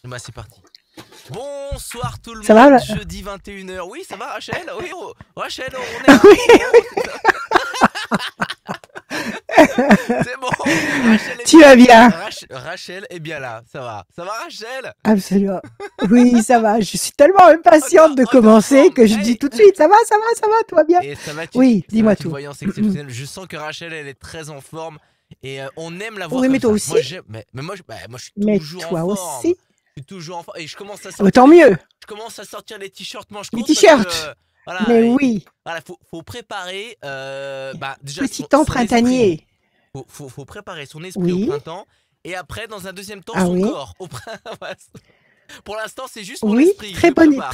Bah c'est parti. Bonsoir tout le Ça va monde, là? jeudi 21h. Oui, ça va Rachel? Oui, Rachel, on est Ah là. oui, C'est bon, c'est bon. Rachel est tu bien vas là. bien? Rachel est bien là, ça va. Ça va Rachel? Absolument. Oui, ça va. Je suis tellement Encore, impatiente de encore en commencer forme. que je dis Hey. tout de suite, ça va, tout va bien. Et Oui, ça va dis-moi être une tout. voyance exceptionnelle. Je sens que Rachel, elle est très en forme. Et on aime la voir Oui, mais comme toi ça. aussi. Moi, j'aime. Mais moi, moi, je suis Mais toujours en toi forme. aussi. Je suis toujours en forme. Et je commence à Ah bah, sortir tant mieux. je commence à sortir les t-shirts manches Les courtes parce que t-shirts. Mais voilà, oui, voilà, faut préparer bah déjà petit temps son esprit. printanier. Faut préparer son esprit au Oui. printemps. Et après, dans un deuxième temps, Ah son oui. corps au printemps. Pour l'instant, c'est juste mon Oui, esprit que je prépare.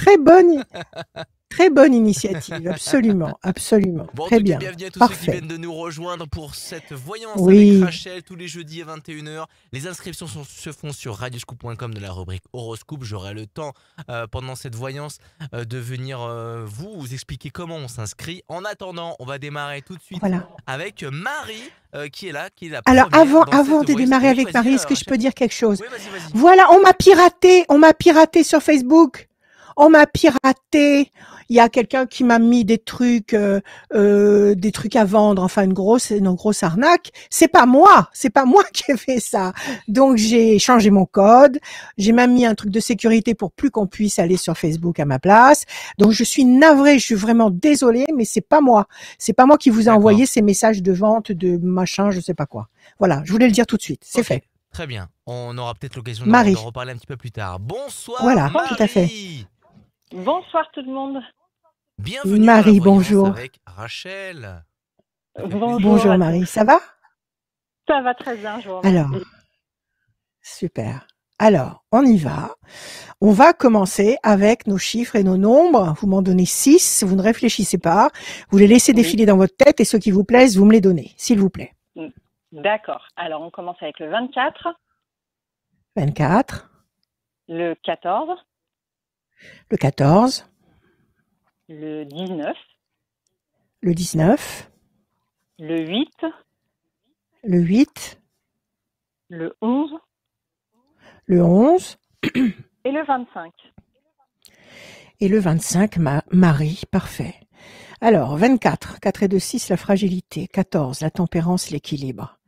très bonne initiative. Absolument, absolument. Bon, en Très tout cas, bien. bienvenue à tous ceux qui Parfait. viennent de nous rejoindre pour cette voyance avec Oui, Rachel tous les jeudis à 21h. Les inscriptions se font sur radioscoop.com de la rubrique horoscope. J'aurai le temps pendant cette voyance de venir vous expliquer comment on s'inscrit. En attendant, on va démarrer tout de suite voilà. avec Marie qui est la Alors, première dans avant cette de voyance. démarrer Oui, avec vas-y Marie, est-ce que je Rachel. peux dire quelque chose? Oui, vas-y. Voilà, on m'a piraté sur Facebook. On m'a piraté. Il y a quelqu'un qui m'a mis des trucs à vendre, enfin une grosse arnaque. C'est pas moi qui ai fait ça. Donc j'ai changé mon code. J'ai même mis un truc de sécurité pour plus qu'on puisse aller sur Facebook à ma place. Donc je suis navrée, je suis vraiment désolée, mais c'est pas moi. C'est pas moi qui vous ai D'accord. envoyé ces messages de vente de machin, je sais pas quoi. Voilà, je voulais le dire tout de suite. C'est Ok, fait. très bien. On aura peut-être l'occasion d'en Marie. reparler un petit peu plus tard. Bonsoir Voilà, tout à fait. Marie. Bonsoir tout le monde. Bienvenue dans la Marie, voyance bonjour. avec Rachel. Ça fait Bonjour plaisir. Bonjour à tous. Marie, ça va? Ça va très bien, je vous Alors, remercie. super. Alors, on y va. On va commencer avec nos chiffres et nos nombres. Vous m'en donnez 6, vous ne réfléchissez pas. Vous les laissez Oui, défiler dans votre tête et ceux qui vous plaisent, vous me les donnez, s'il vous plaît. d'accord. Alors, on commence avec le 24, 24, le 14, le 14, le 19, le 19, le 8, le 8, le 11 le 11 et le 25. et le 25, Marie, parfait. Alors, 24, 4 et 2, 6, la fragilité. 14, la tempérance, l'équilibre.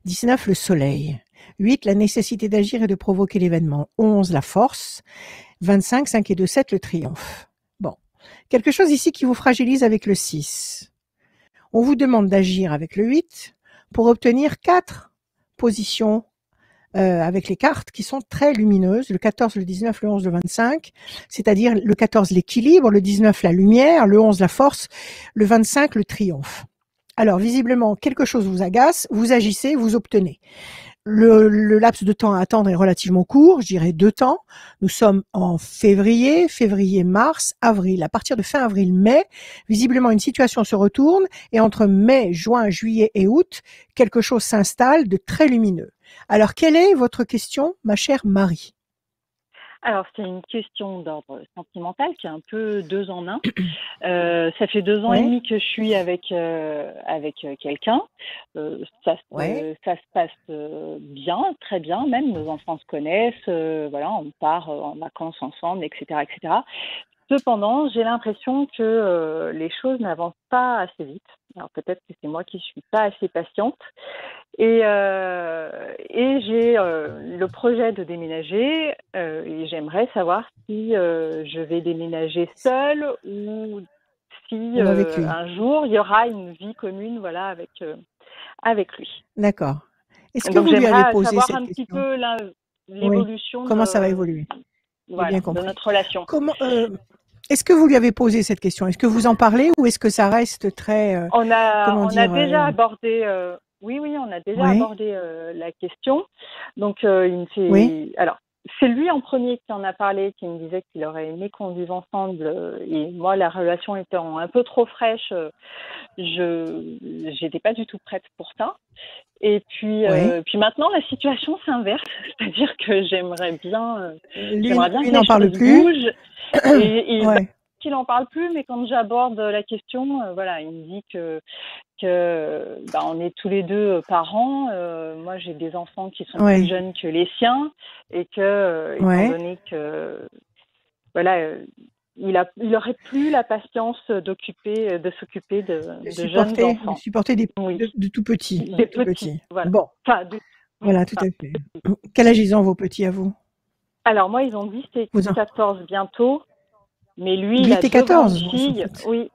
19, le soleil. 8, la nécessité d'agir et de provoquer l'événement. 11, la force. 25, 5 et 2, 7, le triomphe. Bon. Quelque chose ici qui vous fragilise avec le 6. On vous demande d'agir avec le 8 pour obtenir 4 positions avec les cartes qui sont très lumineuses, le 14, le 19, le 11, le 25, c'est-à-dire le 14 l'équilibre, le 19 la lumière, le 11 la force, le 25 le triomphe. Alors visiblement quelque chose vous agace, vous agissez, vous obtenez. Le laps de temps à attendre est relativement court, je dirais 2 temps. Nous sommes en février, mars, avril. À partir de fin avril, mai, visiblement une situation se retourne et entre mai, juin, juillet et août, quelque chose s'installe de très lumineux. Alors, quelle est votre question, ma chère Marie? Alors, c'est une question d'ordre sentimental qui est un peu 2 en 1. Ça fait 2 ans et Ouais, demi que je suis avec quelqu'un. ouais, Ça se passe bien, très bien même. Nos enfants se connaissent, voilà, on part en vacances ensemble, etc., etc. Cependant, j'ai l'impression que les choses n'avancent pas assez vite. Alors peut-être que c'est moi qui suis pas assez patiente. Et j'ai le projet de déménager et j'aimerais savoir si je vais déménager seule ou si ou avec lui. un jour il y aura une vie commune, voilà, avec lui. D'accord. Est-ce que Donc vous lui avez j'aimerais posé savoir cette un petit question? peu Oui. l'évolution Comment ça va évoluer? J'ai bien voilà, de compris. notre relation. Comment, est-ce que vous lui avez posé cette question? Est-ce que vous en parlez ou est-ce que ça reste très, comment On a dire, déjà abordé, oui, on a déjà ouais, abordé la question. Donc, il me oui, fait. Alors, c'est lui en premier qui en a parlé, qui me disait qu'il aurait aimé qu'on vive ensemble. Et moi, la relation étant un peu trop fraîche, je n'étais pas du tout prête pour ça. Et ouais. puis maintenant, la situation s'inverse, c'est-à-dire que j'aimerais bien Lui, que lui les n'en parle choses plus. bougent. Et Ouais. qu'il en parle plus, mais quand j'aborde la question, voilà, il me dit que on est tous les deux parents. Moi, j'ai des enfants qui sont plus Ouais, jeunes que les siens et que, étant ouais. donné que, voilà, il aurait plus la patience de s'occuper de jeunes De enfants. supporter Oui, de tout petits, des tout petits, petits. voilà. Bon, Enfin, oui, voilà, tout enfin, à fait. Quel âge ils ont vos petits à vous? alors moi, ils ont 10 et Vous en... 14 bientôt, mais lui, il a 8 et deux grandes 14, bon, ils sont filles. toutes. Oui,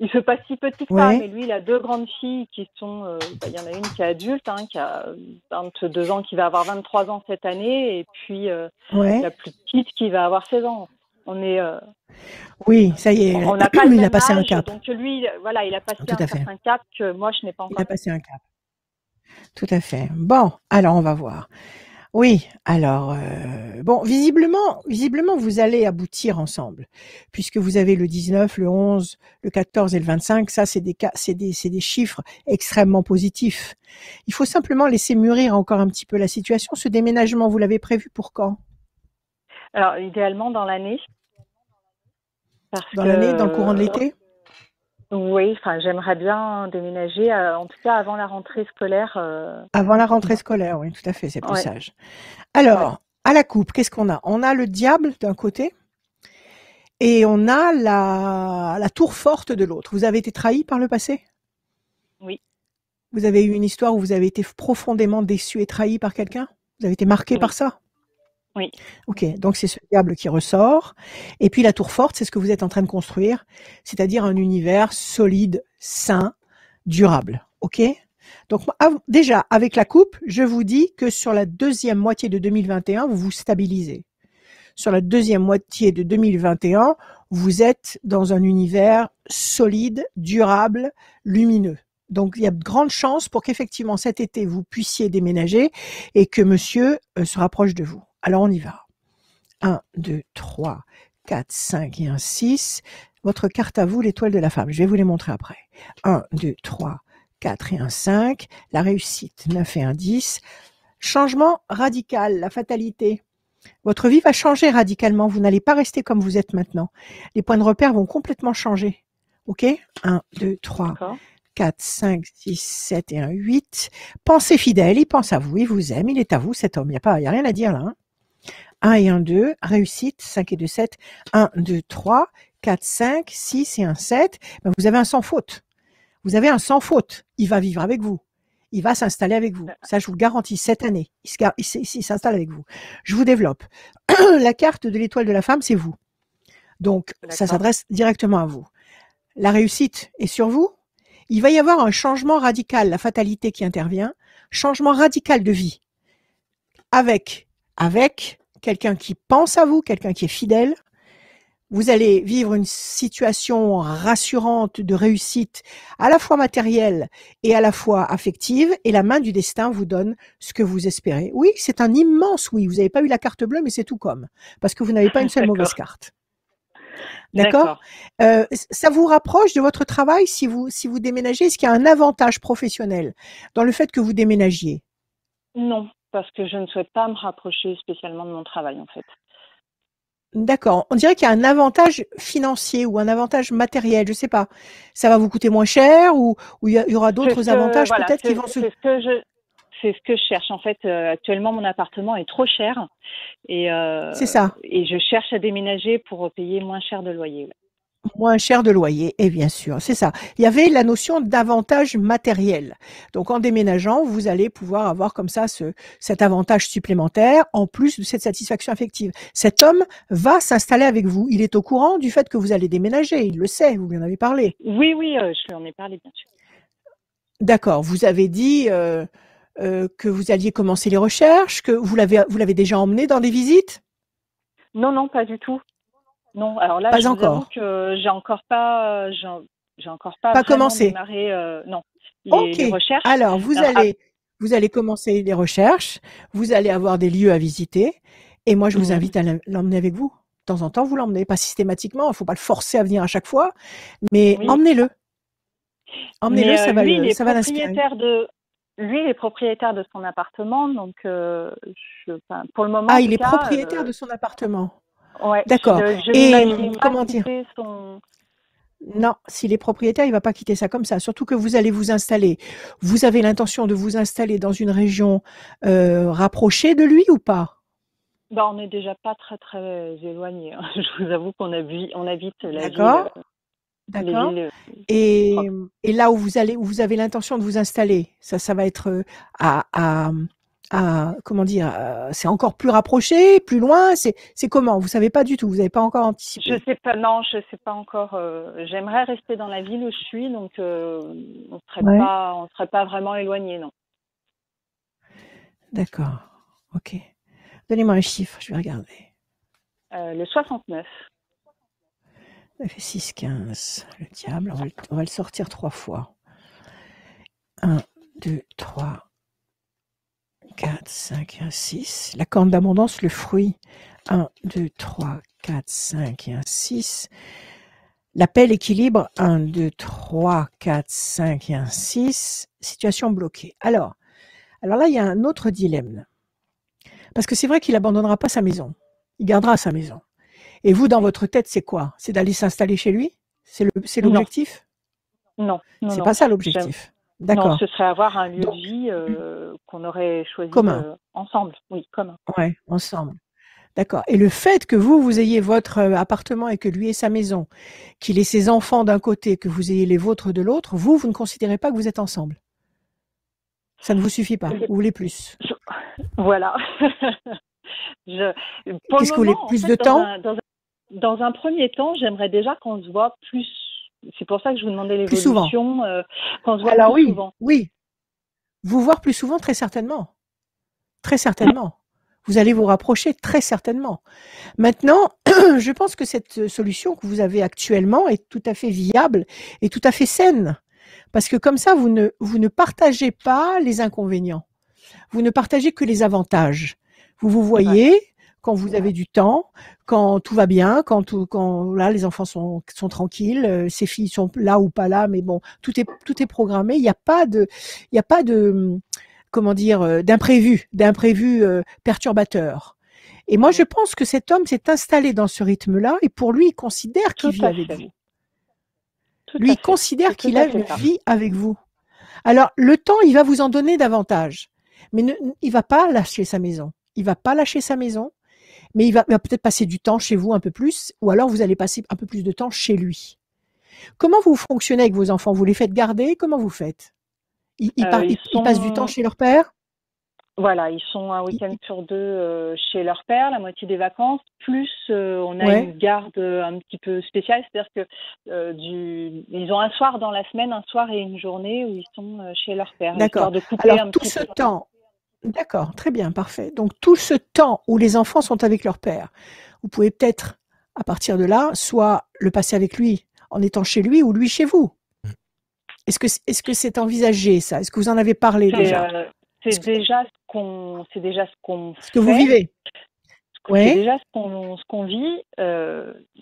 il fait pas si petit que ça, mais Ouais, lui, il a deux grandes filles qui sont, il y en a une qui est adulte, hein, qui a 22 ans, qui va avoir 23 ans cette année, et puis ouais. la plus petite qui va avoir 16 ans. On est, Oui, ça y est, on n'a pas le il a même passé un âge, cap. donc lui, voilà, il a passé Tout un à fait. certain cap que moi, je n'ai pas Il a encore. passé un cap. Tout à fait. Bon, alors on va voir. Oui, alors bon, visiblement vous allez aboutir ensemble, puisque vous avez le 19, le 11, le 14 et le 25. Ça, c'est des cas, c'est des chiffres extrêmement positifs. Il faut simplement laisser mûrir encore un petit peu la situation. Ce déménagement, vous l'avez prévu pour quand? Alors, idéalement dans l'année, parce Dans l'année, dans le courant de que l'été? oui, enfin, j'aimerais bien déménager, en tout cas avant la rentrée scolaire. Avant la rentrée scolaire, oui, tout à fait, c'est plus Ouais, sage. ouais, Alors, à la coupe, qu'est-ce qu'on a? On a le diable d'un côté et on a la tour forte de l'autre. Vous avez été trahi par le passé? oui, Vous avez eu une histoire où vous avez été profondément déçu et trahi par quelqu'un? Vous avez été marqué par oui, ça? oui, Ok, donc c'est ce diable qui ressort. Et puis la tour forte, c'est ce que vous êtes en train de construire, c'est-à-dire un univers solide, sain, durable. Ok? Donc déjà, avec la coupe, je vous dis que sur la deuxième moitié de 2021, vous vous stabilisez. Sur la deuxième moitié de 2021, vous êtes dans un univers solide, durable, lumineux. Donc, il y a de grandes chances pour qu'effectivement cet été, vous puissiez déménager et que monsieur se rapproche de vous. Alors, on y va. 1, 2, 3, 4, 5 et un 6. Votre carte à vous, l'étoile de la femme. Je vais vous les montrer après. 1, 2, 3, 4 et un 5. La réussite, 9 et un 10. Changement radical, la fatalité. Votre vie va changer radicalement. Vous n'allez pas rester comme vous êtes maintenant. Les points de repère vont complètement changer. OK? 1, 2, 3, d'accord, 4, 5, 6, 7 et un 8. Pensez fidèle, il pense à vous, il vous aime, il est à vous cet homme. Il n'y a rien à dire là. 1 et un 2, réussite, 5 et 2, 7. 1, 2, 3, 4, 5, 6 et un 7. Ben, vous avez un sans faute. Vous avez un sans faute. Il va vivre avec vous. Il va s'installer avec vous. Ça, je vous le garantis, cette année. Il s'installe avec vous. Je vous développe. La carte de l'étoile de la femme, c'est vous. Donc, ça d'accord, s'adresse directement à vous. La réussite est sur vous. Il va y avoir un changement radical, la fatalité qui intervient, changement radical de vie. Avec quelqu'un qui pense à vous, quelqu'un qui est fidèle. Vous allez vivre une situation rassurante de réussite, à la fois matérielle et à la fois affective, et la main du destin vous donne ce que vous espérez. Oui, c'est un immense oui. Vous n'avez pas eu la carte bleue, mais c'est tout comme, parce que vous n'avez pas une seule mauvaise d'accord, carte. D'accord? d'accord. Ça vous rapproche de votre travail si vous déménagez? Est-ce qu'il y a un avantage professionnel dans le fait que vous déménagiez? Non, parce que je ne souhaite pas me rapprocher spécialement de mon travail, en fait. D'accord. On dirait qu'il y a un avantage financier ou un avantage matériel, je sais pas. Ça va vous coûter moins cher ou il y aura C'est ce d'autres que, avantages voilà, peut-être qui vont se... c'est ce que je cherche. En fait, actuellement, mon appartement est trop cher C'est ça. et je cherche à déménager pour payer moins cher de loyer. Ouais. Moins cher de loyer, et bien sûr, c'est ça. Il y avait la notion d'avantage matériel. Donc, en déménageant, vous allez pouvoir avoir comme ça cet avantage supplémentaire, en plus de cette satisfaction affective. Cet homme va s'installer avec vous. Il est au courant du fait que vous allez déménager. Il le sait, vous lui en avez parlé. Oui, oui, je lui en ai parlé, bien sûr. D'accord. Vous avez dit que vous alliez commencer les recherches, que vous l'avez déjà emmené dans des visites? Non, non, pas du tout. Non, alors là, Pas je vous avoue encore. que j'ai encore pas Pas vraiment commencé. démarré, non, Ok. les recherches. Alors, Alors, vous allez commencer les recherches, vous allez avoir des lieux à visiter, et moi, je vous invite à l'emmener avec vous. De temps en temps, vous l'emmenez, pas systématiquement, il ne faut pas le forcer à venir à chaque fois, mais oui, emmenez-le. Emmenez-le, mais lui, ça va l'inspirer. lui, il est propriétaire de son appartement, donc enfin, pour le moment, en Ah, tout il est cas, propriétaire de son appartement. Ouais, D'accord. je Et n'imagine pas comment dire? quitter son. Non, s'il est propriétaire, il va pas quitter ça comme ça. Surtout que vous allez vous installer. Vous avez l'intention de vous installer dans une région rapprochée de lui ou pas? Bah, on n'est déjà pas très très éloigné, hein. Je vous avoue on habite D'accord, les d'accord. villes Et, proches. et là où vous avez l'intention de vous installer, ça va être à, à, comment dire, c'est encore plus rapproché, plus loin, c'est comment? Vous savez pas du tout, vous n'avez pas encore Je anticipé. sais pas, non, je sais pas encore. J'aimerais rester dans la ville où je suis, donc Ouais. on serait pas vraiment éloigné, non. D'accord, ok. Donnez-moi un chiffre, je vais regarder. Le 69. Ça fait 6, 15. Le diable, on va le sortir 3 fois. 1, 2, 3, 4, 5 et un 6. La corne d'abondance, le fruit. 1, 2, 3, 4, 5 et un 6. L'appel équilibre. 1, 2, 3, 4, 5 et un 6. Situation bloquée. Alors là, il y a un autre dilemme. Parce que c'est vrai qu'il abandonnera pas sa maison. Il gardera sa maison. Et vous, dans Oui. votre tête, c'est quoi? C'est d'aller s'installer chez lui? C'est Non, l'objectif? non, non, C'est non. pas ça J'aime- l'objectif. Non, D'accord. ce serait avoir un lieu de Donc, vie qu'on aurait choisi commun. ensemble. Oui, commun. Ouais, ensemble. D'accord. Et le fait que vous ayez votre appartement et que lui ait sa maison, qu'il ait ses enfants d'un côté, que vous ayez les vôtres de l'autre, vous ne considérez pas que vous êtes ensemble. Ça ne vous suffit pas. Vous voulez plus. Je- Voilà. Je, pour le Qu'est-ce que vous voulez? moment, en Plus fait, de temps? dans un premier temps, j'aimerais déjà qu'on se voit plus. C'est pour ça que je vous demandais Plus souvent? l'évolution, qu'on se voit Alors plus oui, souvent. oui. Vous voir plus souvent, très certainement. Très certainement. Vous allez vous rapprocher très certainement. Maintenant, je pense que cette solution que vous avez actuellement est tout à fait viable et tout à fait saine. Parce que comme ça, vous ne partagez pas les inconvénients. Vous ne partagez que les avantages. Vous vous Ouais. voyez quand vous avez du temps, quand tout va bien, quand là les enfants sont tranquilles, ces filles sont là ou pas là, mais bon, tout est programmé. Il y a pas de comment dire d'imprévu perturbateur. Et moi, je Mhm. pense que cet homme s'est installé dans ce rythme-là et pour lui, il considère qu'il Tout vit à avec fait. vous. Tout Lui, à il fait. considère C'est tout qu'il à a fait une ça. vie avec vous. Alors, le temps, il va vous en donner davantage. Mais il va pas lâcher sa maison. Il va pas lâcher sa maison, mais il va peut-être passer du temps chez vous un peu plus, ou alors vous allez passer un peu plus de temps chez lui. Comment vous fonctionnez avec vos enfants? Vous les faites garder? Comment vous faites? Ils Ils passent du temps sont, chez leur père? voilà, ils sont un Ils- week-end sur deux chez leur père, la moitié des vacances, plus on a Ouais, une garde un petit peu spéciale, c'est-à-dire que ils ont un soir dans la semaine, un soir et une journée où ils sont chez leur père, d'accord. histoire de couper Alors, un tout petit ce peu. temps, d'accord, très bien, parfait. Donc, tout ce temps où les enfants sont avec leur père, vous pouvez peut-être, à partir de là, soit le passer avec lui en étant chez lui ou lui chez vous. Est-ce que c'est envisagé ça? Est-ce que vous en avez parlé C'est déjà? euh, Est-ce que c'est déjà ce qu'on ce que vous fait, vivez? c'est Ouais. déjà ce qu'on vit,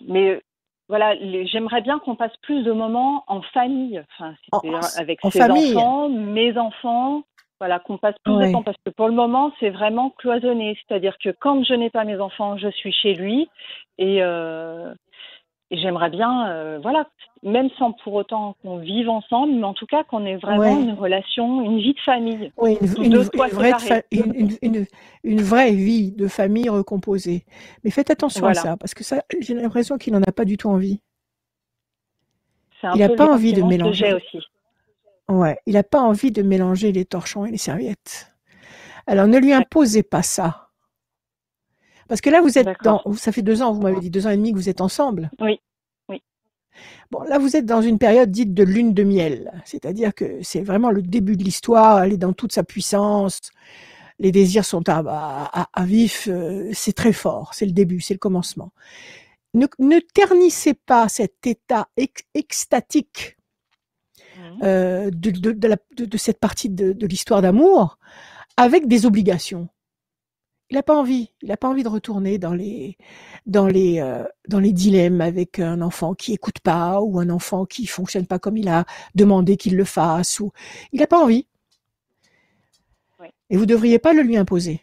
mais voilà, j'aimerais bien qu'on passe plus de moments en famille, enfin, En, en, c'est-à-dire avec en ses famille? enfants, mes enfants, voilà, qu'on passe plus de temps, Ouais. parce que pour le moment, c'est vraiment cloisonné, c'est-à-dire que quand je n'ai pas mes enfants, je suis chez lui, et, euh, et j'aimerais bien, voilà, même sans pour autant qu'on vive ensemble, mais en tout cas qu'on ait vraiment Ouais. une relation, une vie de famille, Oui, sous deux toits séparés. une vraie vie de famille reposée. Mais faites attention à Voilà, ça, parce que ça, j'ai l'impression qu'il n'en a pas du tout envie. c'est un Il n'a peu le pas envie de sentiment que j'ai mélanger. aussi. Ouais, il n'a pas envie de mélanger les torchons et les serviettes. Alors ne lui imposez pas ça. Parce que là, vous êtes D'accord. ça fait 2 ans, vous m'avez dit 2 ans et demi que vous êtes ensemble. Oui, oui, Bon, là, vous êtes dans une période dite de lune de miel. C'est-à-dire que c'est vraiment le début de l'histoire, elle est dans toute sa puissance. Les désirs sont à vif, c'est très fort, c'est le début, c'est le commencement. Ne ternissez pas cet état extatique mhm, de cette partie de l'histoire d'amour avec des obligations. Il n'a pas envie. Il n'a pas envie de retourner dans les dilemmes avec un enfant qui écoute pas ou un enfant qui fonctionne pas comme il a demandé qu'il le fasse. Il n'a pas envie. oui. Et vous devriez pas le lui imposer.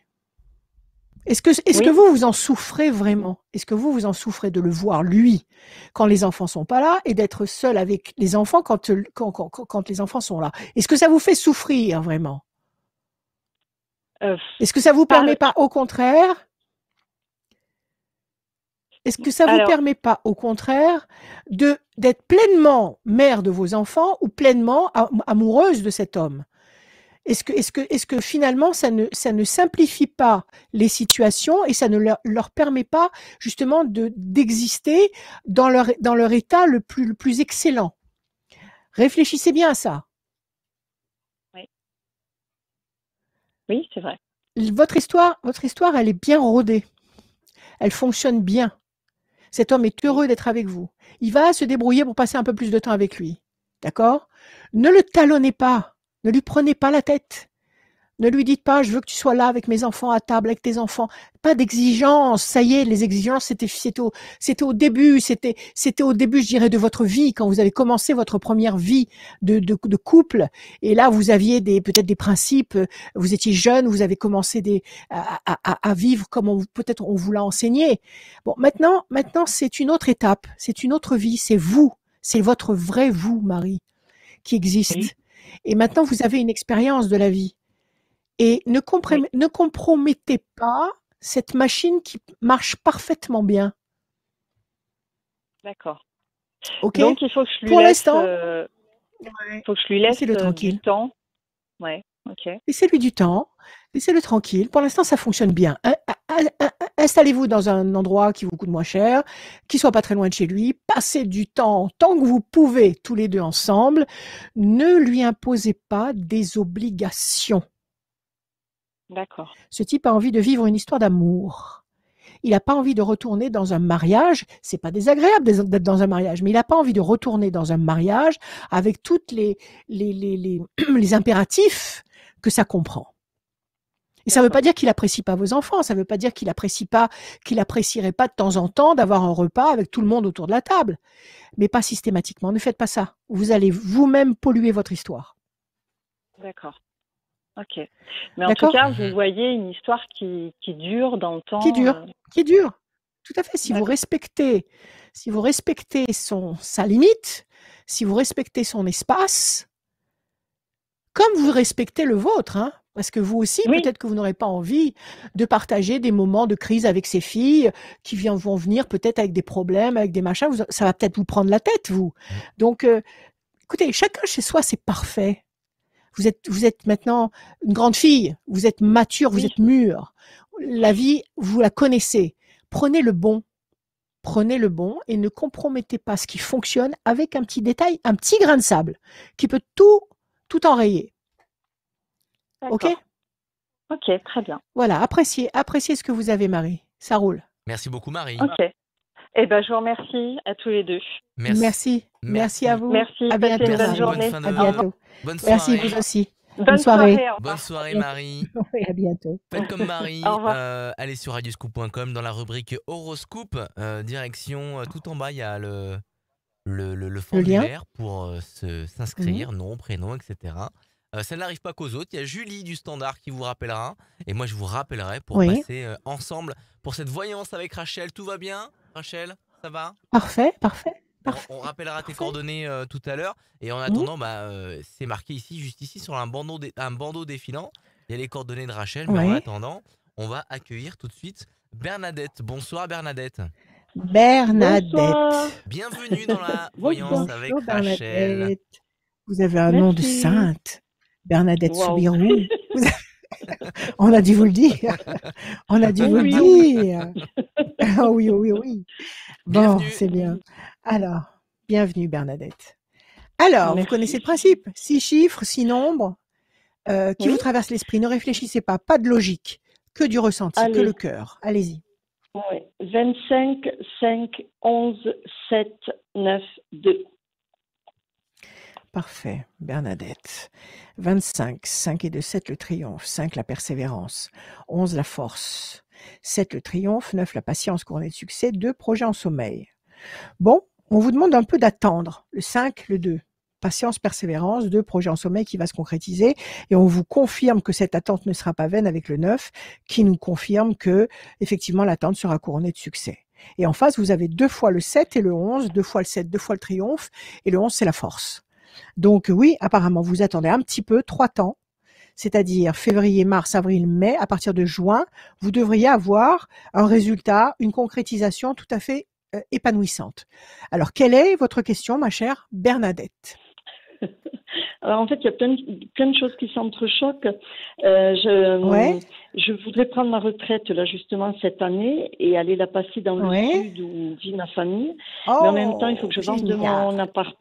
Est-ce que Oui. vous en souffrez vraiment? Est-ce que vous en souffrez de le voir, lui, quand les enfants sont pas là et d'être seul avec les enfants quand les enfants sont là? Est-ce que ça vous fait souffrir vraiment? Euh, Est-ce que ça vous pas, permet pas, au contraire, est-ce que ça vous alors, permet pas, au contraire, d'être pleinement mère de vos enfants ou pleinement amoureuse de cet homme? Est-ce que finalement ça ne simplifie pas les situations et ça ne leur permet pas justement d'exister dans leur état le plus excellent? Réfléchissez bien à ça. oui, oui, c'est vrai. Votre histoire, elle est bien rodée. Elle fonctionne bien. Cet homme est Oui, heureux d'être avec vous. Il va se débrouiller pour passer un peu plus de temps avec lui. D'accord? Ne le talonnez pas. Ne lui prenez pas la tête. Ne lui dites pas, je veux que tu sois là avec mes enfants à table, avec tes enfants. Pas d'exigence. Ça y est, les exigences, c'était au début, c'était au début, je dirais, de votre vie, quand vous avez commencé votre première vie de couple. Et là, vous aviez peut-être des principes, vous étiez jeune, vous avez commencé à vivre comme peut-être on vous l'a enseigné. Bon, maintenant, c'est une autre étape, c'est une autre vie, c'est vous. C'est votre vrai vous, Marie, qui oui, existe. Et maintenant, vous avez une expérience de la vie. Et oui, ne compromettez pas cette machine qui marche parfaitement bien. d'accord. OK? Donc, il faut que je lui Pour laisse, l'instant, ouais, faut que je lui laisse laissez-le du tranquille. temps. Ouais, ok, Laissez-lui du temps. Laissez-le tranquille. Pour l'instant, ça fonctionne bien. Installez-vous dans un endroit qui vous coûte moins cher, qui soit pas très loin de chez lui. Passez du temps tant que vous pouvez tous les deux ensemble. Ne lui imposez pas des obligations. d'accord, Ce type a envie de vivre une histoire d'amour. Il n'a pas envie de retourner dans un mariage. C'est pas désagréable d'être dans un mariage, mais il n'a pas envie de retourner dans un mariage avec toutes les impératifs que ça comprend. Et ça ne veut pas d'accord, dire qu'il apprécie pas vos enfants. Ça ne veut pas dire qu'il apprécierait pas de temps en temps d'avoir un repas avec tout le monde autour de la table. Mais pas systématiquement. Ne faites pas ça. Vous allez vous-même polluer votre histoire. d'accord, ok. Mais en tout D'accord? cas, vous Mhm. voyez une histoire qui dure dans le Qui temps. dure. Qui dure. Tout à fait. D'accord, Si vous respectez sa limite, si vous respectez son espace, comme vous respectez le vôtre, hein, parce que vous aussi, oui, peut-être que vous n'aurez pas envie de partager des moments de crise avec ces filles vont venir peut-être avec des problèmes, avec des machins. Ça va peut-être vous prendre la tête, vous. Donc, écoutez, chacun chez soi, c'est parfait. Vous êtes maintenant une grande fille. Vous êtes mature, vous oui, êtes mûre. La vie, vous la connaissez. Prenez le bon. Prenez le bon et ne compromettez pas ce qui fonctionne avec un petit détail, un petit grain de sable qui peut tout enrayer. OK? d'accord. Ok, très bien. Voilà, appréciez ce que vous avez, Marie. Ça roule. Merci beaucoup, Marie. Ok. Eh ben, je vous remercie à tous les deux. Merci. Merci à Merci. vous. Merci, À passez une bientôt, bonne Merci. Marie. Bonne journée. fin À Au revoir. de. bientôt. Bonne Merci, soirée. vous aussi. Bonne Bonne soirée. soirée, au Bonne revoir. À soirée, bientôt. Marie. Oui, à bientôt. Faites comme Au Marie, revoir. allez sur radioscoop.com dans la rubrique horoscope, direction tout en bas, il y a le Le lien? formulaire pour Mhm. s'inscrire, nom, prénom, etc. Ça n'arrive pas qu'aux autres, il y a Julie du Standard qui vous rappellera, et moi je vous rappellerai pour Oui. passer ensemble pour cette voyance avec Rachel. Tout va bien, Rachel? Ça va? Parfait, parfait, On parfait, rappellera tes parfait. coordonnées tout à l'heure. Et en Mhm. attendant, c'est marqué ici, juste ici, sur un bandeau défilant. Il y a les coordonnées de Rachel. Mais en Oui. attendant, on va accueillir tout de suite Bernadette. Bonsoir Bernadette. Bonsoir. Bernadette. Bienvenue dans la voyance Bonsoir. avec Bonjour, Rachel. Bernadette. Vous avez un nom de Merci. sainte. Bernadette Waouh. Soubirous. Vous avez- On a dû vous le dire. On a dû Oh vous le oui, oh oui. dire. Ah oui, oui, oui. Bon, Bienvenue. c'est bien. Alors, bienvenue Bernadette. Alors, vous connaissez Merci. le principe. 6 chiffres, 6 nombres qui vous Oui, traversent l'esprit. Ne réfléchissez pas de logique, que du ressenti, que le allez. cœur. Allez-y. Ouais. 25, 5, 11, 7, 9, 2. Parfait, Bernadette. 25, 5 et 2, 7 le triomphe, 5 la persévérance, 11 la force, 7 le triomphe, 9 la patience couronnée de succès, 2 projets en sommeil. Bon, on vous demande un peu d'attendre, le 5, le 2. patience, persévérance, 2, projet en sommeil qui va se concrétiser. Et on vous confirme que cette attente ne sera pas vaine avec le 9, qui nous confirme que, effectivement, l'attente sera couronnée de succès. Et en face, vous avez 2 fois le 7 et le 11, 2 fois le 7, 2 fois le triomphe, et le 11, c'est la force. Donc oui, apparemment, vous attendez un petit peu, 3 temps, c'est-à-dire février, mars, avril, mai. À partir de juin, vous devriez avoir un résultat, une concrétisation tout à fait épanouissante. Alors, quelle est votre question, ma chère Bernadette? Alors en fait, il y a plein de choses qui s'entrechoquent. Ouais, Je voudrais prendre ma retraite là justement cette année et aller la passer dans le ouais. sud où vit ma famille. Mais en même temps, il faut Oh, que je vende génial. mon appart.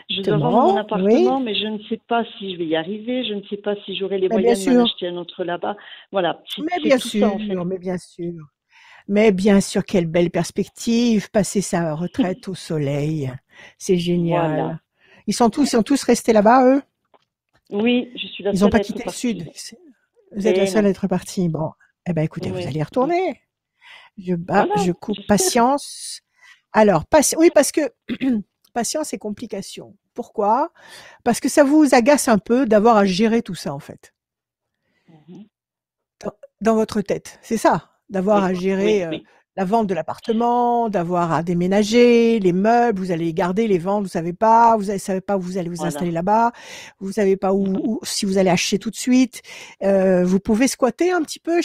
Je dois vendre mon Exactement, oui. appartement, mais je ne sais pas si je vais y arriver. Je ne sais pas si j'aurai les Mais bien moyens de m'en sûr, acheter un autre là-bas. Voilà, mais c'est bien tout ça en fait. sûr, mais bien sûr. Mais bien sûr, quelle belle perspective, passer sa retraite au soleil. C'est Voilà. génial. Ils sont tous restés là-bas, eux? Oui, je suis la Ils n'ont seule pas à être quitté le sud. partie. Vous êtes la Et seule à non. être partie. Bon. Eh ben, écoutez, vous Oui. allez y retourner. Voilà, Je coupe j'espère. patience. Alors, oui, parce que patience et complications. Pourquoi? Parce que ça vous agace un peu d'avoir à gérer tout ça, en fait, Mhm. dans, dans votre tête. C'est ça, d'avoir Oui, à oui, gérer oui. la vente de l'appartement, d'avoir à déménager, les meubles, vous allez les garder, les vendre, vous savez pas où vous allez vous installer Voilà. là-bas, vous savez pas si vous allez acheter tout de suite. Vous pouvez squatter un petit peu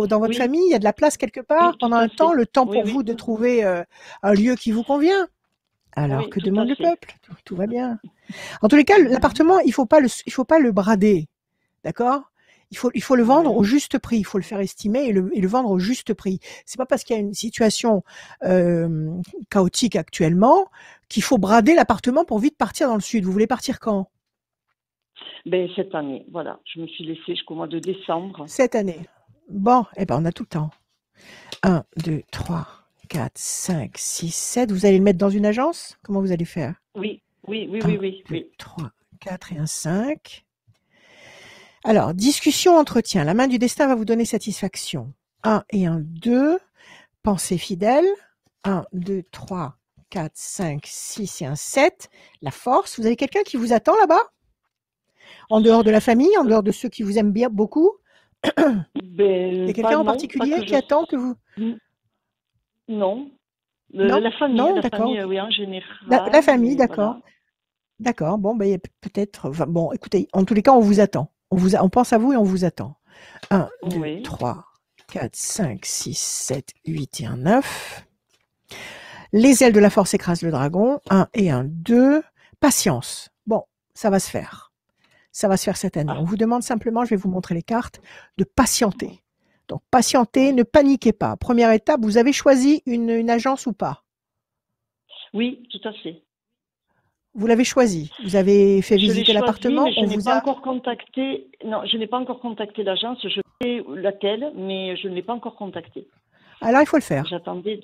dans votre Oui, famille, il y a de la place quelque part oui, tout pendant à un temps, fait. le temps Oui, pour vous oui, de trouver un lieu qui vous convient. Alors oui, que tout à demande le fait. peuple? Tout va bien. En tous les cas, l'appartement, il faut pas le brader, d'accord? Il faut le vendre Oui. au juste prix. Il faut le faire estimer et le vendre au juste prix. C'est pas parce qu'il y a une situation chaotique actuellement qu'il faut brader l'appartement pour vite partir dans le sud. Vous voulez partir quand? Ben, cette année, voilà. Je me suis laissée jusqu'au mois de décembre. Cette année. Bon, eh ben on a tout le temps. 1, 2, 3, 4, 5, 6, 7. Vous allez le mettre dans une agence? Comment vous allez faire? Oui, oui, oui, oui, 1, oui, 2, oui. 3, 4 et un 5. Alors, discussion, entretien. La main du destin va vous donner satisfaction. 1 et un 2. Pensée fidèle. 1, 2, 3, 4, 5, 6 et un 7. La force. Vous avez quelqu'un qui vous attend là-bas? En dehors de la famille, en dehors de ceux qui vous aiment bien beaucoup? Il y a Ben, pas quelqu'un en non, pas particulier que qui je... attend que vous... Non. Non? Non? La D'accord, famille, ok. oui, en La général, famille, mais d'accord. voilà. D'accord. Bon, ben, il y a peut-être... Enfin, bon, écoutez, en tous les cas, on vous attend. On pense à vous et on vous attend. 1, 2, Oui. 3, 4, 5, 6, 7, 8 et un 9. Les ailes de la force écrasent le dragon. 1 et un 2. Patience. Bon, ça va se faire. Ça va se faire cette année. On Ah, vous demande simplement, je vais vous montrer les cartes, de patienter. Donc, patienter, oui. ne paniquez pas. Première étape, vous avez choisi une agence ou pas? Oui, tout à fait. Vous l'avez choisi. Vous avez fait Je l'ai visiter choisi, l'appartement. mais je On n'ai vous pas a... encore contacté. Non, je n'ai pas encore contacté l'agence. Je sais laquelle, mais je ne l'ai pas encore contactée. Alors, il faut le faire. J'attendais.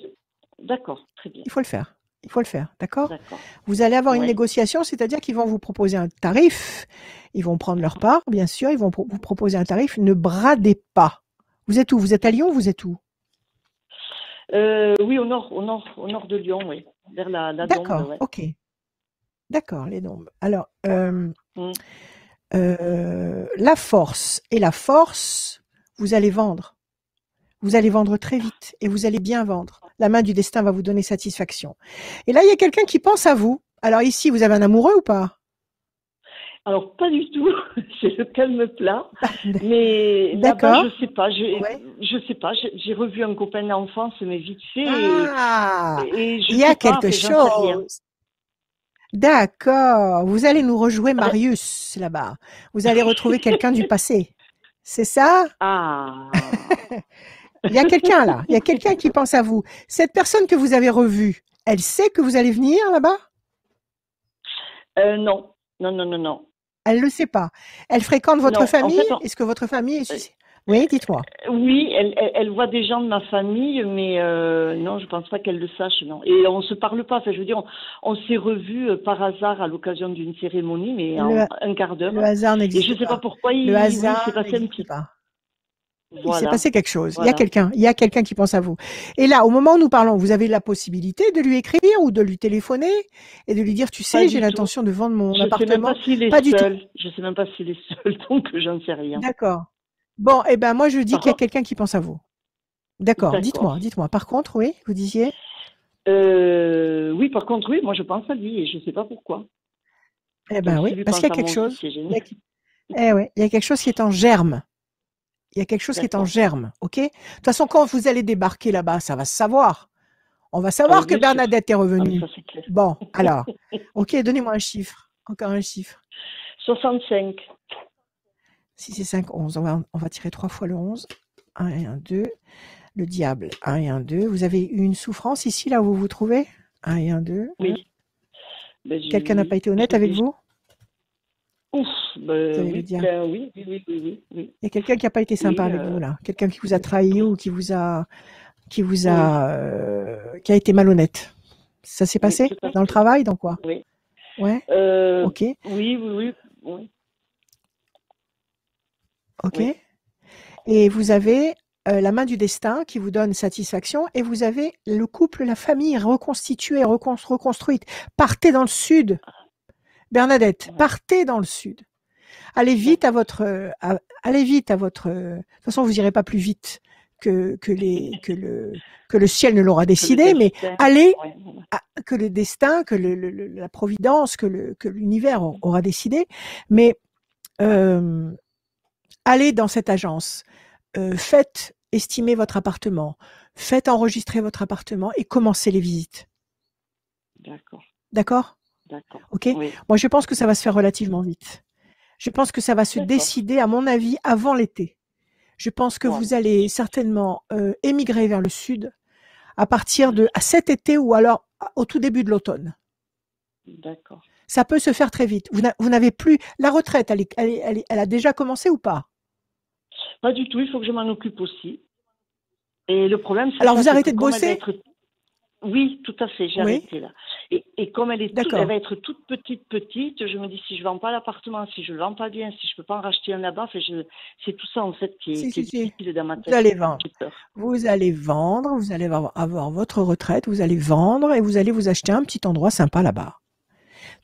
D'accord, très bien. Il faut le faire. Il faut le faire. D'accord? D'accord. Vous allez avoir une Oui. négociation, c'est-à-dire qu'ils vont vous proposer un tarif. Ils vont prendre leur part, bien sûr. Ils vont vous proposer un tarif. Ne bradez pas. Vous êtes où? Vous êtes à Lyon? Vous êtes où? Oui, au nord de Lyon, oui, vers la Dombe, D'accord. ouais. Ok. D'accord, les nombres. Alors, Mm. la force et la force, vous allez vendre. Vous allez vendre très vite et vous allez bien vendre. La main du destin va vous donner satisfaction. Et là, il y a quelqu'un qui pense à vous. Alors ici, vous avez un amoureux ou pas? Alors, pas du tout, c'est le calme plat. Mais là-bas, D'accord. Ouais. je sais pas, j'ai revu un copain d'enfance, mais vite fait, Ah, et je il y a sais pas, quelque enfin, j'en sais rien. chose. D'accord. Vous allez nous rejouer Ah, ben, Marius là-bas. Vous allez retrouver quelqu'un du passé. C'est ça? ah. Il y a quelqu'un là. Il y a quelqu'un qui pense à vous. Cette personne que vous avez revue, elle sait que vous allez venir là-bas? Non, non, non, non, non. Elle le sait pas. Elle fréquente votre Non, en famille? fait, Est-ce que votre famille euh, est... Oui, dites-moi. oui, elle voit des gens de ma famille, mais non, je pense pas qu'elle le sache, non. Et on se parle pas. Enfin, je veux dire, on s'est revus par hasard à l'occasion d'une cérémonie, mais Le, en un quart le d'heure. hasard Et je n'existe sais pas pas. pourquoi, Le oui, il hasard s'est passé un n'existe petit. pas. Il s'est Voilà, passé quelque chose. voilà. Il y a quelqu'un qui pense à vous. Et là, au moment où nous parlons, vous avez la possibilité de lui écrire ou de lui téléphoner et de lui dire, tu Pas sais, j'ai du tout. l'intention de vendre mon Je sais même pas appartement. s'il est Pas du tout. seul. Je sais même pas s'il est seul, donc j'en sais rien. D'accord. Bon, eh ben, moi, je dis Par qu'il y a contre, quelqu'un qui pense à vous. D'accord. d'accord. Dites-moi. Par contre, oui, vous disiez? Oui, par contre, oui, moi je pense à lui et je sais pas pourquoi. Eh Donc ben oui, s'il lui parce pense qu'il y a à quelque moi aussi, chose. c'est Il y génial. a, oui, il y a quelque chose qui est en germe. Il y a quelque chose qui est en D'accord. germe, ok? De toute façon, quand vous allez débarquer là-bas, ça va se savoir. On va Ah oui, savoir que bien sûr. Bernadette est Ah mais revenue. ça c'est clair. Bon, alors. Ok, donnez-moi un chiffre. Encore un chiffre. 65. Si c'est 5, 11. On va tirer 3 fois le 11. 1 et 1, 2. Le diable. 1 et 1, 2. Vous avez eu une souffrance ici, là où vous vous trouvez? 1 et 1, 2. Oui. Ben, Quelqu'un n'a pas été honnête avec vous? Ouf, Vous avez le oui, diable. oui. Il y a quelqu'un qui n'a pas été sympa avec vous, là. Quelqu'un qui vous a trahi ou qui a été malhonnête. Ça s'est Oui, passé tout à dans le fait. travail, dans quoi? Oui. Ouais. Ok. Oui. Ok. Oui. Et vous avez la main du destin qui vous donne satisfaction et vous avez le couple, la famille reconstituée, reconstruite. Partez dans le sud. Bernadette, Ouais. partez dans le sud. Allez vite à votre, de toute façon, vous irez pas plus vite que le ciel ne l'aura décidé, mais allez, Ouais, voilà. que le destin, que la providence, que l'univers aura décidé, mais allez dans cette agence, faites estimer votre appartement, faites enregistrer votre appartement et commencez les visites. D'accord. D'accord? Ok? Oui. Moi, je pense que ça va se faire relativement vite. Je pense que ça va se D'accord. décider, à mon avis, avant l'été. Je pense que Wow. vous allez certainement émigrer vers le sud à partir de cet été ou alors au tout début de l'automne. D'accord. Ça peut se faire très vite. Vous n'avez plus la retraite. Elle a déjà commencé ou pas? Pas du tout. Il faut que je m'en occupe aussi. Et le problème, c'est Alors ça, vous c'est arrêtez que de comme elle va bosser? être... Oui, tout à fait. J'ai Oui. arrêté là. Et comme elle D'accord. va être toute petite, je me dis si je vends pas l'appartement, si je le vends pas bien, si je peux pas en racheter un là-bas, c'est tout ça en fait qui est Si. difficile dans ma Vous tête. allez vendre. J'ai peur. Vous allez vendre. Vous allez avoir votre retraite. Vous allez vendre et vous allez vous acheter un petit endroit sympa là-bas.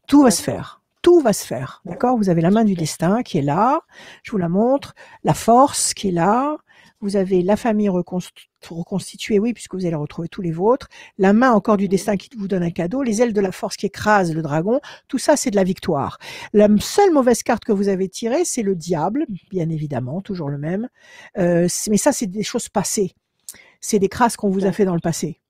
Tout va se faire. Tout va se faire. D'accord? Vous avez la main du destin qui est là. Je vous la montre. La force qui est là. Vous avez la famille reconstituée, oui, puisque vous allez retrouver tous les vôtres. La main encore du destin qui vous donne un cadeau. Les ailes de la force qui écrasent le dragon. Tout ça, c'est de la victoire. La seule mauvaise carte que vous avez tirée, c'est le diable, bien évidemment, toujours le même. Mais ça, c'est des choses passées. C'est des crasses qu'on vous a fait dans le passé.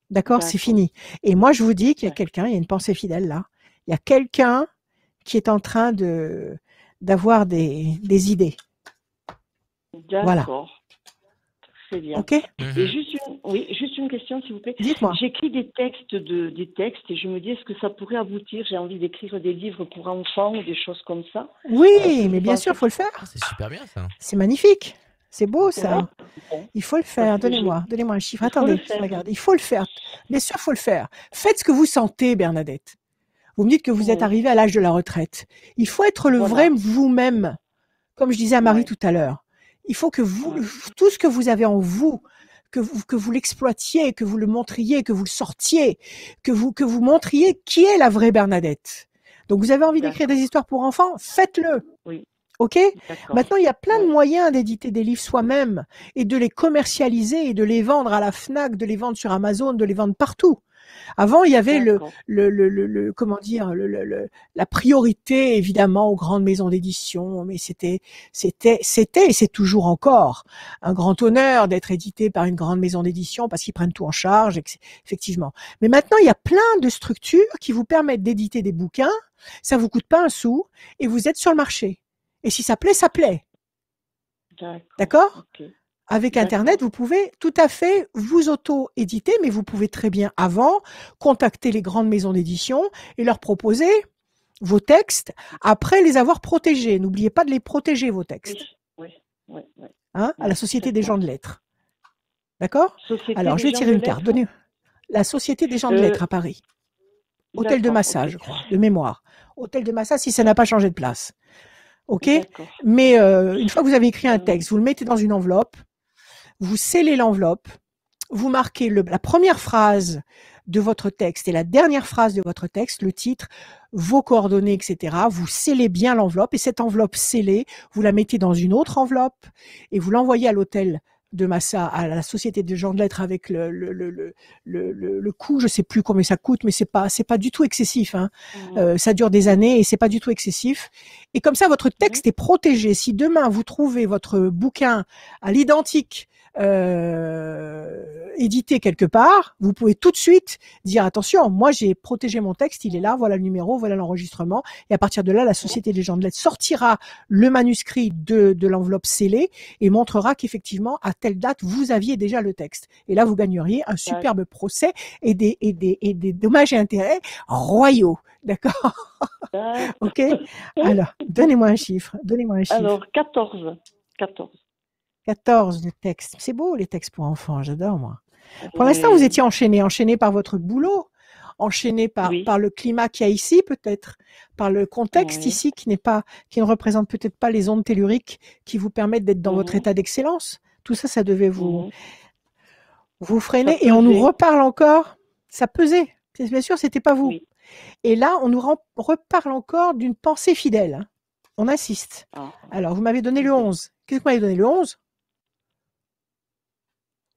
D'accord? C'est fini. Et moi, je vous dis qu'il y a quelqu'un, il y a une pensée fidèle là. Il y a quelqu'un qui est en train d'avoir des idées. D'accord. Voilà. C'est bien. Ok? Et juste une question, s'il vous plaît. Dites-moi. J'écris des textes et je me dis est-ce que ça pourrait aboutir? J'ai envie d'écrire des livres pour enfants ou des choses comme ça. Oui, mais bien sûr, faut le faire. Ah, c'est super bien ça. C'est magnifique. C'est beau ça. Bon. Il faut le faire. Parce que Donnez-moi un chiffre. Il faut Attendez, le faire. regardez. Il faut le faire. Bien sûr, faut le faire. Faites ce que vous sentez, Bernadette. Vous me dites que vous êtes arrivée à l'âge de la retraite. Il faut être le vrai vous-même. Comme je disais à Marie tout à l'heure. Il faut que vous, tout ce que vous avez en vous, que vous l'exploitiez, que vous le montriez, que vous le sortiez, que vous montriez qui est la vraie Bernadette. Donc vous avez envie d'écrire des histoires pour enfants, faites-le. Oui. Ok? Maintenant, il y a plein de moyens d'éditer des livres soi-même et de les commercialiser et de les vendre à la Fnac, de les vendre sur Amazon, de les vendre partout. Avant, il y avait comment dire, la priorité évidemment aux grandes maisons d'édition, mais c'était et c'est toujours encore un grand honneur d'être édité par une grande maison d'édition parce qu'ils prennent tout en charge, effectivement. Mais maintenant, il y a plein de structures qui vous permettent d'éditer des bouquins, ça vous coûte pas un sou et vous êtes sur le marché. Et si ça plaît, ça plaît. D'accord? Avec Internet, vous pouvez tout à fait vous auto-éditer, mais vous pouvez très bien avant contacter les grandes maisons d'édition et leur proposer vos textes après les avoir protégés. N'oubliez pas de les protéger, vos textes. Oui. Hein, à la Société des gens de lettres. D'accord? Alors, je vais tirer une carte. Donnez la Société des gens de lettres à Paris. Hôtel de massage, je crois, de mémoire. Hôtel de massage si ça n'a pas changé de place. Ok? D'accord. Mais une fois que vous avez écrit un Euh, texte, vous le mettez dans une enveloppe, vous scellez l'enveloppe, vous marquez la première phrase de votre texte et la dernière phrase de votre texte, le titre, vos coordonnées, etc. Vous scellez bien l'enveloppe et cette enveloppe scellée, vous la mettez dans une autre enveloppe et vous l'envoyez à l'hôtel de Massa, à la société de gens de lettres avec le coût, je sais plus combien ça coûte, mais c'est pas du tout excessif, hein. Ça dure des années et c'est pas du tout excessif. Et comme ça, votre texte est protégé. Si demain vous trouvez votre bouquin à l'identique édité quelque part, vous pouvez tout de suite dire attention, moi j'ai protégé mon texte, il est là, voilà le numéro, voilà l'enregistrement, et à partir de là, la Société des gens de lettres sortira le manuscrit de l'enveloppe scellée et montrera qu'effectivement, à telle date, vous aviez déjà le texte. Et là, vous gagneriez un superbe procès et des dommages et intérêts royaux. D'accord? Ok? Alors, donnez-moi un chiffre. Donnez-moi un chiffre. Alors, 14. 14. 14 de textes. C'est beau, les textes pour enfants, j'adore, moi. Pour l'instant, vous étiez enchaîné par votre boulot, enchaîné par le climat qu'il y a ici, peut-être, par le contexte ici qui ne représente peut-être pas les ondes telluriques qui vous permettent d'être dans votre état d'excellence. Tout ça, ça devait vous freiner. Et on nous reparle encore. Ça pesait. Bien sûr, c'était pas vous. Oui. Et là, on nous reparle encore d'une pensée fidèle. On insiste. Alors, vous m'avez donné le 11. Qu'est-ce que vous m'avez donné, le 11?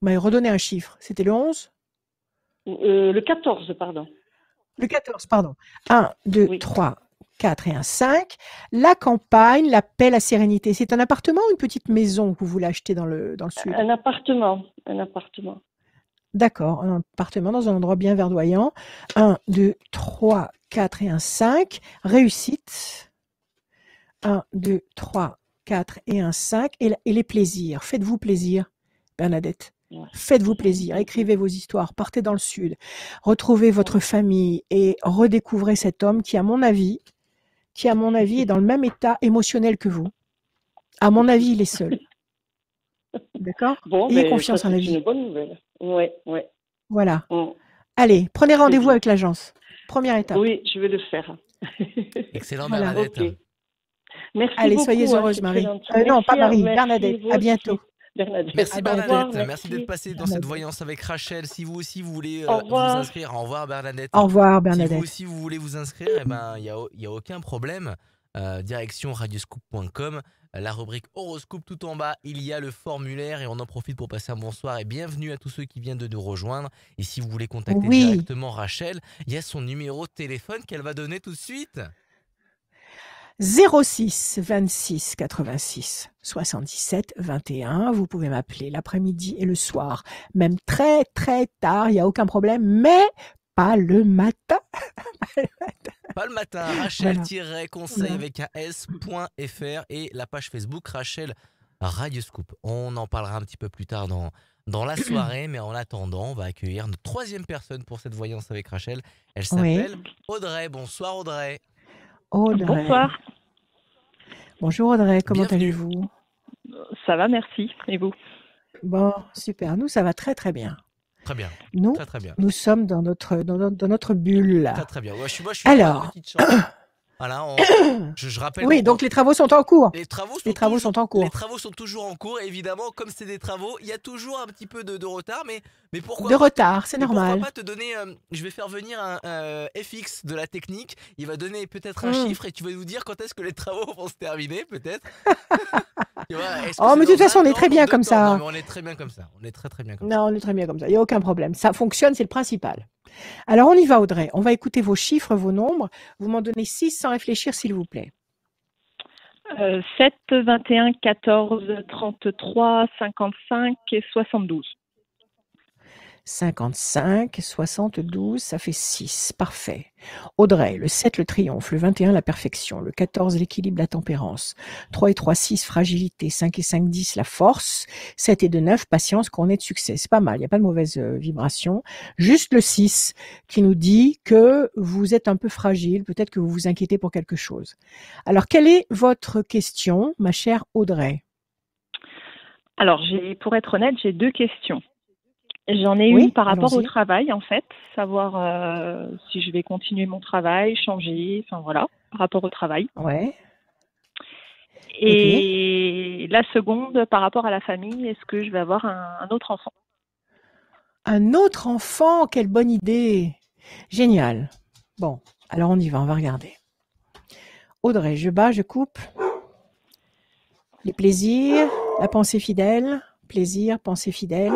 Vous m'avez redonné un chiffre. C'était le 11? Le 14, pardon. Le 14, pardon. 1, 2, 3, 4 et 1, 5. La campagne, la paix, la sérénité. C'est un appartement ou une petite maison que vous voulez acheter dans le sud? Un appartement. Un appartement. D'accord, un appartement dans un endroit bien verdoyant. 1, 2, 3, 4 et 1, 5. Réussite. 1, 2, 3, 4 et 1, 5. Et les plaisirs. Faites-vous plaisir, Bernadette. Faites-vous plaisir, écrivez vos histoires, partez dans le sud, retrouvez votre famille et redécouvrez cet homme qui, à mon avis, est dans le même état émotionnel que vous. À mon avis, il est seul. D'accord? Ayez confiance en la vie. C'est une bonne nouvelle. Oui. Voilà. Allez, prenez rendez-vous avec l'agence. Première étape. Oui, je vais le faire. Excellent, Bernadette. Okay. Merci Allez, beaucoup. Soyez heureuse, Marie. Non, pas Marie, Bernadette. À bientôt. Bernadette. Merci Bernadette, merci d'être passée dans cette voyance avec Rachel. Si vous aussi vous voulez vous inscrire, au revoir Bernadette. Au revoir Bernadette. Si vous aussi vous voulez vous inscrire, il y a aucun problème. Direction radioscoop.com, la rubrique horoscope tout en bas, il y a le formulaire et on en profite pour passer un bonsoir et bienvenue à tous ceux qui viennent de nous rejoindre. Et si vous voulez contacter directement Rachel, il y a son numéro de téléphone qu'elle va donner tout de suite. 06 26 86 77 21. Vous pouvez m'appeler l'après-midi et le soir, même très très tard, il n'y a aucun problème, mais pas le matin. Pas le matin. Rachel-conseil avec un s.fr et la page Facebook Rachel Radioscoop. On en parlera un petit peu plus tard dans la soirée, mais en attendant, on va accueillir notre troisième personne pour cette voyance avec Rachel. Elle s'appelle Audrey. Bonsoir Audrey. Audrey. Bonsoir. Bonjour Audrey, comment allez-vous? Ça va, merci. Et vous? Bon, super. Nous, ça va très très bien. Très bien. Nous, très bien. Nous sommes dans notre bulle là. Très bien. Ouais, je suis alors, voilà, je rappelle. Oui, donc les travaux sont en cours. Les travaux sont en cours, évidemment. Comme c'est des travaux, il y a toujours un petit peu de retard, mais pourquoi retard, c'est normal. Pourquoi pas te donner je vais faire venir un FX de la technique. Il va donner peut-être un chiffre et tu vas nous dire quand est-ce que les travaux vont se terminer, peut-être. Mais de toute façon, on est très bien comme ça. Non, mais on est très bien comme ça. On est très bien comme ça. Non, on est très bien comme ça. Il n'y a aucun problème. Ça fonctionne, c'est le principal. Alors, on y va, Audrey. On va écouter vos chiffres, vos nombres. Vous m'en donnez 6 sans réfléchir, s'il vous plaît. 7, 21, 14, 33, 55 et 72. 55, 72, ça fait 6. Parfait. Audrey, le 7, le triomphe, le 21, la perfection, le 14, l'équilibre, la tempérance, 3 et 3, 6, fragilité, 5 et 5, 10, la force, 7 et 2, 9, patience, couronné de succès. C'est pas mal, il n'y a pas de mauvaise vibration. Juste le 6 qui nous dit que vous êtes un peu fragile, peut-être que vous vous inquiétez pour quelque chose. Alors, quelle est votre question, ma chère Audrey? Alors, pour être honnête, j'ai 2 questions. J'en ai une par rapport au travail, en fait, savoir si je vais continuer mon travail, changer, enfin voilà, par rapport au travail. Ouais. Ok. Et la seconde, par rapport à la famille, est-ce que je vais avoir un autre enfant? Un autre enfant, quelle bonne idée. Génial. Bon, alors on y va, on va regarder. Audrey, je bats, je coupe. Les plaisirs, la pensée fidèle, plaisir, pensée fidèle.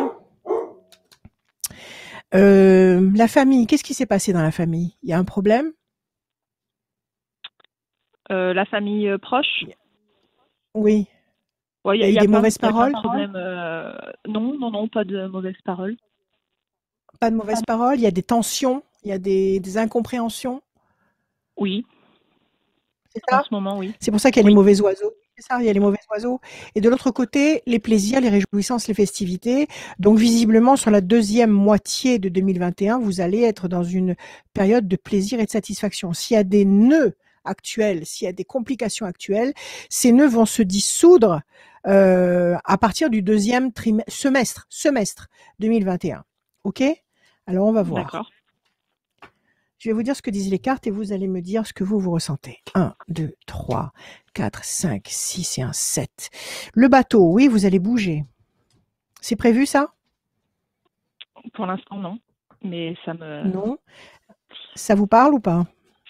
La famille, qu'est-ce qui s'est passé dans la famille? Il y a un problème? La famille proche? Oui. Ouais, Il y a eu y a des plein, mauvaises y a plein de paroles? problèmes. Non, non, non, pas de mauvaises paroles. Pas de mauvaises paroles? Il y a des tensions? Il y a des incompréhensions? Oui, C'est en ça? ce moment, oui. C'est pour ça qu'il y a les Oui, mauvais oiseaux. C'est ça, il y a les mauvais oiseaux. Et de l'autre côté, les plaisirs, les réjouissances, les festivités. Donc visiblement, sur la deuxième moitié de 2021, vous allez être dans une période de plaisir et de satisfaction. S'il y a des nœuds actuels, s'il y a des complications actuelles, ces nœuds vont se dissoudre à partir du deuxième semestre 2021. OK? Alors on va voir. d'accord. Je vais vous dire ce que disent les cartes et vous allez me dire ce que vous ressentez. 1, 2, 3, 4, 5, 6 et un 7. Le bateau, oui, vous allez bouger. C'est prévu ça? Pour l'instant, non. Mais Non. Ça vous parle ou pas?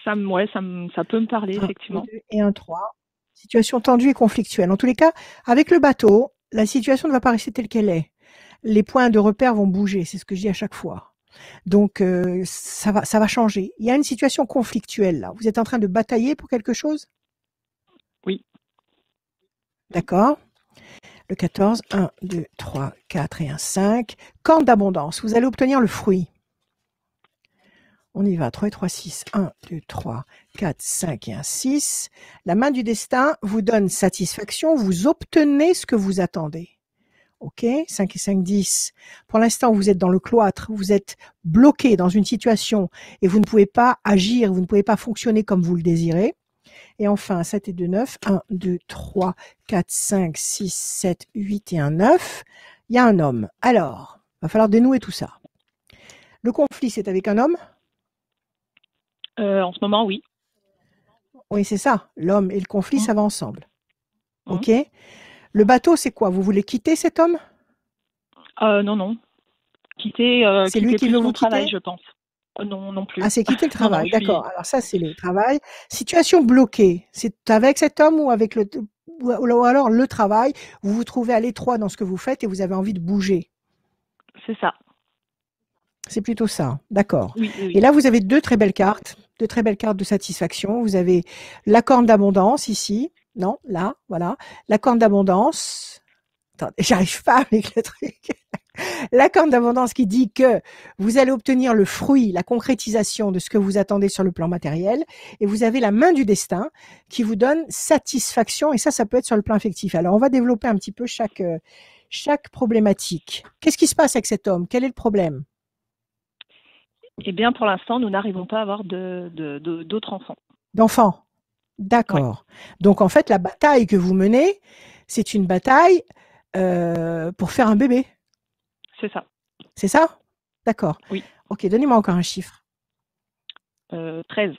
ouais, ça peut me parler, 1, effectivement. 2 et un 3. Situation tendue et conflictuelle. En tous les cas, avec le bateau, la situation ne va pas rester telle qu'elle est. Les points de repère vont bouger, c'est ce que je dis à chaque fois. Donc ça va changer. Il y a une situation conflictuelle là. Vous êtes en train de batailler pour quelque chose? Oui. D'accord. Le 14, 1, 2, 3, 4 et un 5. Corne d'abondance, vous allez obtenir le fruit. On y va, 3 et 3, 6. 1, 2, 3, 4, 5 et un 6. La main du destin vous donne satisfaction, vous obtenez ce que vous attendez. Ok, 5 et 5, 10. Pour l'instant, vous êtes dans le cloître, vous êtes bloqué dans une situation et vous ne pouvez pas agir, vous ne pouvez pas fonctionner comme vous le désirez. Et enfin, 7 et 2, 9. 1, 2, 3, 4, 5, 6, 7, 8 et un 9. Il y a un homme. Alors, il va falloir dénouer tout ça. Le conflit, c'est avec un homme? En ce moment, oui. Oui, c'est ça. L'homme et le conflit, Mmh. ça va ensemble. Mmh. Ok. Le bateau, c'est quoi? Vous voulez quitter cet homme? Non, non. Quitter, C'est lui quitter qui plus veut mon vous travail, quitter? je pense. Non, non plus. Ah, c'est quitter le Non, non, travail. D'accord. Alors ça, c'est le travail. Situation bloquée. C'est avec cet homme ou avec ou alors le travail. Vous vous trouvez à l'étroit dans ce que vous faites et vous avez envie de bouger. c'est ça. C'est plutôt ça. D'accord. Oui, oui, Et oui. là, vous avez deux très belles cartes de satisfaction. Vous avez la corne d'abondance ici. Non, là, voilà. La corne d'abondance. Attendez, j'arrive pas avec le truc. La corne d'abondance qui dit que vous allez obtenir le fruit, la concrétisation de ce que vous attendez sur le plan matériel. Et vous avez la main du destin qui vous donne satisfaction. Et ça peut être sur le plan affectif. Alors, on va développer un petit peu chaque problématique. Qu'est-ce qui se passe avec cet homme? Quel est le problème? Eh bien, pour l'instant, nous n'arrivons pas à avoir d'autres enfants. D'enfants. D'accord. Donc, en fait, la bataille que vous menez, c'est une bataille pour faire un bébé. C'est ça. C'est ça? D'accord. Oui. Ok, donnez-moi encore un chiffre. 13.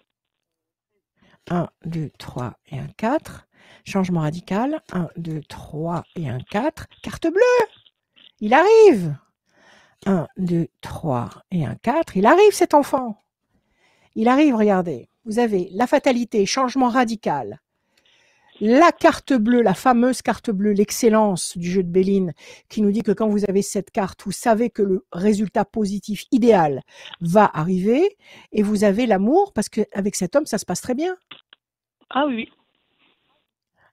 1, 2, 3 et un 4. Changement radical. 1, 2, 3 et un 4. Carte bleue. Il arrive. 1, 2, 3 et un 4. Il arrive cet enfant. Il arrive, regardez. Vous avez la fatalité, changement radical. La carte bleue, la fameuse carte bleue, l'excellence du jeu de Béline, qui nous dit que quand vous avez cette carte, vous savez que le résultat positif idéal va arriver, et vous avez l'amour, parce qu'avec cet homme, ça se passe très bien. Ah oui, oui.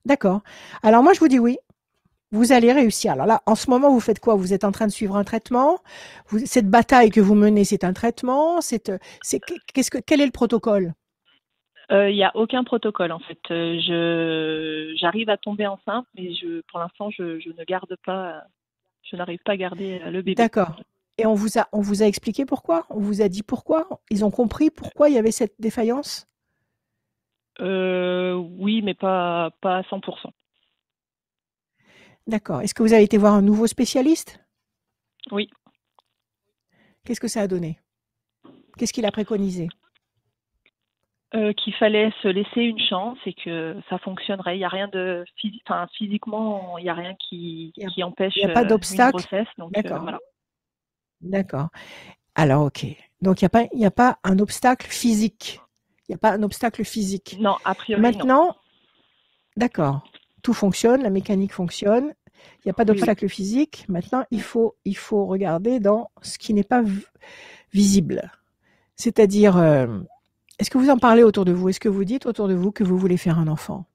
D'accord. Alors moi, je vous dis oui, vous allez réussir. Alors là, en ce moment, vous faites quoi? Vous êtes en train de suivre un traitement? Cette bataille que vous menez, c'est un traitement? Quel est le protocole? Il n'y a aucun protocole, en fait. J'arrive à tomber enceinte, mais pour l'instant, je ne garde pas, je n'arrive pas à garder le bébé. D'accord. Et on vous a expliqué pourquoi? On vous a dit pourquoi? Ils ont compris pourquoi il y avait cette défaillance? Oui, mais pas à 100%. D'accord. Est-ce que vous avez été voir un nouveau spécialiste? Oui. Qu'est-ce que ça a donné? Qu'est-ce qu'il a préconisé? Qu'il fallait se laisser une chance et que ça fonctionnerait. Il y a rien de physiquement, il y a rien qui Il empêche n'y a pas une d'obstacle. grossesse. Donc D'accord. voilà. D'accord. Alors, ok. Donc, il n'y a pas un obstacle physique. Il n'y a pas un obstacle physique. Non, a priori Maintenant, d'accord. Tout fonctionne, la mécanique fonctionne. Il n'y a pas d'obstacle physique. Maintenant, il faut regarder dans ce qui n'est pas visible. C'est-à-dire, est-ce que vous en parlez autour de vous? Est-ce que vous dites autour de vous que vous voulez faire un enfant?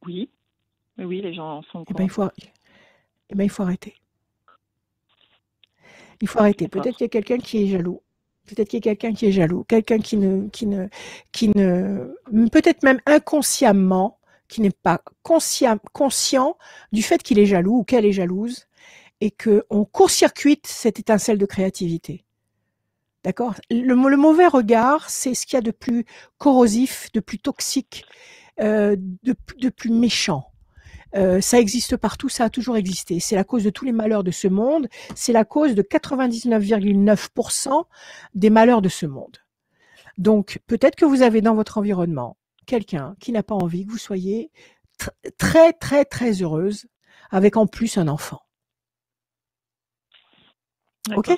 Oui, les gens sont. Eh ben, il faut arrêter. Il faut arrêter. D'accord. Peut-être qu'il y a quelqu'un qui est jaloux. Quelqu'un qui ne, peut-être même inconsciemment, qui n'est pas conscient du fait qu'il est jaloux ou qu'elle est jalouse, et qu'on court-circuite cette étincelle de créativité. D'accord? Le mauvais regard, c'est ce qu'il y a de plus corrosif, de plus toxique, de plus méchant. Ça existe partout, ça a toujours existé. C'est la cause de tous les malheurs de ce monde. C'est la cause de 99,9% des malheurs de ce monde. Donc, peut-être que vous avez dans votre environnement quelqu'un qui n'a pas envie que vous soyez très, très, très heureuse avec en plus un enfant. D'accord. Ok?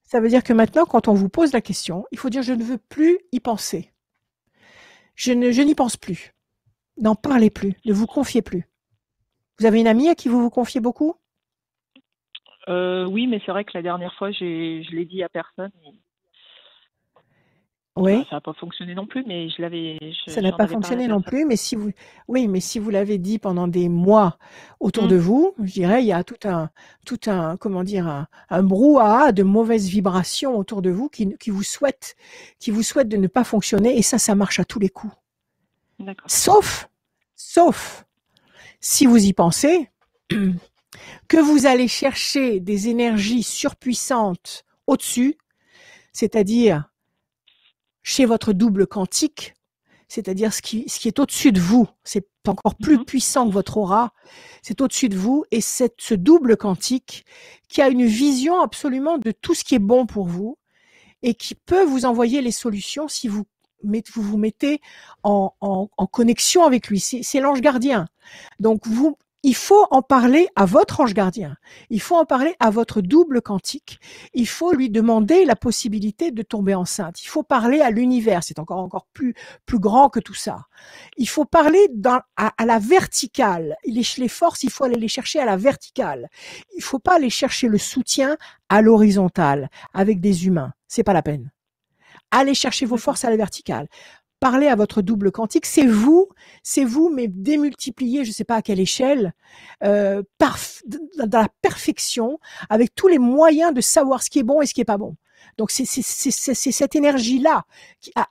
Ça veut dire que maintenant, quand on vous pose la question, il faut dire je ne veux plus y penser. Je n'y pense plus. N'en parlez plus. Ne vous confiez plus. Vous avez une amie à qui vous confiez beaucoup? Oui, mais c'est vrai que la dernière fois, je l'ai dit à personne. Oui. Ça n'a pas fonctionné non plus, mais ça n'a pas fonctionné non plus, mais si vous l'avez dit pendant des mois autour de vous, je dirais, il y a tout un brouhaha de mauvaises vibrations autour de vous qui vous souhaitent de ne pas fonctionner, et ça marche à tous les coups. D'accord. Sauf si vous y pensez, que vous allez chercher des énergies surpuissantes au-dessus, c'est-à-dire chez votre double quantique, c'est-à-dire ce qui est au-dessus de vous, c'est encore plus puissant que votre aura, c'est au-dessus de vous, et c'est ce double quantique qui a une vision absolument de tout ce qui est bon pour vous et qui peut vous envoyer les solutions si vous vous mettez en connexion avec lui. C'est l'ange gardien. Donc il faut en parler à votre ange gardien. Il faut en parler à votre double quantique. Il faut lui demander la possibilité de tomber enceinte. Il faut parler à l'univers. C'est encore plus grand que tout ça. Il faut parler à la verticale. Les forces, il faut aller les chercher à la verticale. Il faut pas aller chercher le soutien à l'horizontale avec des humains. C'est pas la peine. Allez chercher vos forces à la verticale. Parlez à votre double quantique, c'est vous, mais démultiplié, je ne sais pas à quelle échelle, dans la perfection, avec tous les moyens de savoir ce qui est bon et ce qui est pas bon. Donc c'est cette énergie-là,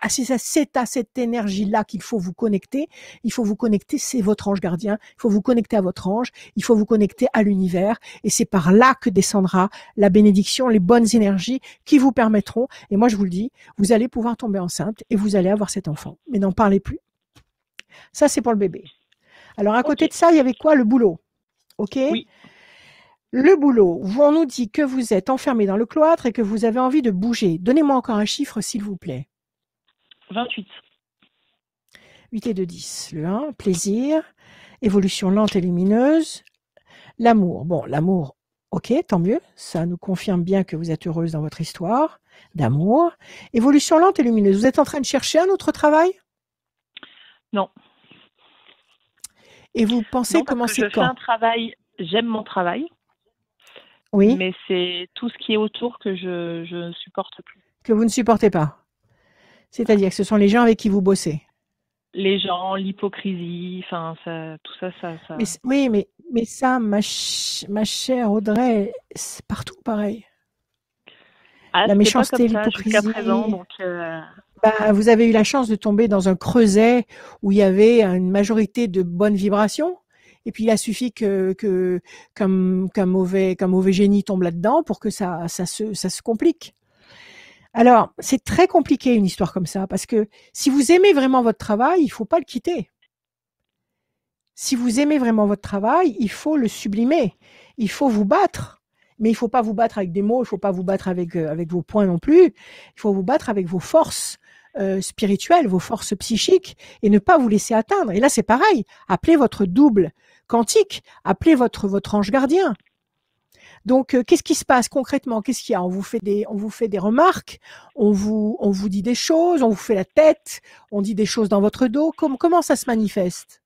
c'est à cette énergie-là qu'il faut vous connecter. Il faut vous connecter, c'est votre ange gardien. Il faut vous connecter à votre ange. Il faut vous connecter à l'univers, et c'est par là que descendra la bénédiction, les bonnes énergies qui vous permettront. Et moi je vous le dis, vous allez pouvoir tomber enceinte et vous allez avoir cet enfant. Mais n'en parlez plus. Ça c'est pour le bébé. Alors à côté de ça, il y avait quoi? Le boulot. Ok. Oui. Le boulot, on nous dit que vous êtes enfermé dans le cloître et que vous avez envie de bouger. Donnez-moi encore un chiffre, s'il vous plaît. 28. 8 et 2, 10. Le 1, plaisir, évolution lente et lumineuse. L'amour. Bon, l'amour, ok, tant mieux. Ça nous confirme bien que vous êtes heureuse dans votre histoire d'amour. Évolution lente et lumineuse. Vous êtes en train de chercher un autre travail? Non. Et vous pensez commencer quand? Je fais un travail, j'aime mon travail. Oui. Mais c'est tout ce qui est autour que je ne supporte plus. Que vous ne supportez pas. C'est-à-dire que ce sont les gens avec qui vous bossez. Les gens, l'hypocrisie, enfin, tout ça. Mais ça, ma chère Audrey, c'est partout pareil. La méchanceté, l'hypocrisie. Jusqu'à présent, donc. Vous avez eu la chance de tomber dans un creuset où il y avait une majorité de bonnes vibrations. Et puis il a suffi qu'un mauvais génie tombe là-dedans pour que ça se complique. Alors, c'est très compliqué une histoire comme ça, parce que si vous aimez vraiment votre travail, il faut pas le quitter. Si vous aimez vraiment votre travail, il faut le sublimer. Il faut vous battre. Mais il faut pas vous battre avec des mots, il faut pas vous battre avec vos poings non plus. Il faut vous battre avec vos forces spirituelles, vos forces psychiques, et ne pas vous laisser atteindre. Et là, c'est pareil. Appelez votre double quantique, appelez votre ange gardien. Donc, qu'est-ce qui se passe concrètement? Qu'est-ce qu'il y a? On vous fait des remarques, on vous dit des choses, on vous fait la tête, on dit des choses dans votre dos. Comment ça se manifeste?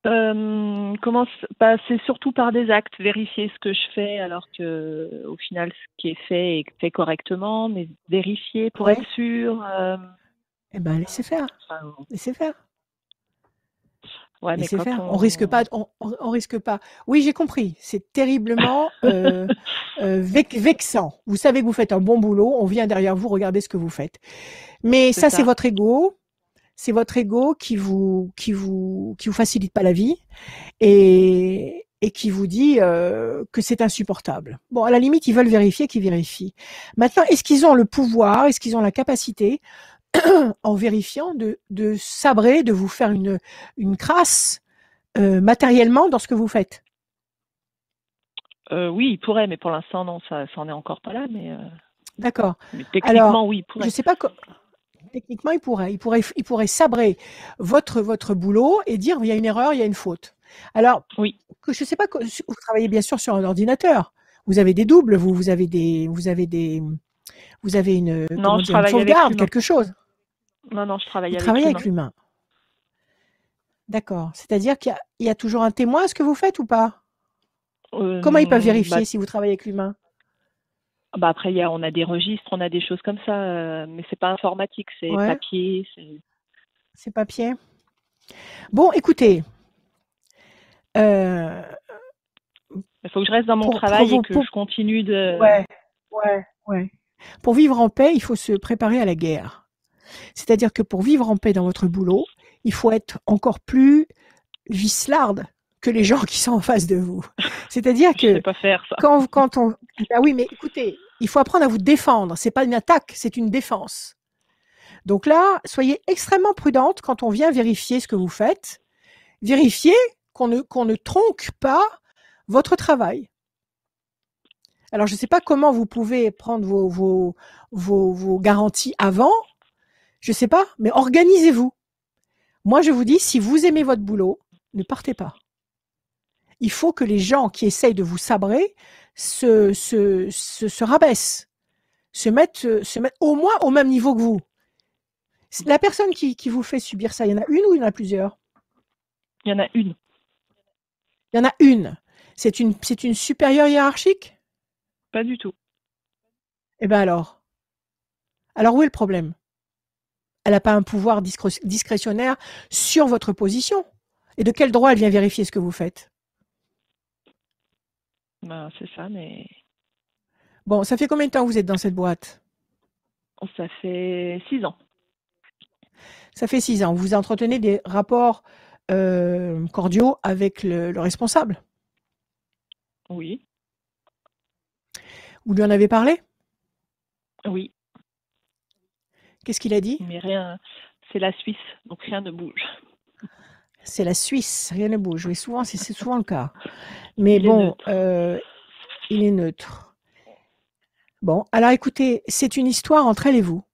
C'est surtout par des actes, vérifier ce que je fais alors que au final ce qui est fait est fait correctement, mais vérifier pour être sûr. Eh ben laissez faire, laissez faire. Ouais, mais laissez faire. On risque pas. On risque pas. Oui, j'ai compris. C'est terriblement vexant. Vous savez que vous faites un bon boulot. On vient derrière vous, regardez ce que vous faites. Mais ça, c'est votre ego. C'est votre ego qui vous facilite pas la vie et qui vous dit que c'est insupportable. Bon, à la limite, ils veulent vérifier, qu'ils vérifient. Maintenant, est-ce qu'ils ont le pouvoir, est-ce qu'ils ont la capacité, en vérifiant, de sabrer, de vous faire une crasse matériellement dans ce que vous faites? Oui, ils pourraient, mais pour l'instant, non, ça en est encore pas là. Mais d'accord. Mais techniquement, alors, oui, ils pourraient. Je sais pas. Techniquement, il pourrait sabrer votre boulot et dire il y a une erreur, il y a une faute. Alors, oui. Je sais pas, vous travaillez bien sûr sur un ordinateur. Vous avez des doubles, vous avez une, non, une sauvegarde, quelque chose. Non, je travaille avec l'humain. D'accord. C'est-à-dire qu'il y a toujours un témoin à ce que vous faites ou pas? Comment ils peuvent vérifier si vous travaillez avec l'humain? Après, on a des registres, on a des choses comme ça, mais c'est pas informatique, c'est papier. C'est papier. Bon, écoutez. Il faut que je reste dans mon travail et que je continue de... Ouais. Pour vivre en paix, il faut se préparer à la guerre. C'est-à-dire que pour vivre en paix dans votre boulot, il faut être encore plus vicelarde que les gens qui sont en face de vous. C'est-à-dire que... Je sais pas faire ça. Quand on... Ah oui, mais écoutez, il faut apprendre à vous défendre. C'est pas une attaque, c'est une défense. Donc là, soyez extrêmement prudente quand on vient vérifier ce que vous faites. Vérifiez qu'on ne tronque pas votre travail. Alors, je ne sais pas comment vous pouvez prendre vos garanties avant. Je ne sais pas, mais organisez-vous. Moi, je vous dis, si vous aimez votre boulot, ne partez pas. Il faut que les gens qui essayent de vous sabrer se rabaissent, se mettent au moins au même niveau que vous. La personne qui vous fait subir ça, il y en a une ou il y en a plusieurs? Il y en a une. Il y en a une. C'est une supérieure hiérarchique? Pas du tout. Eh bien alors où est le problème? Elle n'a pas un pouvoir discrétionnaire sur votre position. Et de quel droit elle vient vérifier ce que vous faites? C'est ça, mais... Bon, ça fait combien de temps que vous êtes dans cette boîte? Ça fait 6 ans. Ça fait 6 ans. Vous entretenez des rapports cordiaux avec le responsable? Oui. Vous lui en avez parlé? Oui. Qu'est-ce qu'il a dit? Mais rien, c'est la Suisse, donc rien ne bouge. C'est la Suisse, rien ne bouge. Oui, souvent, c'est souvent le cas. Mais bon, il est neutre. Bon, alors écoutez, c'est une histoire entre elle et vous.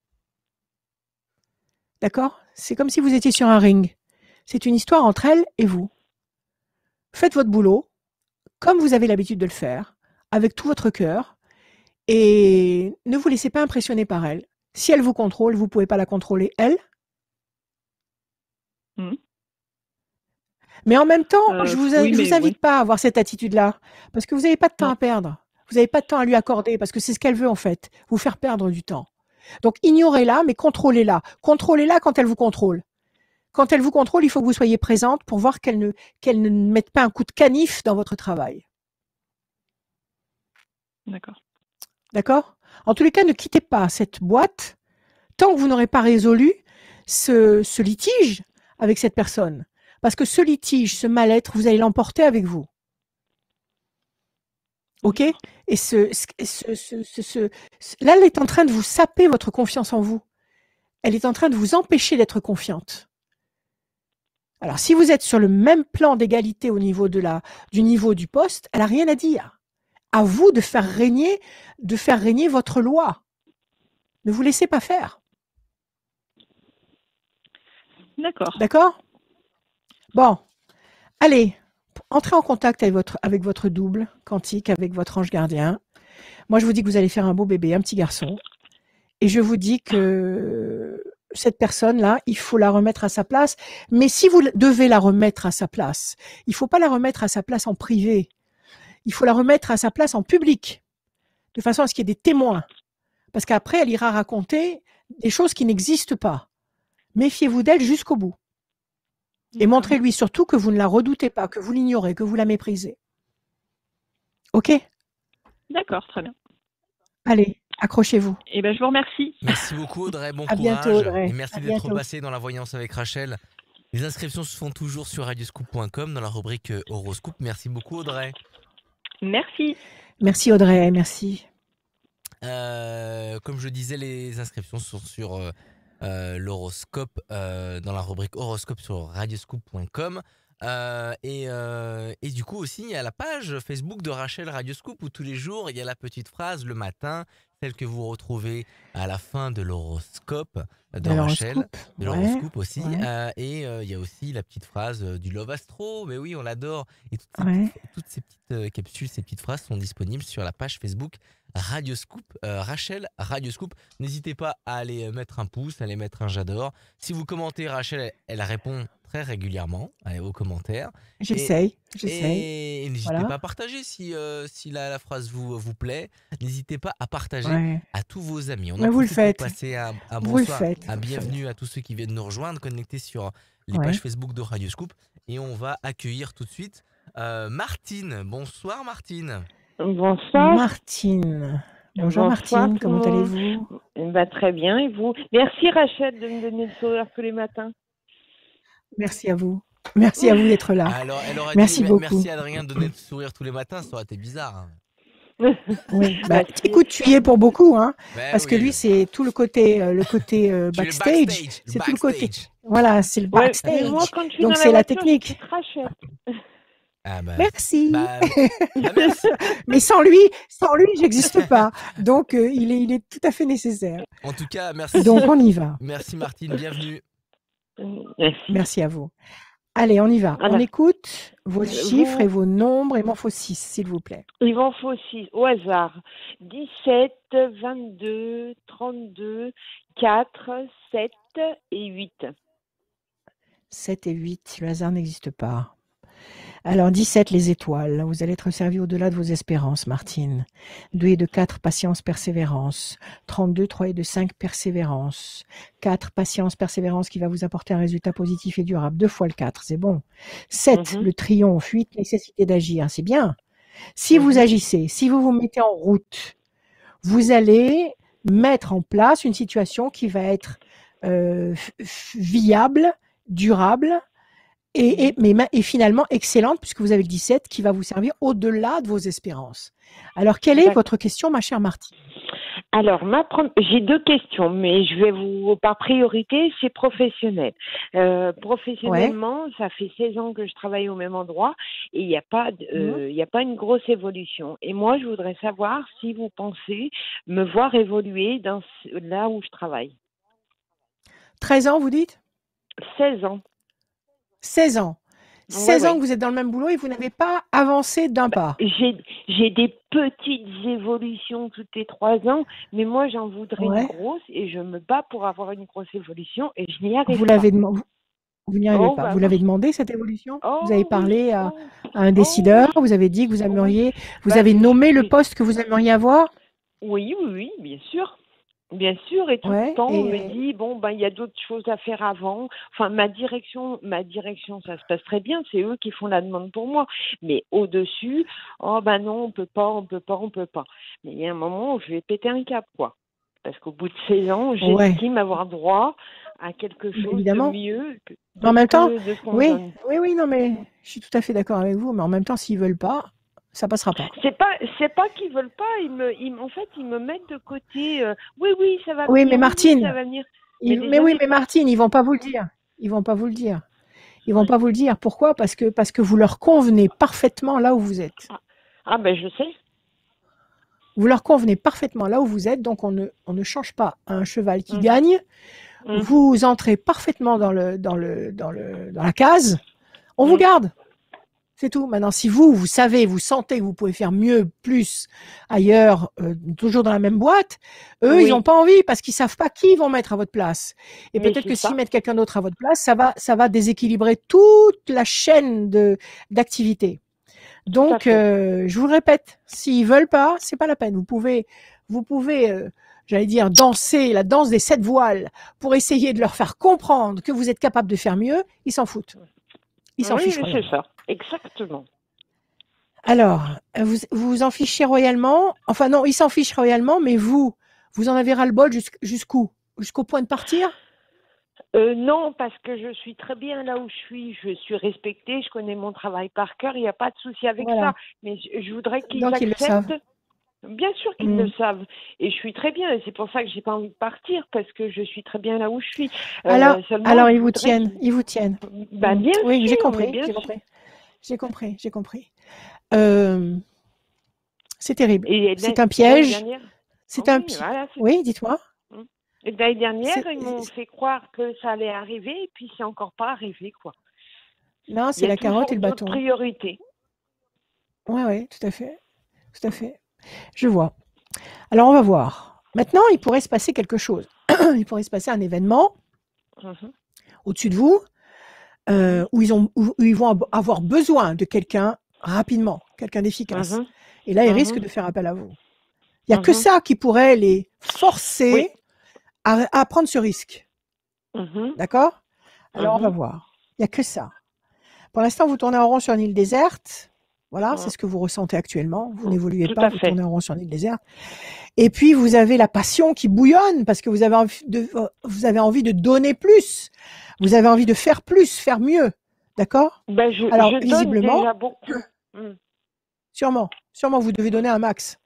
D'accord? C'est comme si vous étiez sur un ring. C'est une histoire entre elle et vous. Faites votre boulot, comme vous avez l'habitude de le faire, avec tout votre cœur, et ne vous laissez pas impressionner par elle. Si elle vous contrôle, vous ne pouvez pas la contrôler, elle. Mais en même temps, je vous invite pas à avoir cette attitude-là, parce que vous n'avez pas de temps à perdre. Vous n'avez pas de temps à lui accorder, parce que c'est ce qu'elle veut en fait, vous faire perdre du temps. Donc ignorez-la, mais contrôlez-la. Contrôlez-la quand elle vous contrôle. Quand elle vous contrôle, il faut que vous soyez présente pour voir qu'elle ne mette pas un coup de canif dans votre travail. D'accord. D'accord? En tous les cas, ne quittez pas cette boîte tant que vous n'aurez pas résolu ce litige avec cette personne. Parce que ce litige, ce mal-être, vous allez l'emporter avec vous. Ok? Et là, elle est en train de vous saper votre confiance en vous. Elle est en train de vous empêcher d'être confiante. Alors, si vous êtes sur le même plan d'égalité au niveau du niveau du poste, elle n'a rien à dire. À vous de faire régner votre loi. Ne vous laissez pas faire. D'accord. D'accord? Bon, allez, entrez en contact avec votre double quantique, avec votre ange gardien. Moi, je vous dis que vous allez faire un beau bébé, un petit garçon. Et je vous dis que cette personne-là, il faut la remettre à sa place. Mais si vous devez la remettre à sa place, il ne faut pas la remettre à sa place en privé. Il faut la remettre à sa place en public, de façon à ce qu'il y ait des témoins. Parce qu'après, elle ira raconter des choses qui n'existent pas. Méfiez-vous d'elle jusqu'au bout. Et montrez-lui surtout que vous ne la redoutez pas, que vous l'ignorez, que vous la méprisez. OK? D'accord, très bien. Allez, accrochez-vous. Eh ben, je vous remercie. Merci beaucoup Audrey, bon À courage. bientôt, Audrey. Et merci À d'être bientôt. passé dans la voyance avec Rachel. Les inscriptions se font toujours sur radioscoop.com dans la rubrique horoscope. Merci beaucoup Audrey. Merci. Merci Audrey, merci. Comme je disais, les inscriptions sont sur l'horoscope dans la rubrique horoscope sur radioscoop.com. Et du coup aussi il y a la page Facebook de Rachel Radioscoop où tous les jours il y a la petite phrase le matin, celle que vous retrouvez à la fin de l'horoscope de Rachel, de l'horoscope aussi. Ouais. Et il y a aussi la petite phrase du Love Astro, mais oui on l'adore. Et toutes ces petites capsules, ces petites phrases sont disponibles sur la page Facebook Radioscoop, Rachel Radioscoop. N'hésitez pas à aller mettre un pouce, à aller mettre un j'adore. Si vous commentez, Rachel, elle répond très régulièrement aux commentaires. J'essaye. Et n'hésitez pas à partager si la phrase vous plaît. N'hésitez pas à partager à tous vos amis. On en vous le faites. Pour passer un vous bonsoir, le faites. un bienvenue à tous ceux qui viennent nous rejoindre, connectés sur les pages Facebook de Radioscoop. Et on va accueillir tout de suite Martine. Bonsoir Martine. Bonsoir. Martine. Bonjour Martine, comment allez-vous? Très bien, et vous? Merci Rachel de me donner le sourire tous les matins. Merci à vous. Merci à vous d'être là. Alors, elle aurait merci dit beaucoup. Merci Adrien de donner le sourire tous les matins, ça aurait été bizarre. Oui, écoute, tu y es pour beaucoup, hein, parce que lui, c'est tout le côté backstage. C'est tout le côté. Voilà, c'est le backstage. Mais moi, quand je suis donc dans c'est la voiture, technique. Merci. Merci. Mais sans lui, j'existe pas. Donc il est tout à fait nécessaire. En tout cas, merci. Donc on y va. Merci Martine, bienvenue. Merci à vous. Allez, on y va. On écoute vos chiffres et vos nombres. Il m'en faut 6, s'il vous plaît. Il m'en faut 6, au hasard. 17, 22, 32, 4, 7 et 8. 7 et 8, le hasard n'existe pas. Alors 17, les étoiles. Vous allez être servi au-delà de vos espérances, Martine. 2 et 2, 4, patience, persévérance. 32, 3 et 2, 5, persévérance. 4, patience, persévérance qui va vous apporter un résultat positif et durable. 2 fois le 4, c'est bon. 7, le triomphe. 8, nécessité d'agir, c'est bien. Si vous agissez, si vous vous mettez en route, vous allez mettre en place une situation qui va être viable, durable, et finalement excellente, puisque vous avez le 17 qui va vous servir au-delà de vos espérances. Alors, quelle est votre question, ma chère Martine? Alors, j'ai 2 questions, mais je vais par priorité, c'est professionnel. Professionnellement, ça fait 16 ans que je travaille au même endroit et il n'y a pas une grosse évolution. Et moi, je voudrais savoir si vous pensez me voir évoluer là où je travaille. 13 ans, vous dites? 16 ans. 16 ans. 16 ans que vous êtes dans le même boulot et vous n'avez pas avancé d'un pas. J'ai des petites évolutions toutes les 3 ans, mais moi j'en voudrais une grosse et je me bats pour avoir une grosse évolution et je n'y arrive pas. Vous n'y arrivez pas. Vous l'avez demandé cette évolution? Vous avez parlé à un décideur, vous avez dit que vous aimeriez, vous avez nommé le poste que vous aimeriez avoir? Oui, bien sûr. Bien sûr, et tout le temps, on me dit, il y a d'autres choses à faire avant. Enfin, ma direction, ça se passe très bien, c'est eux qui font la demande pour moi. Mais au-dessus, non, on peut pas. Mais il y a un moment où je vais péter un câble, quoi. Parce qu'au bout de 16 ans, j'estime avoir droit à quelque chose de mieux. En même temps, oui, non, mais je suis tout à fait d'accord avec vous, mais en même temps, s'ils veulent pas, ça passera pas. C'est pas qu'ils veulent pas, en fait, ils me mettent de côté. Oui, ça va venir. Oui, mais Martine. Ça va venir. Mais Martine, ils vont pas vous le dire. Ils vont pas vous le dire. Pourquoi? Parce que vous leur convenez parfaitement là où vous êtes. Je sais. Vous leur convenez parfaitement là où vous êtes, donc on ne change pas un cheval qui gagne vous entrez parfaitement dans la case, on vous garde. C'est tout. Maintenant, si vous savez, vous sentez que vous pouvez faire mieux, plus ailleurs, toujours dans la même boîte, eux, ils n'ont pas envie parce qu'ils savent pas qui ils vont mettre à votre place. Et peut-être que s'ils mettent quelqu'un d'autre à votre place, ça va déséquilibrer toute la chaîne d'activité. Donc, je vous le répète, s'ils veulent pas, c'est pas la peine. Vous pouvez, j'allais dire, danser la danse des 7 voiles pour essayer de leur faire comprendre que vous êtes capable de faire mieux. Ils s'en foutent. Ils s'en fichent. Oui, c'est ça, exactement. Alors, vous vous en fichez royalement. Enfin non, ils s'en fichent royalement, mais vous en avez ras-le-bol jusqu'où? Jusqu'au point de partir? Non, parce que je suis très bien là où je suis respectée, je connais mon travail par cœur, il n'y a pas de souci avec ça. Mais je voudrais qu'ils acceptent. Bien sûr qu'ils le savent. Et je suis très bien. Et c'est pour ça que j'ai pas envie de partir, parce que je suis très bien là où je suis. Alors ils vous tiennent. Bah, bien sûr. Oui, j'ai compris. C'est terrible. C'est un piège. Oui, dites-moi. L'année dernière, ils m'ont fait croire que ça allait arriver, et puis c'est encore pas arrivé, quoi. Non, c'est la carotte et le bâton. Priorité. Oui, tout à fait. Je vois. Alors, on va voir. Maintenant, il pourrait se passer quelque chose. Il pourrait se passer un événement au-dessus de vous où ils vont avoir besoin de quelqu'un rapidement, quelqu'un d'efficace. Et là, ils risquent de faire appel à vous. Il n'y a que ça qui pourrait les forcer à prendre ce risque. D'accord? Alors, on va voir. Il n'y a que ça. Pour l'instant, vous tournez en rond sur une île déserte. Voilà, c'est ce que vous ressentez actuellement. Vous n'évoluez pas, vous tournez en rond sur une île déserte. Et puis, vous avez la passion qui bouillonne parce que vous avez envie de donner plus. Vous avez envie de faire plus, faire mieux. D'accord? Alors, visiblement, déjà beaucoup. Sûrement, vous devez donner un max.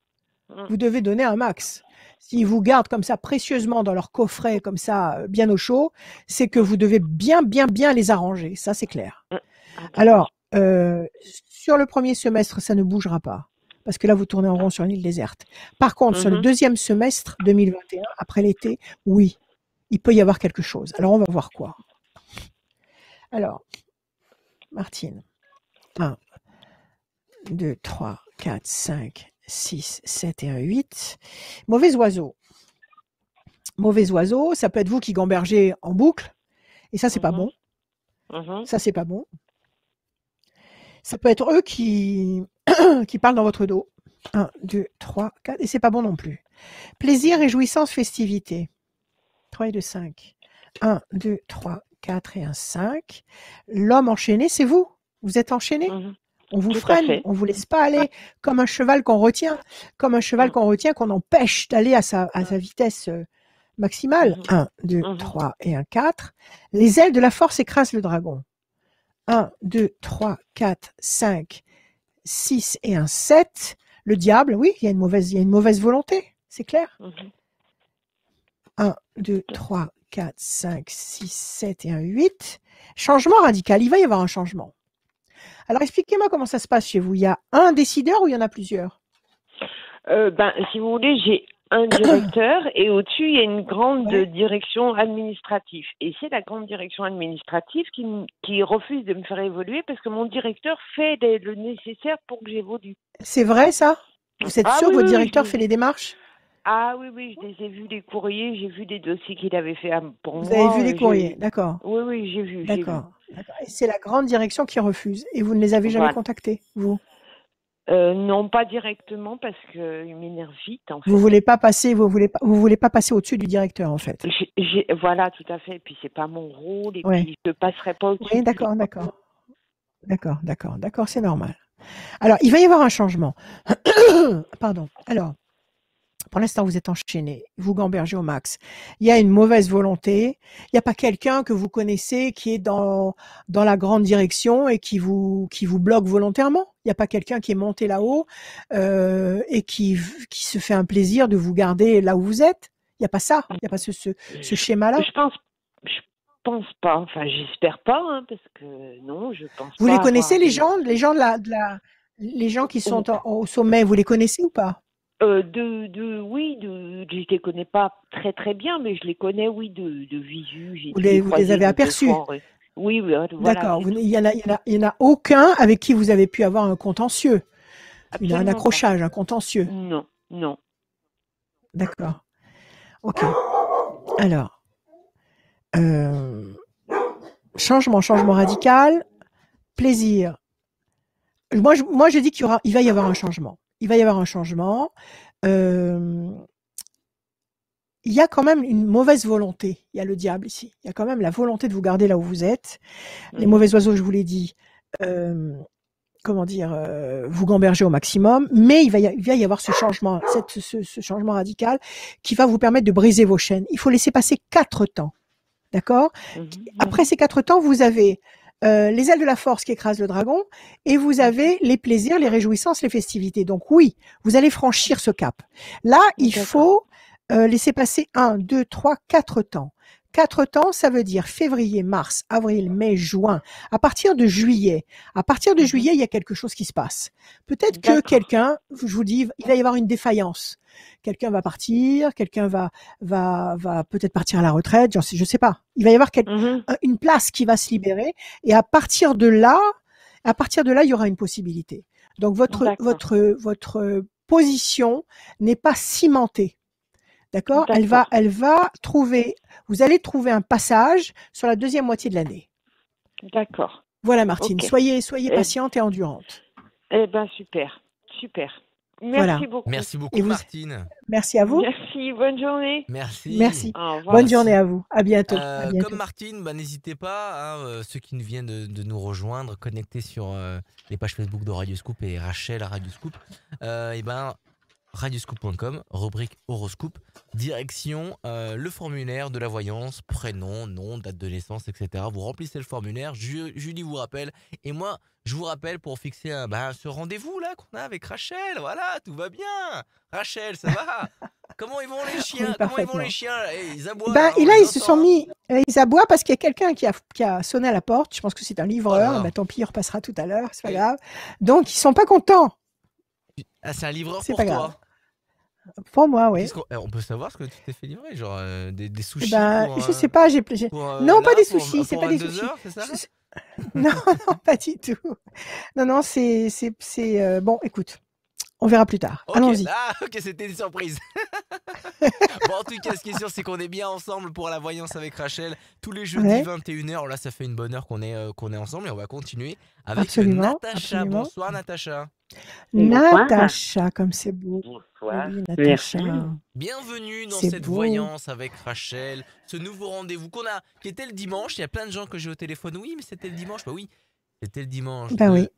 Vous devez donner un max. S'ils vous gardent comme ça précieusement dans leur coffret, comme ça, bien au chaud, c'est que vous devez bien les arranger. Ça, c'est clair. Alors, sur le premier semestre, ça ne bougera pas. Parce que là, vous tournez en rond sur une île déserte. Par contre, sur le deuxième semestre 2021, après l'été, oui, il peut y avoir quelque chose. Alors, on va voir quoi. Alors, Martine. 1, 2, 3, 4, 5, 6, 7 et 1, 8. Mauvais oiseau. Mauvais oiseau, ça peut être vous qui gambergez en boucle. Et ça, c'est pas bon. Ça, c'est pas bon. Ça peut être eux qui parlent dans votre dos. 1, 2, 3, 4. Et c'est pas bon non plus. Plaisir, réjouissance, festivité. 3 et 2, 5. 1, 2, 3, 4 et 1, 5. L'homme enchaîné, c'est vous. Vous êtes enchaîné. On vous freine, on vous laisse pas aller comme un cheval qu'on retient. Comme un cheval qu'on retient, qu'on empêche d'aller à sa vitesse maximale. 1, 2, 3 et 1, 4. Les ailes de la force écrasent le dragon. 1, 2, 3, 4, 5, 6 et un 7. Le diable, oui, il y a une mauvaise volonté, c'est clair. 1, 2, 3, 4, 5, 6, 7 et un 8. Changement radical, il va y avoir un changement. Alors expliquez-moi comment ça se passe chez vous. Il y a un décideur ou il y en a plusieurs? Si vous voulez, j'ai un directeur et au-dessus, il y a une grande direction administrative. Et c'est la grande direction administrative qui refuse de me faire évoluer parce que mon directeur fait le nécessaire pour que j'évolue. C'est vrai ça? Vous êtes sûr que votre directeur fait les démarches? Ah oui, je les ai vus, les courriers, j'ai vu les dossiers qu'il avait fait pour moi. Vous avez vu les courriers, d'accord. Oui, j'ai vu. D'accord. Et c'est la grande direction qui refuse. Et vous ne les avez jamais contactés, vous? Non, pas directement parce qu'il m'énerve vite. En fait. Vous voulez pas passer au-dessus du directeur, en fait. Voilà, tout à fait. Et puis c'est pas mon rôle. Et puis je ne passerai pas au-dessus. Oui, d'accord, c'est normal. Alors, il va y avoir un changement. Pardon. Alors, pour l'instant, vous êtes enchaîné, vous gambergez au max. Il y a une mauvaise volonté. Il n'y a pas quelqu'un que vous connaissez qui est dans la grande direction et qui vous bloque volontairement. Il n'y a pas quelqu'un qui est monté là-haut et qui se fait un plaisir de vous garder là où vous êtes. Il n'y a pas ça. Il n'y a pas ce schéma-là. Je pense pas. Enfin, j'espère pas, hein, parce que non, je pense pas. Vous les connaissez, les gens qui sont au sommet, vous les connaissez ou pas? Oui, je les connais pas très très bien, mais je les connais, oui, de visu. Vous les avez aperçus? Oui, voilà. D'accord. Il y en a aucun avec qui vous avez pu avoir un contentieux, un accrochage, un contentieux. Non. D'accord. Ok. Alors, changement radical, plaisir. Moi, je dis il va y avoir un changement. Il va y avoir un changement. Il y a quand même une mauvaise volonté. Il y a le diable ici. Il y a quand même la volonté de vous garder là où vous êtes. Les mauvais oiseaux, je vous l'ai dit, vous gamberger au maximum. Mais il va y avoir ce changement, ce changement radical qui va vous permettre de briser vos chaînes. Il faut laisser passer 4 temps. D'accord? Après ces 4 temps, vous avez les ailes de la force qui écrasent le dragon et vous avez les plaisirs, les réjouissances, les festivités. Donc oui, vous allez franchir ce cap. Là, il faut laisser passer 1, 2, 3, 4 temps. 4 temps, ça veut dire février, mars, avril, mai, juin. À partir de juillet, il y a quelque chose qui se passe. Peut-être que quelqu'un, je vous dis, il va y avoir une défaillance. Quelqu'un va partir, quelqu'un va peut-être partir à la retraite, je sais pas. Il va y avoir une place qui va se libérer et à partir de là, il y aura une possibilité. Donc votre position n'est pas cimentée. D'accord? Elle va trouver, vous allez trouver un passage sur la deuxième moitié de l'année. D'accord. Voilà, Martine. Soyez patiente et endurante. Eh ben, super. Merci beaucoup. Merci beaucoup, Martine. Merci à vous. Merci, bonne journée. Merci. Au revoir. Bonne journée à vous. À bientôt. Comme Martine, n'hésitez pas, ceux qui viennent de nous rejoindre, connectés sur les pages Facebook de Radio Scoop et Rachel à Radio Scoop. Radioscoop.com, rubrique horoscope, direction le formulaire de la voyance, prénom, nom, date de naissance, etc. Vous remplissez le formulaire, Julie vous rappelle, et moi je vous rappelle pour fixer ce rendez-vous là qu'on a avec Rachel. Voilà, tout va bien. Rachel, ça va? Comment ils vont les chiens? Ils aboient. Et là, ils se sont mis, ils aboient parce qu'il y a quelqu'un qui a sonné à la porte. Je pense que c'est un livreur. Tant pis, il repassera tout à l'heure, c'est pas grave. Donc, ils sont pas contents. Ah, c'est un livreur c'est pour pas toi? Grave. Pour moi, oui. On peut savoir ce que tu t'es fait livrer, genre des sushis je sais pas, non, pas des sushis, c'est pas des sushis. C'est ça? Non, pas du tout. Non, c'est bon, écoute, on verra plus tard. Okay. Allons-y. Ok, c'était une surprise. Bon, en tout cas, ce qui est sûr, c'est qu'on est bien ensemble pour la voyance avec Rachel tous les jeudis 21h. Là, ça fait une bonne heure qu'on est ensemble et on va continuer avec Natacha. Bonsoir, Natacha. Natacha, comme c'est beau. Bonsoir. Oui, Natacha. Bienvenue dans cette voyance avec Rachel. Ce nouveau rendez-vous qui était le dimanche. Il y a plein de gens que j'ai au téléphone. Oui, mais c'était le dimanche. Oui, c'était le dimanche. Oui.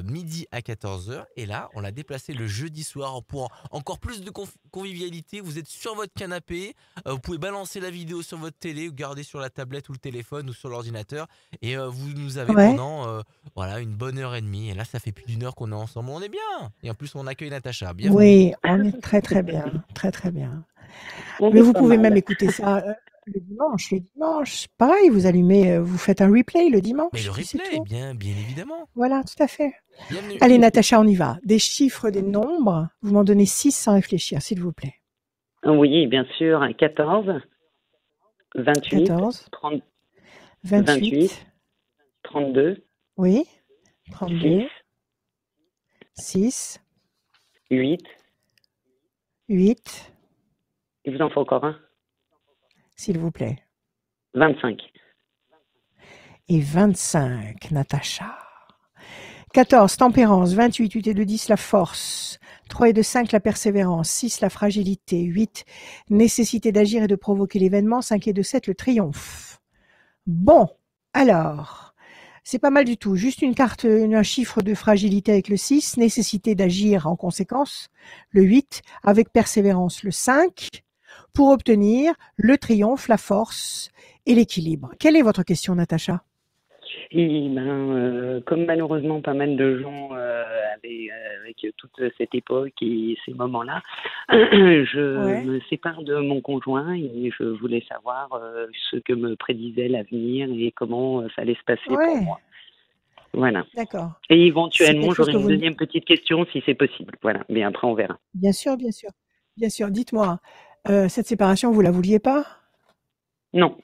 Midi à 14h. Et là, on l'a déplacé le jeudi soir pour encore plus de convivialité. Vous êtes sur votre canapé. Vous pouvez balancer la vidéo sur votre télé, ou garder sur la tablette ou le téléphone ou sur l'ordinateur. Et vous nous avez pendant une bonne heure et demie. Et là, ça fait plus d'une heure qu'on est ensemble. On est bien. Et en plus, on accueille Natacha. Bienvenue. Oui, on est très très bien. Très très bien. Mais vous pouvez même écouter ça le dimanche. Pareil, vous faites un replay le dimanche. Mais le replay, bien évidemment. Voilà, tout à fait. Bienvenue. Allez, Natacha, on y va. Des chiffres, des nombres. Vous m'en donnez 6 sans réfléchir, s'il vous plaît. Oui, bien sûr. 14, 28, 30, 28, 32. Oui. 32. 6. 8. 8. Il vous en faut encore un? S'il vous plaît. 25. Et 25, Natacha. 14, tempérance. 28, 8 et 2, 10, la force. 3 et 2, 5, la persévérance. 6, la fragilité. 8, nécessité d'agir et de provoquer l'événement. 5 et 2, 7, le triomphe. Bon, alors, c'est pas mal du tout. Juste un chiffre de fragilité avec le 6, nécessité d'agir en conséquence. Le 8, avec persévérance. Le 5, pour obtenir le triomphe, la force et l'équilibre. Quelle est votre question, Natacha? Et comme malheureusement pas mal de gens avec toute cette époque et ces moments-là, je me sépare de mon conjoint et je voulais savoir ce que me prédisait l'avenir et comment ça allait se passer pour moi. Voilà. D'accord. Et C'est éventuellement, quelque chose j'aurai que une vous... deuxième petite question si c'est possible. Voilà. Mais après, on verra. Bien sûr, bien sûr. Bien sûr. Dites-moi, cette séparation, vous la vouliez pas? Non.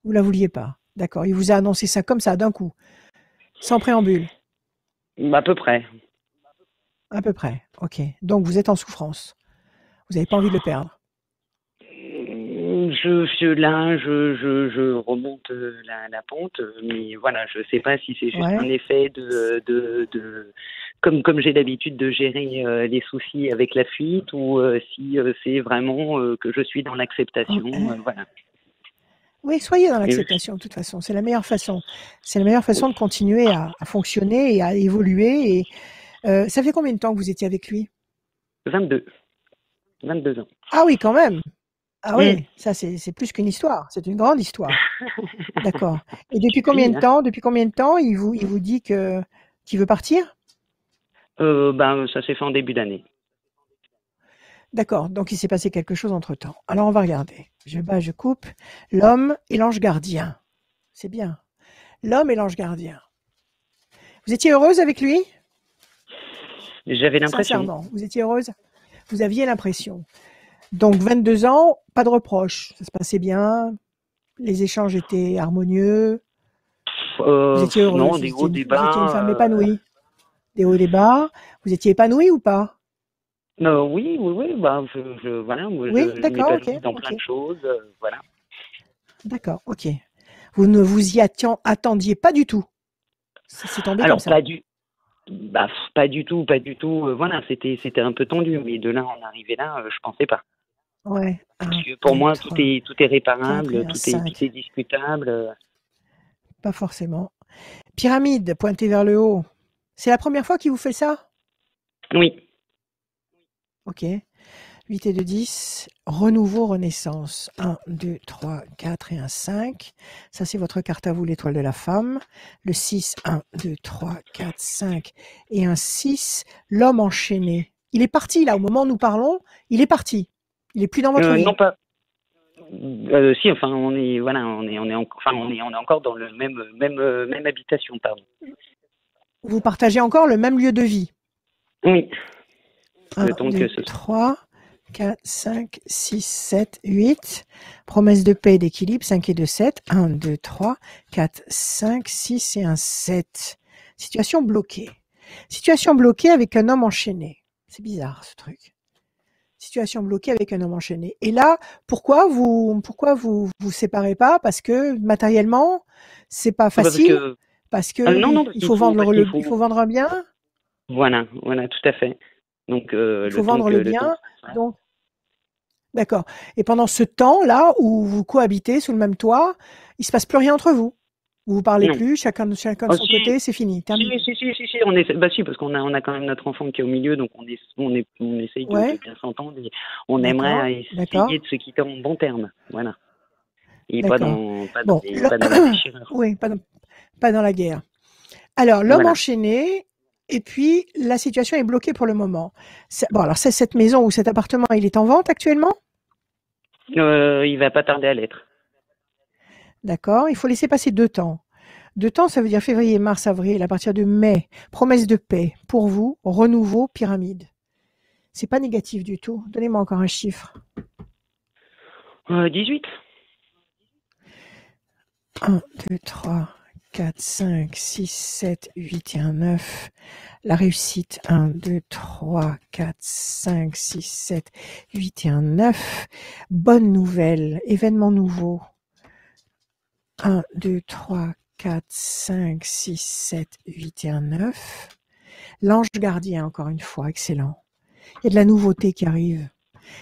Vous la vouliez pas. D'accord. Il vous a annoncé ça comme ça, d'un coup, sans préambule. À peu près. À peu près. Ok. Donc vous êtes en souffrance. Vous n'avez pas envie de le perdre. Je remonte la pente, mais voilà, je sais pas si c'est juste un effet comme j'ai l'habitude de gérer les soucis avec la fuite ou si c'est vraiment que je suis dans l'acceptation, voilà. Oui, soyez dans l'acceptation de toute façon. C'est la meilleure façon. C'est la meilleure façon de continuer à fonctionner et à évoluer. Et ça fait combien de temps que vous étiez avec lui? 22 ans. Ah oui, quand même. Ah oui, ça c'est plus qu'une histoire, c'est une grande histoire. D'accord. Et depuis combien de temps il vous dit qu'il veut partir? Ça s'est fait en début d'année. D'accord, donc il s'est passé quelque chose entre-temps. Alors on va regarder. Je coupe. L'homme et l'ange gardien. C'est bien. L'homme et l'ange gardien. Vous étiez heureuse avec lui? J'avais l'impression. Sincèrement, vous étiez heureuse? Vous aviez l'impression. Donc 22 ans, pas de reproches. Ça se passait bien. Les échanges étaient harmonieux. Vous étiez heureuse. Non, des hauts, des bas. Vous étiez une femme épanouie. Des hauts et des bas. Vous étiez épanouie ou pas? Oui. Voilà, moi, oui, je d'accord, m'épanouis dans plein de choses. Voilà. D'accord, ok. Vous ne vous y attendiez pas du tout. C'est tombé comme ça. Pas du tout. Voilà, c'était un peu tendu, mais de là en arriver là, je pensais pas. Ouais. Parce que pour moi, tout est réparable, tout est discutable. Pas forcément. Pyramide, pointée vers le haut. C'est la première fois qu'il vous fait ça? Oui. Ok. 8 et 2, 10. Renouveau, renaissance. 1, 2, 3, 4 et un 5. Ça, c'est votre carte à vous, l'étoile de la femme. Le 6, 1, 2, 3, 4, 5 et un 6. L'homme enchaîné. Il est parti, là, au moment où nous parlons. Il est parti. Il est plus dans votre vie. Non, pas. Si, enfin, on est encore dans le même habitation, pardon. Vous partagez encore le même lieu de vie? Oui. 1, 2, 3, 4, 5, 6, 7, 8. Promesse de paix et d'équilibre, 5 et 2, 7. 1, 2, 3, 4, 5, 6 et un 7. Situation bloquée. Situation bloquée avec un homme enchaîné. C'est bizarre, ce truc. Situation bloquée avec un homme enchaîné. Et là, pourquoi vous séparez pas? Parce que matériellement, c'est pas facile. Parce que il faut vendre un bien. Voilà, tout à fait. Donc, il faut vendre le bien. Donc, d'accord. Et pendant ce temps-là où vous cohabitez sous le même toit, il se passe plus rien entre vous. Vous vous parlez plus, chacun de son côté, c'est fini. Terminé. Si, on est, si, parce qu'on a quand même notre enfant qui est au milieu, donc on essaye de bien s'entendre. Et on aimerait essayer de se quitter en bon terme, voilà. Et pas dans la déchirure. Oui, pas dans la guerre. Alors, l'homme enchaîné, et puis la situation est bloquée pour le moment. Alors cette maison ou cet appartement, il est en vente actuellement? Il va pas tarder à l'être. D'accord, il faut laisser passer 2 temps. 2 temps, ça veut dire février, mars, avril, à partir de mai. Promesse de paix, pour vous, renouveau, pyramide. C'est pas négatif du tout. Donnez-moi encore un chiffre. 18. 1, 2, 3, 4, 5, 6, 7, 8 et un 9. La réussite, 1, 2, 3, 4, 5, 6, 7, 8 et un 9. Bonne nouvelle, événement nouveau. 1, 2, 3, 4, 5, 6, 7, 8 et un 9. L'ange gardien, encore une fois, excellent. Il y a de la nouveauté qui arrive.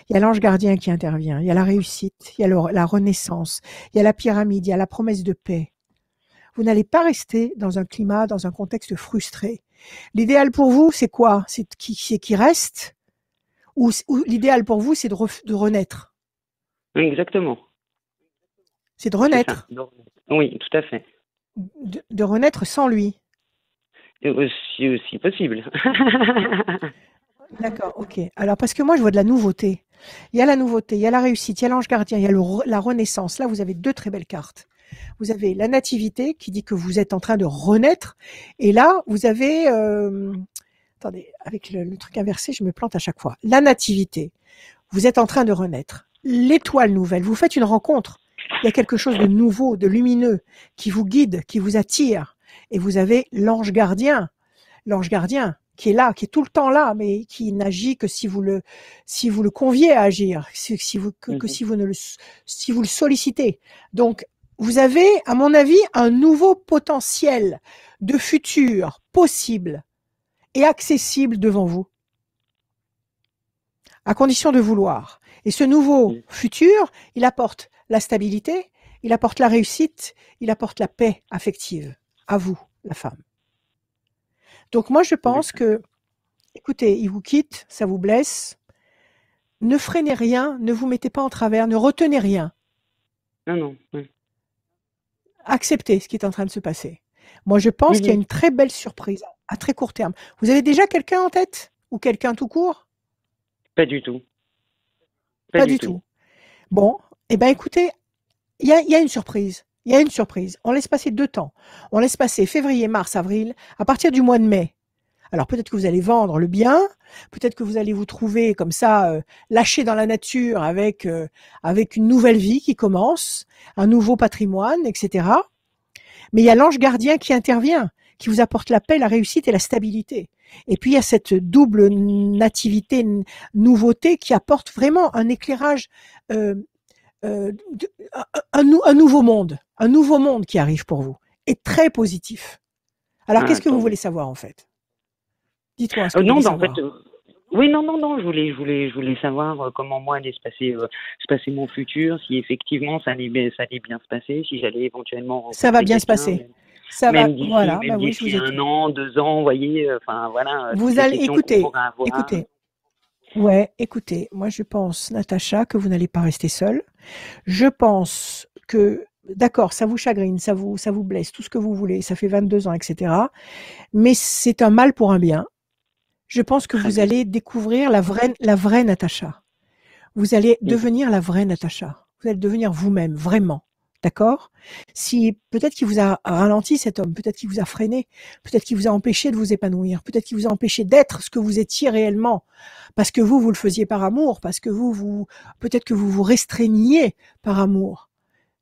Il y a l'ange gardien qui intervient. Il y a la réussite, il y a la renaissance, il y a la pyramide, il y a la promesse de paix. Vous n'allez pas rester dans un climat, dans un contexte frustré. L'idéal pour vous, c'est quoi? C'est qui reste? Ou l'idéal pour vous, c'est de renaître? Exactement. C'est de renaître. Oui, tout à fait. De renaître sans lui. Si possible. D'accord, ok. Alors, parce que moi, je vois de la nouveauté. Il y a la nouveauté, il y a la réussite, il y a l'ange gardien, il y a la renaissance. Là, vous avez 2 très belles cartes. Vous avez la nativité qui dit que vous êtes en train de renaître. Et là, vous avez... attendez, avec le truc inversé, je me plante à chaque fois. La nativité. Vous êtes en train de renaître. L'étoile nouvelle. Vous faites une rencontre. Il y a quelque chose de nouveau, de lumineux, qui vous guide, qui vous attire. Et vous avez l'ange gardien. L'ange gardien qui est là, qui est tout le temps là, mais qui n'agit que si vous le conviez à agir, si vous le sollicitez. Donc, vous avez, à mon avis, un nouveau potentiel de futur possible et accessible devant vous, à condition de vouloir. Et ce nouveau futur, il apporte la stabilité, il apporte la réussite, il apporte la paix affective à vous, la femme. Donc moi, je pense que, écoutez, il vous quitte, ça vous blesse. Ne freinez rien, ne vous mettez pas en travers, ne retenez rien. Non. Acceptez ce qui est en train de se passer. Moi, je pense qu'il y a une très belle surprise à très court terme. Vous avez déjà quelqu'un en tête? Ou quelqu'un tout court? Pas du tout. Pas du tout. Bon, eh ben écoutez, il y a une surprise. Il y a une surprise. On laisse passer 2 temps. On laisse passer février, mars, avril, à partir du mois de mai. Alors peut-être que vous allez vendre le bien, peut-être que vous allez vous trouver comme ça, lâché dans la nature avec une nouvelle vie qui commence, un nouveau patrimoine, etc. Mais il y a l'ange gardien qui intervient, qui vous apporte la paix, la réussite et la stabilité. Et puis il y a cette double nativité, nouveauté qui apporte vraiment un éclairage, un nouveau monde qui arrive pour vous, et très positif. Alors qu'est-ce que vous voulez savoir en fait? Dites-moi ce que vous voulez savoir. En fait, oui, non, je voulais savoir comment moi allait se passer mon futur, si effectivement ça allait bien se passer, si j'allais éventuellement ça va bien se passer. Ça va, voilà, même oui, d'ici 1 an, 2 ans, vous voyez, enfin voilà. Vous allez écouter. Ouais, écoutez, moi je pense, Natacha, que vous n'allez pas rester seule. Je pense que, d'accord, ça vous chagrine, ça vous blesse, tout ce que vous voulez, ça fait 22 ans, etc. Mais c'est un mal pour un bien. Je pense que vous allez découvrir la vraie Natacha. Vous allez devenir la vraie Natacha. Vous allez devenir vous-même, vraiment. D'accord? Si peut-être qu'il vous a ralenti cet homme, peut-être qu'il vous a freiné, peut-être qu'il vous a empêché de vous épanouir, peut-être qu'il vous a empêché d'être ce que vous étiez réellement, parce que vous le faisiez par amour, parce que peut-être que vous vous restreigniez par amour.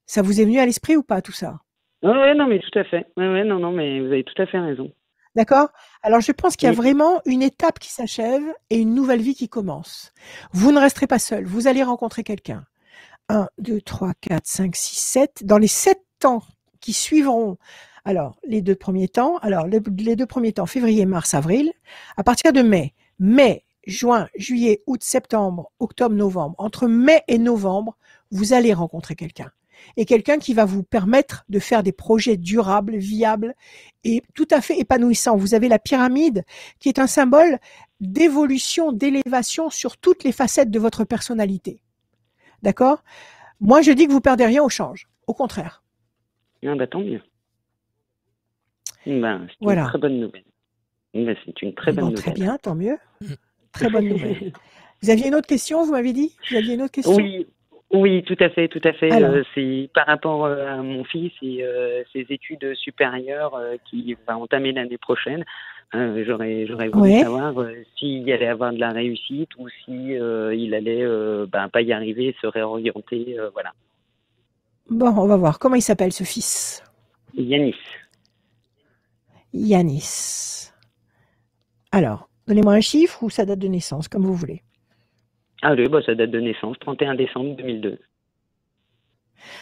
Ça vous est venu à l'esprit ou pas tout ça? Oui, non, mais tout à fait. Ouais, non, mais vous avez tout à fait raison. D'accord? Alors je pense qu'il y a vraiment une étape qui s'achève et une nouvelle vie qui commence. Vous ne resterez pas seul, vous allez rencontrer quelqu'un. 1, 2, 3, 4, 5, 6, 7. Dans les 7 temps qui suivront, alors les 2 premiers temps, février, mars, avril, à partir de mai, juin, juillet, août, septembre, octobre, novembre, entre mai et novembre, vous allez rencontrer quelqu'un. Et quelqu'un qui va vous permettre de faire des projets durables, viables et tout à fait épanouissants. Vous avez la pyramide qui est un symbole d'évolution, d'élévation sur toutes les facettes de votre personnalité. D'accord? Moi, je dis que vous perdez rien au change. Au contraire. Ah bah, tant mieux. C'est une très bonne nouvelle. C'est une très bonne nouvelle. Très bien, tant mieux. Très bonne nouvelle. Vous aviez une autre question, vous m'avez dit? Vous aviez une autre question? Oui, tout à fait. Alors. C'est par rapport à mon fils et ses études supérieures qui va entamer l'année prochaine. J'aurais voulu savoir s'il allait avoir de la réussite ou si il allait pas y arriver, se réorienter, voilà. Bon, on va voir. Comment il s'appelle ce fils? Yanis. Alors, donnez-moi un chiffre ou sa date de naissance, comme vous voulez. Ah oui, sa date de naissance, 31 décembre 2002.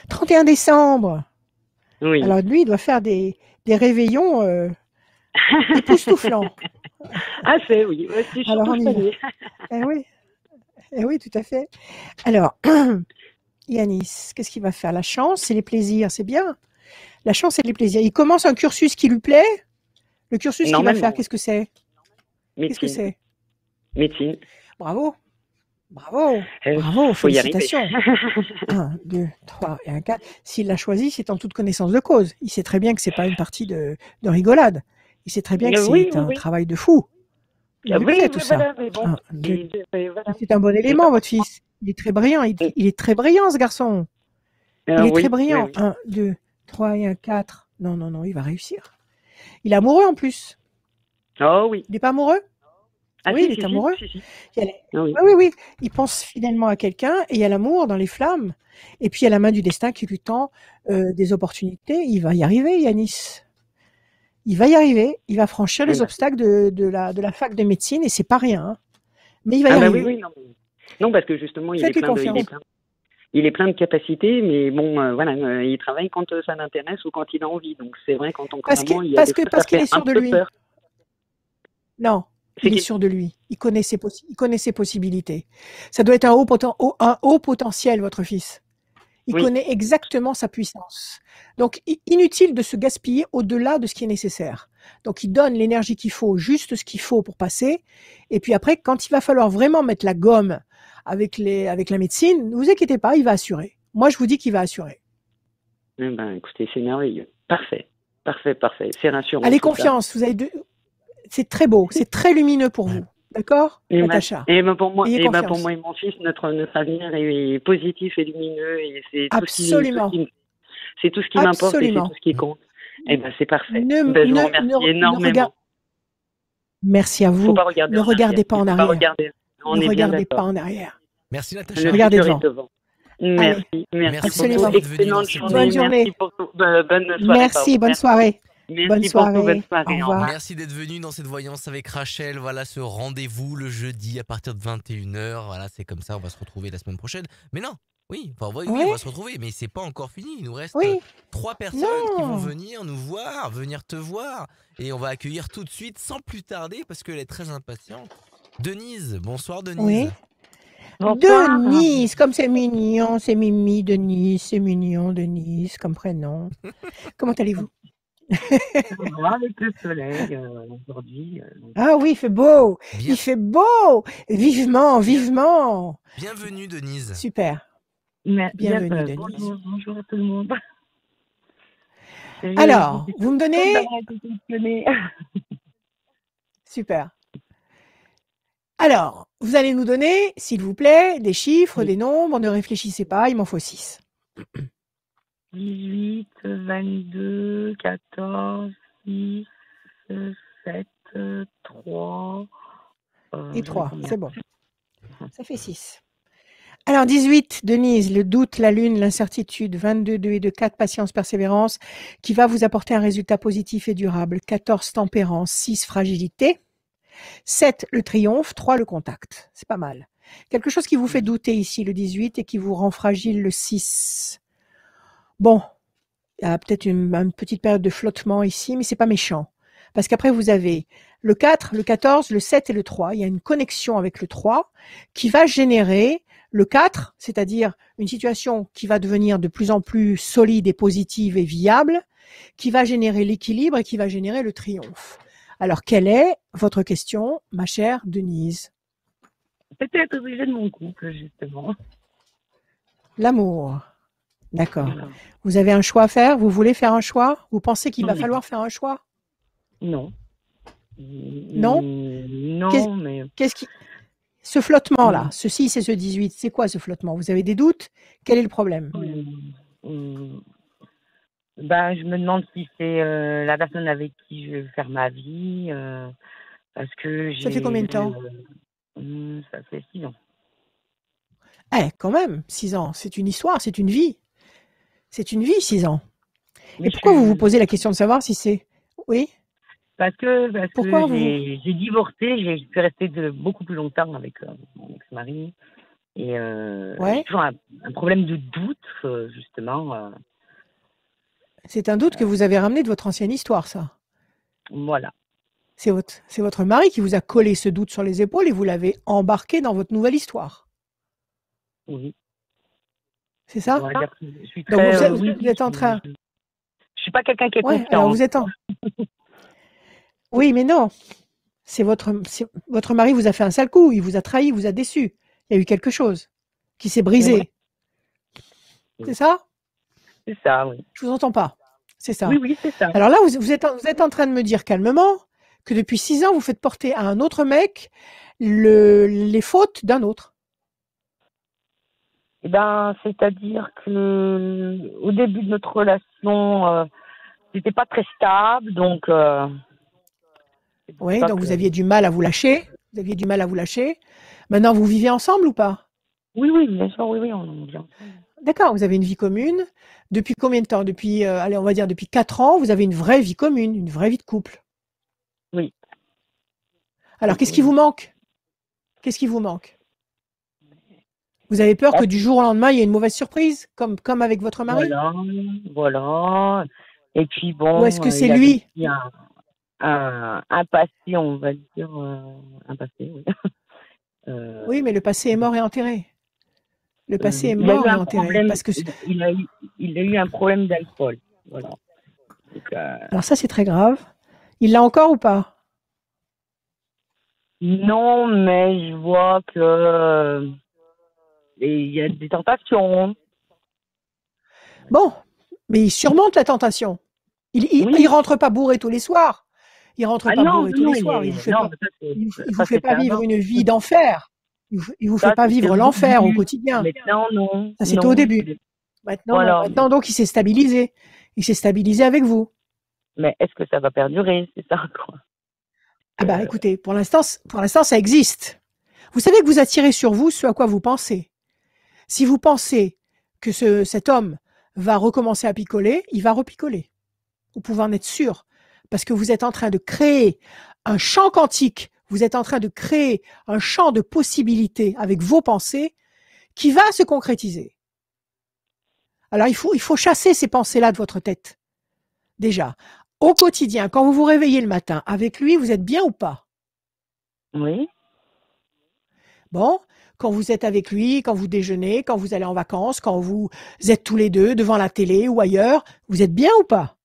31 décembre. Oui. Alors lui, il doit faire des réveillons époustouflants. Ah c'est oui. Alors on y va. Oui, tout à fait. Alors, Yanis, qu'est-ce qu'il va faire? La chance, c'est les plaisirs, c'est bien. La chance et les plaisirs. Il commence un cursus qui lui plaît. Le cursus qu'il va faire, qu'est-ce que c'est? Qu'est-ce que c'est? Médecine. Bravo, félicitations. 1, 2, 3 et 1, 4. S'il l'a choisi, c'est en toute connaissance de cause. Il sait très bien que c'est pas une partie de rigolade. Il sait très bien que c'est un travail de fou. Il tout ça. Voilà, mais bon, 1, 2. Voilà. C'est un bon élément, votre fils. Il est très brillant. Il est très brillant, ce garçon. Il est très brillant. 1, 2, 3 et un 4. Non, il va réussir. Il est amoureux en plus. Oh oui. Il n'est pas amoureux? Ah, Oui, si, il est si, amoureux. si. Oui. Oui. Il pense fidèlement à quelqu'un et il y a l'amour dans les flammes. Et puis il y a la main du destin qui lui tend des opportunités. Il va y arriver, Yanis. Il va y arriver. Il va franchir les obstacles de la fac de médecine et c'est pas rien. Hein. Mais il va y arriver. Oui, non, parce que justement, il est plein de capacités, mais bon, voilà, il travaille quand ça l'intéresse ou quand il a envie. Donc c'est vrai quand on parce qu'il est sûr de lui. Peur. Non. Il est sûr de lui. Il connaît ses possibilités. Ça doit être un haut potentiel, votre fils. Il connaît exactement sa puissance. Donc, inutile de se gaspiller au-delà de ce qui est nécessaire. Donc, il donne l'énergie qu'il faut, juste ce qu'il faut pour passer. Et puis après, quand il va falloir vraiment mettre la gomme avec la médecine, ne vous inquiétez pas, il va assurer. Moi, je vous dis qu'il va assurer. Écoutez, c'est merveilleux. Parfait. C'est rassurant. Allez, confiance. Vous avez c'est très beau, c'est très lumineux pour vous. D'accord, Natacha? Pour moi et mon fils, notre avenir est positif et lumineux et c'est tout ce qui m'importe et c'est tout ce qui compte. C'est parfait. Je vous remercie énormément. Merci à vous. Ne regardez pas en arrière. Ne regardez pas en arrière. Merci Natacha. Regardez devant. Merci. Absolument. Excellente journée. Bonne journée. Merci pour tout. Bonne soirée. Merci, bonne soirée. Bonne soirée. Au revoir. Merci d'être venu dans cette voyance avec Rachel. Voilà ce rendez-vous le jeudi à partir de 21h. Voilà, c'est comme ça, on va se retrouver la semaine prochaine. Mais non, on va se retrouver, mais c'est pas encore fini. Il nous reste 3 personnes qui vont venir nous voir, venir te voir. Et on va accueillir tout de suite, sans plus tarder, parce qu'elle est très impatiente. Denise, bonsoir Denise. Oui. Bonsoir. Denise, comme c'est mignon, c'est Mimi, Denise, c'est mignon, Denise, comme prénom. Comment allez-vous? Avec le soleil aujourd'hui. Ah oui, il fait beau. Bien. Il fait beau. Vivement. Bienvenue Denise. Super. Bienvenue Denise. Bonjour à tout le monde. Alors, vous me donnez... Super. Alors, vous allez nous donner, s'il vous plaît, des chiffres, des nombres. Ne réfléchissez pas, il m'en faut 6. 18, 22, 14, 6, 7, 3. Et 3, c'est bon. Ça fait 6. Alors 18, Denise, le doute, la lune, l'incertitude. 22, 2 et 2, 4, patience, persévérance, qui va vous apporter un résultat positif et durable. 14, tempérance, 6, fragilité. 7, le triomphe, 3, le contact. C'est pas mal. Quelque chose qui vous fait douter ici, le 18, et qui vous rend fragile, le 6. Bon, il y a peut-être une petite période de flottement ici, mais c'est pas méchant. Parce qu'après, vous avez le 4, le 14, le 7 et le 3. Il y a une connexion avec le 3 qui va générer le 4, c'est-à-dire une situation qui va devenir de plus en plus solide et positive et viable, qui va générer l'équilibre et qui va générer le triomphe. Alors, quelle est votre question, ma chère Denise? Peut-être au sujet de mon couple, justement. L'amour. D'accord. Voilà. Vous avez un choix à faire? Vous voulez faire un choix? Vous pensez qu'il va falloir faire un choix? Non. Non? Non, mais... Qu'est-ce qui... Ce flottement-là, ce 6 et ce 18, c'est quoi ce flottement? Vous avez des doutes? Quel est le problème? Je me demande si c'est la personne avec qui je vais faire ma vie. Parce que ça fait combien de temps? Ça fait 6 ans. Quand même, 6 ans. C'est une histoire, c'est une vie. C'est une vie, 6 ans. Mais et pourquoi vous vous posez la question de savoir si c'est... Oui? Parce que j'ai divorcé, je suis restée beaucoup plus longtemps avec mon ex-mari. Et j'ai toujours un problème de doute, justement. C'est un doute que vous avez ramené de votre ancienne histoire, ça. Voilà. C'est votre mari qui vous a collé ce doute sur les épaules et vous l'avez embarqué dans votre nouvelle histoire. Oui. C'est ça? Je suis très, donc vous êtes en train... Je suis pas quelqu'un qui est confiant. Alors vous êtes en... Oui, mais non. Votre mari vous a fait un sale coup. Il vous a trahi, il vous a déçu. Il y a eu quelque chose qui s'est brisé. C'est ça? C'est ça, oui. Je vous entends pas. C'est ça. Oui, c'est ça. Alors là, vous êtes en train de me dire calmement que depuis 6 ans, vous faites porter à un autre mec les fautes d'un autre. Eh ben, c'est-à-dire que au début de notre relation, c'était pas très stable, donc. Oui, donc vous aviez du mal à vous lâcher. Vous aviez du mal à vous lâcher. Maintenant, vous vivez ensemble ou pas? Oui, oui, bien sûr, oui, on vit ensemble. D'accord, vous avez une vie commune. Depuis combien de temps? Depuis, allez, on va dire depuis 4 ans, vous avez une vraie vie commune, une vraie vie de couple. Oui. Alors, qu'est-ce qui vous manque? Qu'est-ce qui vous manque? Vous avez peur que du jour au lendemain, il y ait une mauvaise surprise, comme avec votre mari? Voilà. Et puis bon. Ou est-ce que c'est lui? Un passé, on va dire, un passé, oui. Oui, mais le passé est mort et enterré. Le passé est mort et enterré. Parce que il a eu un problème d'alcool. Voilà. Donc, alors ça, c'est très grave. Il l'a encore ou pas? Non, mais je vois que il y a des tentations. Bon, mais il surmonte la tentation. Il rentre pas bourré tous les soirs. Il rentre pas bourré tous les soirs. Il vous fait pas vivre une vie d'enfer. Il vous fait pas vivre l'enfer au quotidien. Maintenant, non. Ça, c'était au début. Maintenant, donc, il s'est stabilisé. Il s'est stabilisé avec vous. Mais est-ce que ça va perdurer? C'est ça, quoi. Ah bah, écoutez, pour l'instant, ça existe. Vous savez que vous attirez sur vous ce à quoi vous pensez. Si vous pensez que cet homme va recommencer à picoler, il va repicoler. Vous pouvez en être sûr. Parce que vous êtes en train de créer un champ quantique, vous êtes en train de créer un champ de possibilités avec vos pensées qui va se concrétiser. Alors, il faut chasser ces pensées-là de votre tête. Déjà, au quotidien, quand vous vous réveillez le matin, avec lui, vous êtes bien ou pas? Oui. Bon, quand vous êtes avec lui, quand vous déjeunez, quand vous allez en vacances, quand vous êtes tous les deux devant la télé ou ailleurs, vous êtes bien ou pas?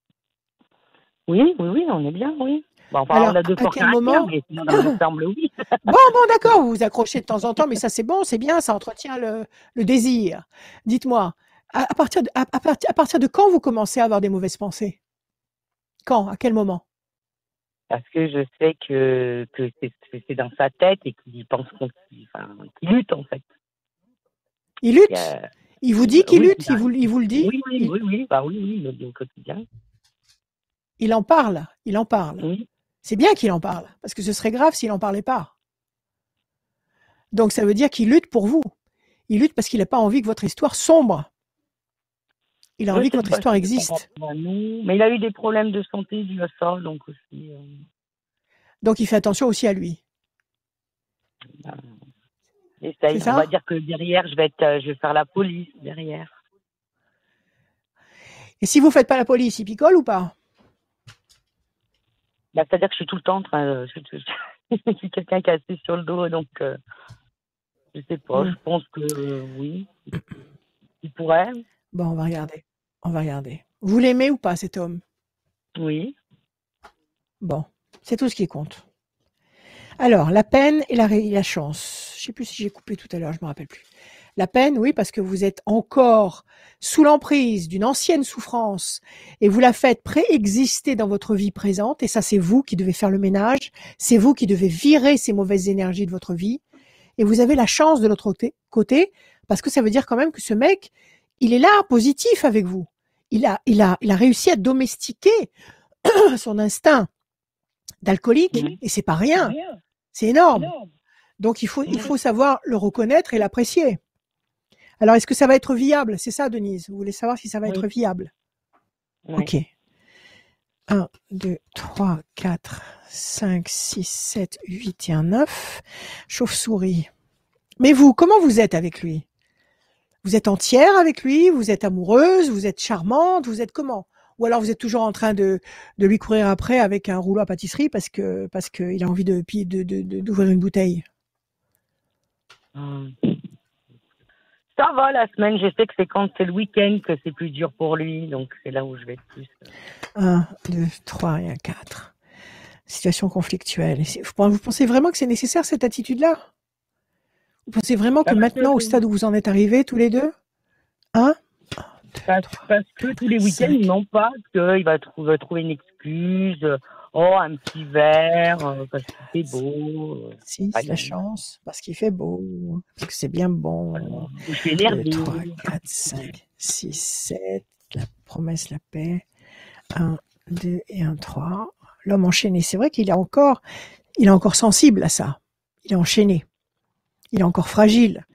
Oui, on est bien, oui. Bon, enfin, alors, on a deux à quel moment? mais sinon, dans l'ensemble, oui. Bon, d'accord, vous vous accrochez de temps en temps, mais ça c'est bon, c'est bien, ça entretient le désir. Dites-moi, à partir de quand vous commencez à avoir des mauvaises pensées? Quand? À quel moment? Parce que je sais que c'est dans sa tête et qu'il pense qu'il lutte, en fait. Il lutte? Il vous dit qu'il lutte? Il vous le dit? Oui. Bah oui, il le dit au quotidien. Il en parle. Oui. C'est bien qu'il en parle, parce que ce serait grave s'il n'en parlait pas. Donc ça veut dire qu'il lutte pour vous. Il lutte parce qu'il n'a pas envie que votre histoire sombre. Il a envie que votre histoire existe. Mais il a eu des problèmes de santé dû à ça, donc aussi. Donc il fait attention aussi à lui. Et ça, on va dire que derrière, je vais faire la police derrière. Et si vous faites pas la police, il picole ou pas? Bah, c'est-à-dire que je suis tout le temps en train. Je suis quelqu'un qui est assis sur le dos, donc je sais pas. Je pense que oui, il pourrait. Bon, on va regarder. Vous l'aimez ou pas, cet homme? Oui. Bon, c'est tout ce qui compte. Alors, la peine et la chance. Je sais plus si j'ai coupé tout à l'heure, je me rappelle plus. La peine, oui, parce que vous êtes encore sous l'emprise d'une ancienne souffrance et vous la faites préexister dans votre vie présente, et ça, c'est vous qui devez faire le ménage, c'est vous qui devez virer ces mauvaises énergies de votre vie, et vous avez la chance de l'autre côté, parce que ça veut dire quand même que ce mec, il est là, positif avec vous. Il a réussi à domestiquer son instinct d'alcoolique, et c'est pas rien. C'est énorme. Donc, il faut savoir le reconnaître et l'apprécier. Alors, est-ce que ça va être viable? C'est ça, Denise? Vous voulez savoir si ça va être viable? Oui. Ok. 1, 2, 3, 4, 5, 6, 7, 8 et un 9. Chauve-souris. Mais vous, comment vous êtes avec lui? Vous êtes entière avec lui? Vous êtes amoureuse? Vous êtes charmante? Vous êtes comment? Ou alors vous êtes toujours en train de lui courir après avec un rouleau à pâtisserie parce qu'il a envie d'ouvrir une bouteille? Ça va, la semaine, je sais que c'est quand c'est le week-end que c'est plus dur pour lui, donc c'est là où je vais être plus. 1, 2, 3 et un 4. Situation conflictuelle. Vous pensez vraiment que c'est nécessaire cette attitude-là? Vous pensez vraiment que maintenant, au stade où vous en êtes arrivés, tous les deux? 1, Parce que tous les week-ends, il ment pas, qu'il va trouver une excuse. Un petit verre, parce qu'il fait beau. 6, la chance, parce qu'il fait beau, parce que c'est bien bon. Je suis énervé. 2, 3, 4, 5, 6, 7, la promesse, la paix. 1, 2 et 1, 3. L'homme enchaîné, c'est vrai qu'il est encore sensible à ça. Il est enchaîné. Il est encore fragile.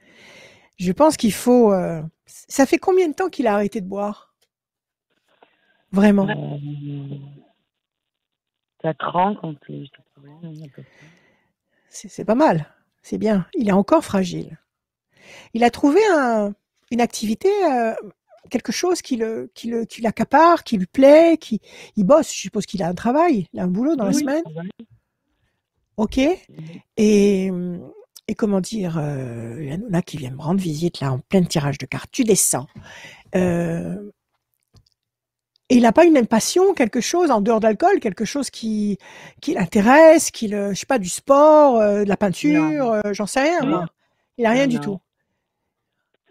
Je pense qu'il faut... Ça fait combien de temps qu'il a arrêté de boire? Vraiment? 4 ans quand c'est pas mal, c'est bien. Il est encore fragile. Il a trouvé une activité, quelque chose qui l'accapare, qui lui plaît, il bosse. Je suppose qu'il a un travail, il a un boulot dans la semaine. Ok. Et comment dire, il y en a qui viennent me rendre visite là en plein tirage de cartes. Tu descends. Et il n'a pas une passion, quelque chose en dehors d'alcool, quelque chose qui l'intéresse, je sais pas, du sport, de la peinture, j'en sais rien, moi. Il n'a rien du tout.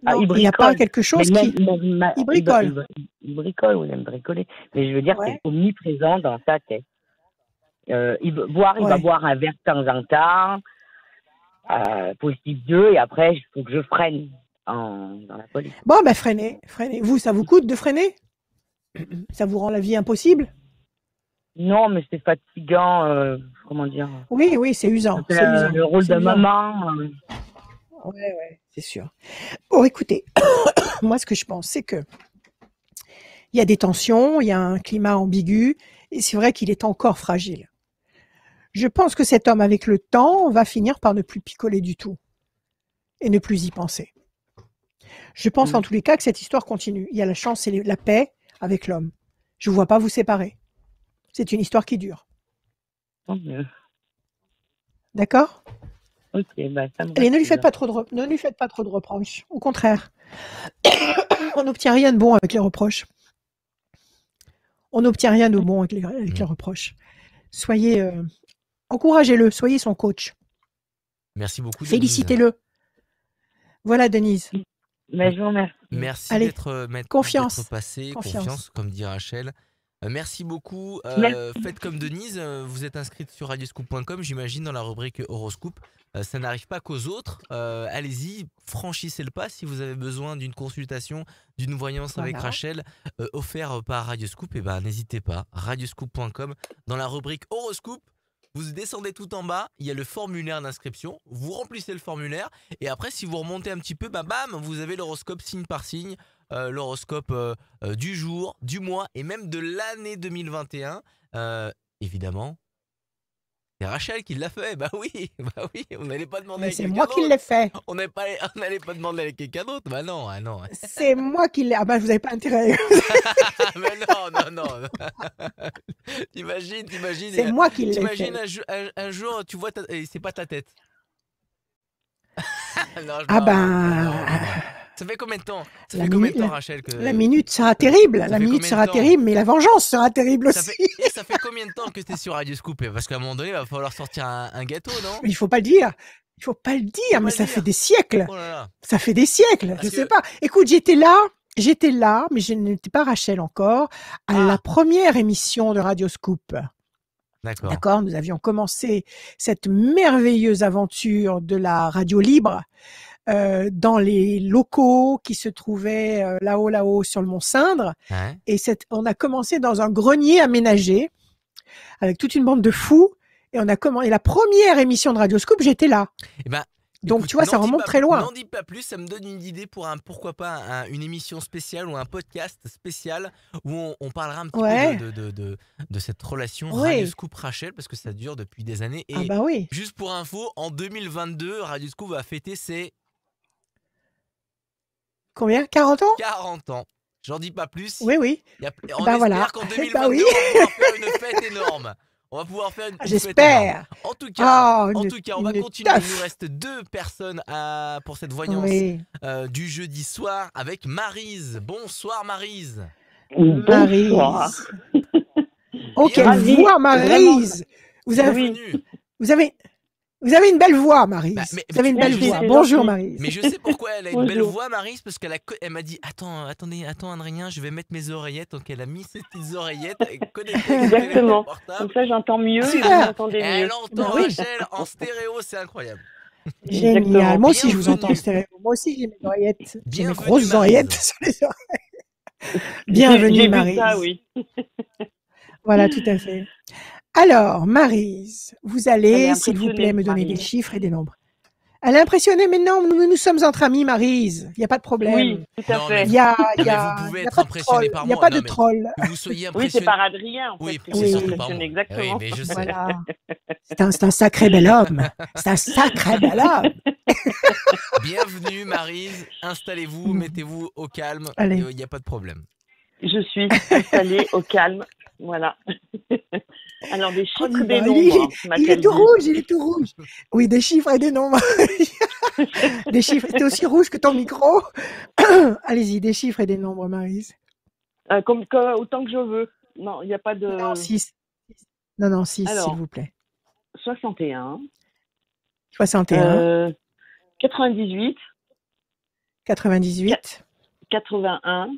Non, il n'a pas quelque chose il bricole. Il bricole, ou il aime bricoler. Mais je veux dire, c'est omniprésent dans sa tête. Il va boire un verre de temps en temps, possible 2, et après, il faut que je freine dans la police. Bon, ben freinez. Vous, ça vous coûte de freiner? Ça vous rend la vie impossible? Non, mais c'est fatigant, comment dire. Oui, c'est usant. C'est le rôle de maman. Ouais, c'est sûr. Bon, écoutez, moi, ce que je pense, c'est que il y a des tensions, il y a un climat ambigu, et c'est vrai qu'il est encore fragile. Je pense que cet homme, avec le temps, va finir par ne plus picoler du tout et ne plus y penser. Je pense en tous les cas que cette histoire continue. Il y a la chance et la paix avec l'homme. Je ne vous vois pas vous séparer. C'est une histoire qui dure. D'accord? Ok, ça me Allez, ne lui faites pas trop de reproches. Au contraire, on n'obtient rien de bon avec les reproches. On n'obtient rien de bon avec les reproches. Soyez, encouragez-le, soyez son coach. Merci beaucoup. Félicitez-le. Voilà, Denise. Mais je vous remercie. Merci d'être passé. Confiance, comme dit Rachel. Merci beaucoup. Faites comme Denise, vous êtes inscrite sur radioscoop.com, j'imagine, dans la rubrique horoscope. Ça n'arrive pas qu'aux autres. Allez-y, franchissez le pas si vous avez besoin d'une consultation, d'une voyance avec Rachel, offert par Radioscoop. Et n'hésitez pas, radioscoop.com, dans la rubrique horoscope. Vous descendez tout en bas, il y a le formulaire d'inscription, vous remplissez le formulaire et après si vous remontez un petit peu, bam, vous avez l'horoscope signe par signe, l'horoscope du jour, du mois et même de l'année 2021. Évidemment, c'est Rachel qui l'a fait, bah oui, on n'allait pas demander à quelqu'un d'autre. C'est moi qui l'ai fait. On n'allait pas demander à quelqu'un d'autre, bah non. C'est moi qui l'ai, vous n'avez pas intérêt. Mais non. T'imagines. C'est moi qui l'ai fait. T'imagines un jour, tu vois, c'est pas ta tête. Non, ça fait combien de temps? Rachel, que... La minute sera terrible. La minute sera terrible, mais la vengeance sera terrible aussi. Ça fait combien de temps que tu es sur Radioscoop? Parce qu'à un moment donné, il va falloir sortir un gâteau, non? Il faut pas le dire. Mais ça fait des siècles. Oh là là. Ça fait des siècles. Je sais pas. Écoute, j'étais là, mais je n'étais pas Rachel encore, à la première émission de Radioscoop. D'accord. Nous avions commencé cette merveilleuse aventure de la radio libre dans les locaux qui se trouvaient là-haut sur le Mont Cindre. Ouais. Et on a commencé dans un grenier aménagé avec toute une bande de fous. Et on a commencé la première émission de Radioscoop, j'étais là. Donc, tu vois, ça remonte très loin. N'en dis pas plus, ça me donne une idée pour pourquoi pas une émission spéciale ou un podcast spécial où on parlera un petit peu de cette relation Radioscoop-Rachel parce que ça dure depuis des années. Et juste pour info, en 2022, Radioscoop va fêter ses... Combien? 40 ans? 40 ans. J'en dis pas plus. Oui. On espère qu'en 2022, on va pouvoir faire une fête énorme. On va pouvoir faire une J'espère. En tout cas, on va continuer. Il nous reste 2 personnes pour cette voyance du jeudi soir avec Maryse. Bonsoir Maryse. Maryse. Oh, quelle voix Maryse. Vous avez Vous avez une belle voix, Maryse. Bah, vous avez une belle voix. c'est Bonjour, gentil. Maryse. Mais je sais pourquoi elle a une belle Bonjour. voix, Maryse, parce elle m'a dit attends, Adrien, je vais mettre mes oreillettes. Donc elle a mis ses petites oreillettes, elle connectée avec le téléphone Exactement. Comme portable. ça, j'entends mieux et vous Super. m'entendez Et elle mieux. entend oui. Rachel en stéréo, c'est incroyable. Génial. Exactement. Moi aussi, je vous Bienvenue. entends en stéréo. Moi aussi, j'ai mes oreillettes. J'ai mes Bienvenue, grosses Maryse. oreillettes sur les oreilles. Bienvenue, J'ai vu Maryse. ça, oui. Voilà, tout à fait. Alors, Maryse, vous Elle est allez, s'il vous plaît, impressionnée, me donner des Maryse. chiffres et des nombres. Elle est impressionnée, mais non, nous sommes entre amis, Maryse. Il n'y a pas de problème. Oui, tout à Non, fait. Il y a, Non, il y mais a, vous pouvez il y a être pas de impressionné troll. par Il n'y a moi. pas Non, de mais troll. que vous soyez Oui, c'est impressionné. par Adrien, en Oui, fait, que c'est vous surtout Oui. par moi. impressionnez, Oui, exactement. mais je sais. Voilà. C'est un sacré bel homme. C'est un sacré bel homme. Bienvenue, Maryse. Installez-vous, mettez-vous au calme. Allez. Il n'y a pas de problème. Je suis installée au calme. Voilà. Alors, des On chiffres, y des va. nombres, Il m'a-t-elle est tout dit. rouge, il est tout rouge. Oui, des chiffres et des nombres. Des chiffres. T'es aussi rouge que ton micro. Allez-y, des chiffres et des nombres, Maryse. Autant que je veux. Non, il n'y a pas Non, de... 6. Non, 6, s'il Alors, vous plaît. 61, 61, 98, 98, 81,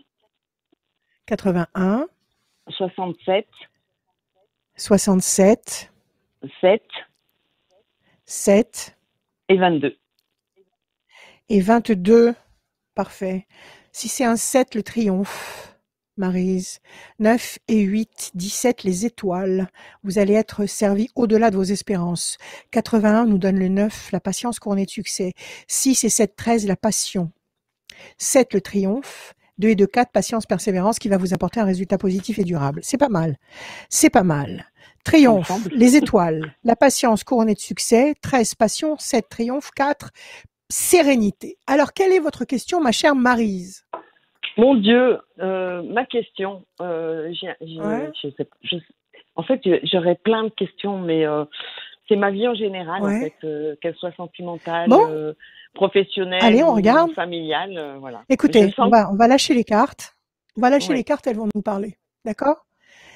81, 67, 67, 7 7 et 22. et 22. Parfait. Si c'est un 7, le triomphe. Maryse. 9 et 8, 17, les étoiles. Vous allez être servi au-delà de vos espérances. 81 nous donne le 9, la patience couronnée de succès. 6 et 7, 13, la passion. 7, le triomphe. 2 et 2, 4, patience, persévérance, qui va vous apporter un résultat positif et durable. C'est pas mal. C'est pas mal. Triomphe, Ensemble. les étoiles, la patience couronnée de succès. 13, passion. 7, triomphe. 4, sérénité. Alors, quelle est votre question, ma chère Maryse? Mon Dieu, ma question, Ouais. en fait, j'aurais plein de questions, mais c'est ma vie en général, Ouais. en fait, qu'elle soit sentimentale, Bon. professionnelle Allez, on ou regarde. familiale, voilà. Écoutez, Je sens- on va lâcher les cartes. On va lâcher Ouais. les cartes, elles vont nous parler. D'accord?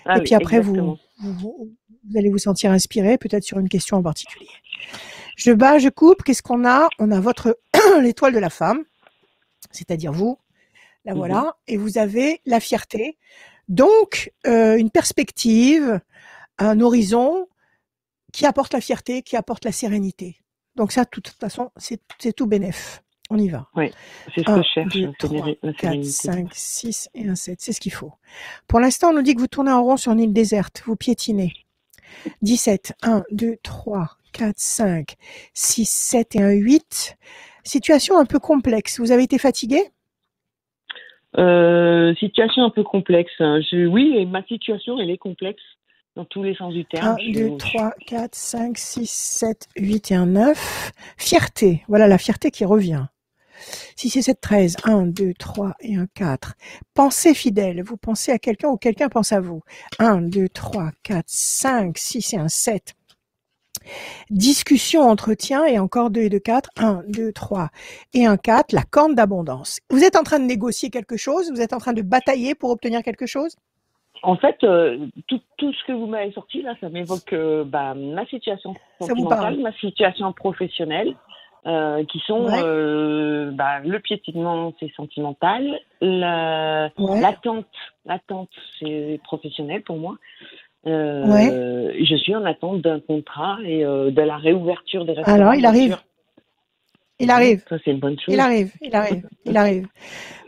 Ah Et oui, puis après, exactement. vous allez vous sentir inspiré, peut-être sur une question en particulier. Je bats, je coupe. Qu'est-ce qu'on a? On a votre l'étoile de la femme, c'est-à-dire vous. La voilà. Et vous avez la fierté. Donc, une perspective, un horizon qui apporte la fierté, qui apporte la sérénité. Donc ça, de toute façon, c'est tout bénef. On y va. Oui, c'est ce que 1, je cherche, 2, la 3, 4, sérénité. 5, 6 et un 7. C'est ce qu'il faut. Pour l'instant, on nous dit que vous tournez en rond sur une île déserte. Vous piétinez. 17. 1, 2, 3, 4, 5, 6, 7 et un 8. Situation un peu complexe. Vous avez été fatigué? Situation un peu complexe. Hein. Oui, et ma situation, elle est complexe dans tous les sens du terme. 1, 2, 3, 4, 5, 6, 7, 8 et un 9. Fierté. Voilà la fierté qui revient. 6 et 7, 13. 1, 2, 3 et un 4. Pensée fidèle. Vous pensez à quelqu'un ou quelqu'un pense à vous. 1, 2, 3, 4, 5, 6 et un 7. Discussion, entretien et encore 2 et 2, 4. 1, 2, 3 et un 4. La corne d'abondance. Vous êtes en train de négocier quelque chose? Vous êtes en train de batailler pour obtenir quelque chose? En fait, tout ce que vous m'avez sorti là, ça m'évoque ma situation Ça vous parle? sentimentale, ma situation professionnelle, qui sont Ouais. le piétinement, c'est sentimental, Ouais. l'attente, c'est professionnel pour moi. Ouais. Je suis en attente d'un contrat et de la réouverture des restaurants. Alors, il bien arrive. sûr. Il arrive. Ça, c'est une bonne chose. Il arrive.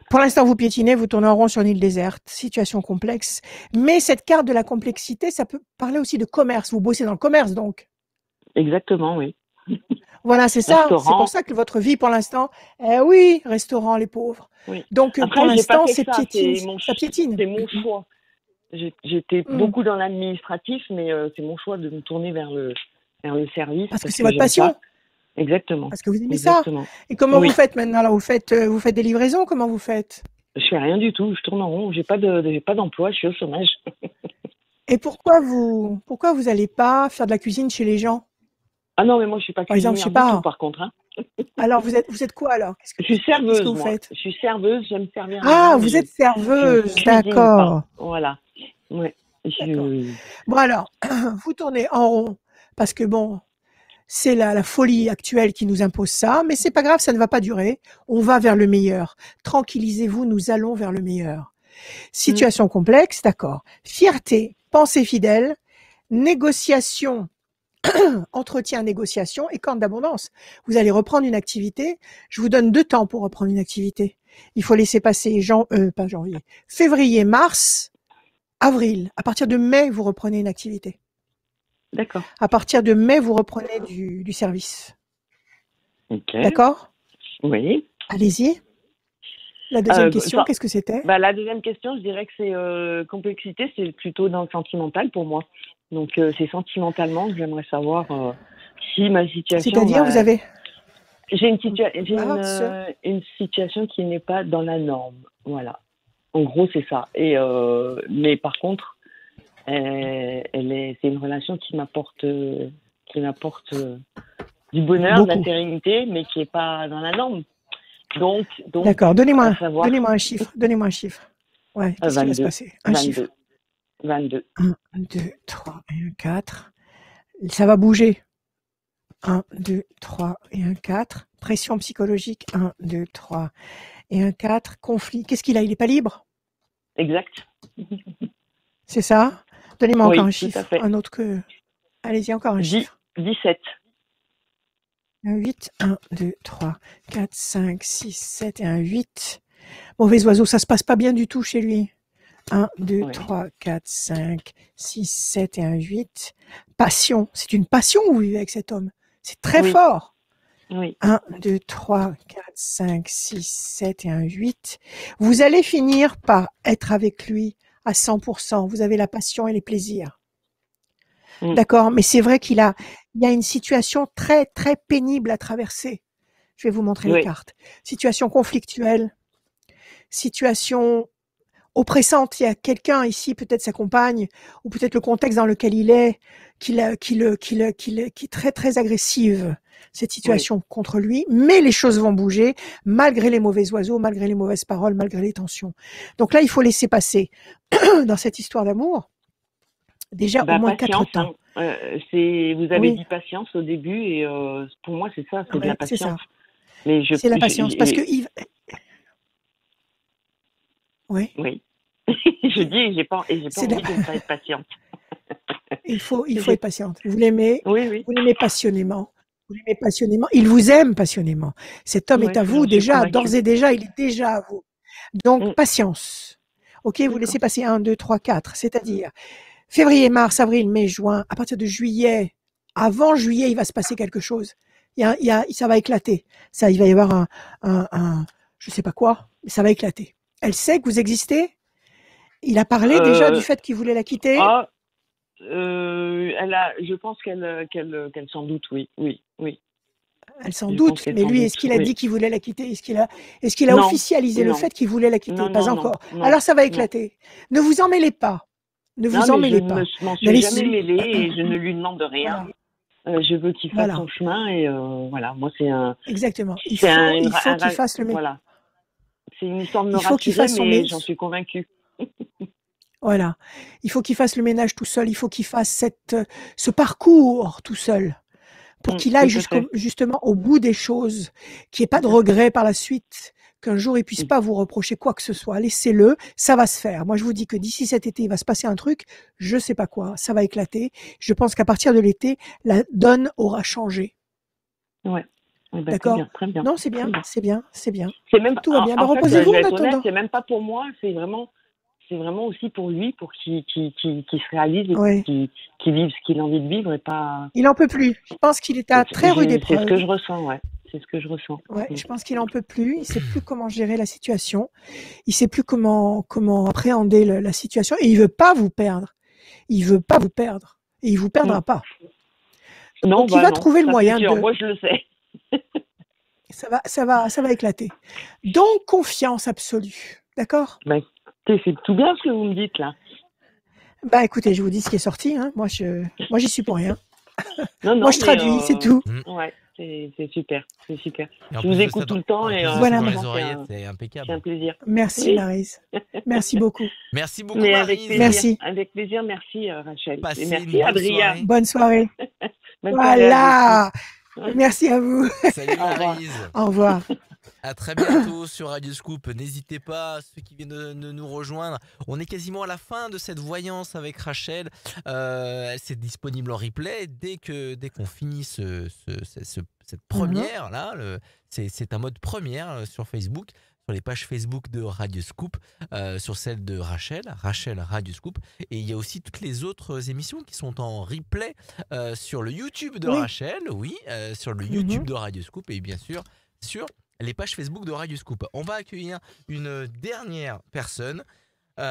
Pour l'instant, vous piétinez, vous tournez en rond sur une île déserte, situation complexe. Mais cette carte de la complexité, ça peut parler aussi de commerce. Vous bossez dans le commerce, donc. Exactement, oui. Voilà, c'est ça. Restaurant. C'est pour ça que votre vie, pour l'instant, oui, restaurant, les pauvres. Oui. Donc, Après, pour j'ai l'instant, pas fait c'est ça, piétine. Ça piétine. C'est mon choix. J'étais Mm. beaucoup dans l'administratif, mais c'est mon choix de me tourner vers le service. Parce que c'est votre j'aime passion. ça. Exactement. Parce que vous aimez Exactement. ça. Et comment Oui. vous faites maintenant là? Vous faites des livraisons? Comment vous faites? Je fais rien du tout. Je tourne en rond. J'ai pas d'emploi. Je suis au chômage. Et pourquoi vous allez pas faire de la cuisine chez les gens? Ah non, mais moi je suis pas Par exemple, cuisinière je sais pas. du tout, par contre. Hein. Alors, vous êtes quoi alors? Je suis serveuse. Qu'est-ce que vous moi. faites? Je suis serveuse. J'aime servir. les Ah, gens, vous mais êtes je serveuse, cuisine d'accord. pas. Voilà. Ouais. D'accord. Bon alors, vous tournez en rond parce que bon, c'est la folie actuelle qui nous impose ça, mais c'est pas grave, ça ne va pas durer. On va vers le meilleur. Tranquillisez-vous, nous allons vers le meilleur. Situation complexe, d'accord. Fierté, pensée fidèle, négociation, entretien, négociation et corne d'abondance. Vous allez reprendre une activité. Je vous donne 2 temps pour reprendre une activité. Il faut laisser passer pas janvier, février, mars, avril. À partir de mai, vous reprenez une activité. D'accord. À partir de mai, vous reprenez du service. Ok. D'accord? Oui. Allez-y. La deuxième question, qu'est-ce que c'était? La deuxième question, je dirais que c'est complexité, c'est plutôt dans le sentimental pour moi. Donc c'est sentimentalement que j'aimerais savoir si ma situation. C'est-à-dire, vous avez. J'ai une situation qui n'est pas dans la norme. Voilà. En gros, c'est ça. Et mais par contre. C'est une relation qui m'apporte du bonheur, de la sérénité, mais qui n'est pas dans la norme. Donc d'accord, donnez-moi un chiffre. Ouais, qu'est-ce qui va se passer? Un 22, chiffre. 22. 1, 2, 3 et 1, 4. Ça va bouger. 1, 2, 3 et 1, 4. Pression psychologique. 1, 2, 3 et 1, 4. Conflit. Qu'est-ce qu'il a? Il n'est pas libre? Exact. C'est ça? Donnez-moi encore un chiffre. Tout à fait. Un autre que. Allez-y, encore un chiffre. 17. 8, 1, 2, 3, 4, 5, 6, 7 et un 8. Mauvais oiseau, ça se passe pas bien du tout chez lui. 1, 2, 3, 4, 5, 6, 7 et un 8. Passion. C'est une passion que vous vivez avec cet homme. C'est très fort. Oui. 1, 2, 3, 4, 5, 6, 7 et un 8. Vous allez finir par être avec lui à 100%. Vous avez la passion et les plaisirs. D'accord, mais c'est vrai il y a une situation très, très pénible à traverser. Je vais vous montrer les cartes. Situation conflictuelle, situation oppressante. Il y a quelqu'un ici, peut-être sa compagne, ou peut-être le contexte dans lequel il est, qui est très, très agressive, cette situation contre lui. Mais les choses vont bouger, malgré les mauvais oiseaux, malgré les mauvaises paroles, malgré les tensions. Donc là, il faut laisser passer dans cette histoire d'amour. Déjà au moins 4 temps. Vous avez dit patience au début et pour moi c'est ça, c'est de la patience. C'est la patience parce que Oui. Je dis j'ai pas envie de ne pas être patiente. Il faut être patiente. Vous l'aimez, vous l'aimez passionnément. Il vous aime passionnément. Cet homme est à vous déjà, d'ores et déjà, il est déjà à vous. Donc patience. Ok, vous laissez passer 1, 2, 3, 4, c'est-à-dire février, mars, avril, mai, juin, à partir de juillet, avant juillet, il va se passer quelque chose. Ça va éclater. Il va y avoir je sais pas quoi, mais ça va éclater. Elle sait que vous existez? Il a parlé déjà du fait qu'il voulait la quitter? Je pense qu'elle s'en doute, oui. Elle s'en doute, mais lui, est-ce qu'il a dit qu'il voulait la quitter? Est-ce qu'il a officialisé le fait qu'il voulait la quitter? Pas encore. Alors ça va éclater. Ne vous en mêlez pas. Ne vous en mêlez pas. Je m'en suis jamais mêlée et je ne lui demande rien. Voilà. Je veux qu'il fasse son chemin et voilà. Moi, c'est un. Exactement. Il faut qu'il fasse le ménage. Voilà. C'est une histoire de me rassurer, mais j'en suis convaincue. Voilà. Il faut qu'il fasse le ménage tout seul. Il faut qu'il fasse ce parcours tout seul. Pour qu'il aille justement au bout des choses, qu'il n'y ait pas de regrets par la suite, qu'un jour il puisse pas vous reprocher quoi que ce soit. Laissez-le, ça va se faire. Moi je vous dis que d'ici cet été il va se passer un truc, je sais pas quoi, ça va éclater. Je pense qu'à partir de l'été, la donne aura changé. Ouais. D'accord. Très bien. Non, c'est bien. C'est même tout va bien. Reposez-vous en attendant. C'est même pas pour moi, c'est vraiment aussi pour lui, pour qu'il se réalise et qu'il vive ce qu'il a envie de vivre et pas. Il en peut plus. Je pense qu'il est à très rude épreuve. C'est ce que je ressens, ouais. C'est ce que je ressens. Ouais, je pense qu'il en peut plus. Il sait plus comment gérer la situation. Il sait plus comment appréhender la situation. Et il veut pas vous perdre. Il veut pas vous perdre. Et il vous perdra pas. Non, donc il va trouver le moyen de. Moi, je le sais. Ça va éclater. Donc confiance absolue. D'accord? C'est tout bien ce que vous me dites là. Écoutez, je vous dis ce qui est sorti. Hein. Moi, j'y suis pour rien. Moi, je traduis, c'est tout. Ouais, c'est super. Je vous écoute tout le temps et voilà. Les oreillettes, c'est impeccable. C'est un plaisir. Merci, Maryse. Merci beaucoup. Merci beaucoup, Maryse. Merci. Avec plaisir. Merci, Rachel. Passez et merci, Adrien. Bonne soirée. Voilà. Merci à vous. Salut Maryse. Au revoir. À très bientôt sur Radio Scoop. N'hésitez pas, ceux qui viennent de nous rejoindre. On est quasiment à la fin de cette voyance avec Rachel. C'est disponible en replay dès qu'on finit cette première là. C'est un mode première sur Facebook, sur les pages Facebook de Radio Scoop, sur celle de Rachel Radio Scoop. Et il y a aussi toutes les autres émissions qui sont en replay sur le YouTube de Rachel, sur le YouTube de Radio Scoop et bien sûr sur les pages Facebook de Radio Scoop. On va accueillir une dernière personne qui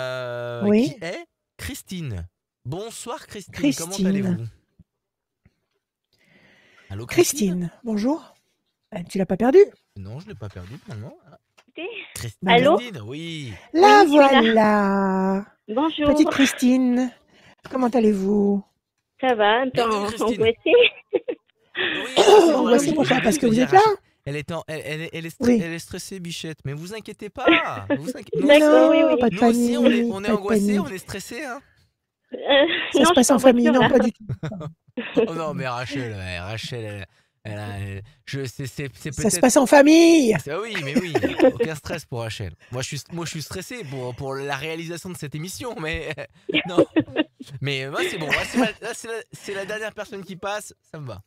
est Christine. Bonsoir Christine. Comment allez-vous? Allô Christine, bonjour. Tu l'as pas perdu? Non, je ne l'ai pas perdu finalement. Christine. Allô? Oui. La voilà. Bonjour. Petite Christine, comment allez-vous? Ça va, un peu angoissée. Angoissée pourquoi? Parce que vous êtes là? Elle est stressée, Bichette. Mais vous inquiétez pas. Non, pas de panique. Nous aussi, on est angoissés, on est stressés. Hein. Ça se passe en famille, non, pas du tout. Oh non, mais Rachel, c'est peut-être... Ça se passe en famille. Oui, mais oui, aucun stress pour Rachel. Moi, je suis stressé pour la réalisation de cette émission, mais non. Mais moi, c'est bon. C'est la dernière personne qui passe, ça me va.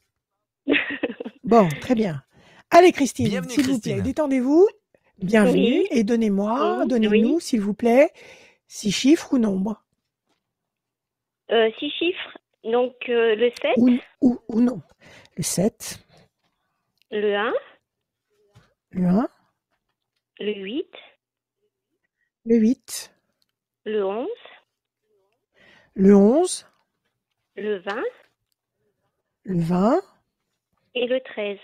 Bon, très bien. Allez Christine, s'il vous plaît, détendez-vous. Bienvenue et donnez-nous, s'il vous plaît, 6 chiffres ou nombres. 6 chiffres, donc le 7. Ou non. Le 7. Le 1. Le 1. Le 8. Le 8. Le 11. Le 11. Le 20. Le 20. Et le 13.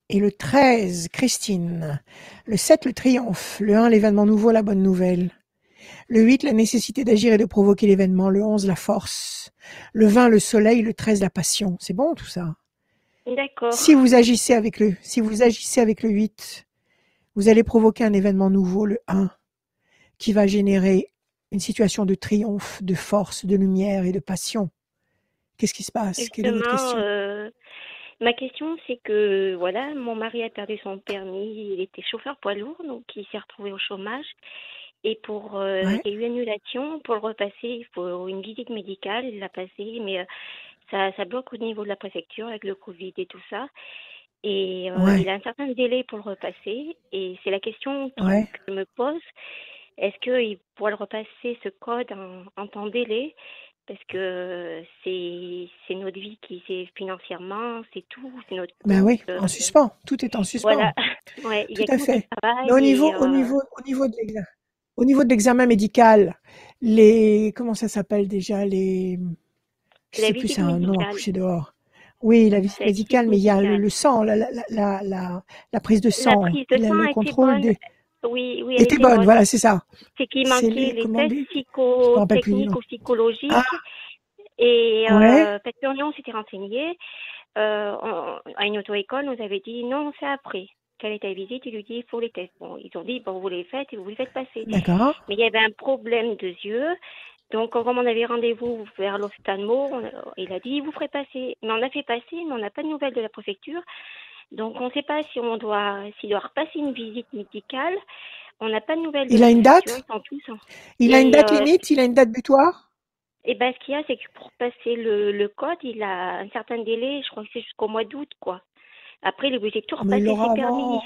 Et le 13, Christine. Le 7, le triomphe. Le 1, l'événement nouveau, la bonne nouvelle. Le 8, la nécessité d'agir et de provoquer l'événement. Le 11, la force. Le 20, le soleil. Le 13, la passion. C'est bon tout ça? D'accord. Si vous agissez avec le 8, vous allez provoquer un événement nouveau, le 1, qui va générer une situation de triomphe, de force, de lumière et de passion. Qu'est-ce qui se passe? Justement, quelle est votre question? Ma question, c'est que voilà, mon mari a perdu son permis, il était chauffeur poids lourd, donc il s'est retrouvé au chômage. Et il y a eu annulation pour le repasser, il faut une visite médicale, il l'a passé, mais ça bloque au niveau de la préfecture avec le Covid et tout ça. Et il a un certain délai pour le repasser. Et c'est la question que je me pose. Est-ce qu'il pourra le repasser, ce code, en temps délai? Parce que c'est notre vie qui c'est financièrement, c'est tout, c'est notre. Ben oui, en suspens, tout est en suspens. Voilà, tout à fait. Mais au niveau de l'examen médical, comment ça s'appelle déjà je sais plus, c'est un nom à coucher dehors. Oui, la visite médicale, mais il y a le sang, la prise de sang, le contrôle des. Oui, elle était bonne, voilà, c'est ça. C'est qu'il manquait les tests psychotechniques ou psychologiques. Et parce qu'on s'était renseigné à une auto-école, nous avait dit non, c'est après. Quelle était la visite? Il lui dit il faut les tests. Bon, ils ont dit vous les faites et vous les faites passer. D'accord. Mais il y avait un problème de yeux. Donc, comme on avait rendez-vous vers l'ophtalmo, il a dit vous ferez passer. Mais on a fait passer, mais on n'a pas de nouvelles de la préfecture. Donc, on ne sait pas s'il doit repasser une visite médicale. On n'a pas de nouvelles. Il a une date? Il a une date limite? Il a une date butoir? Et ben, ce qu'il y a, c'est que pour passer le code, il a un certain délai. Je crois que c'est jusqu'au mois d'août, quoi. Après, il est obligé de tout repasser ses permis.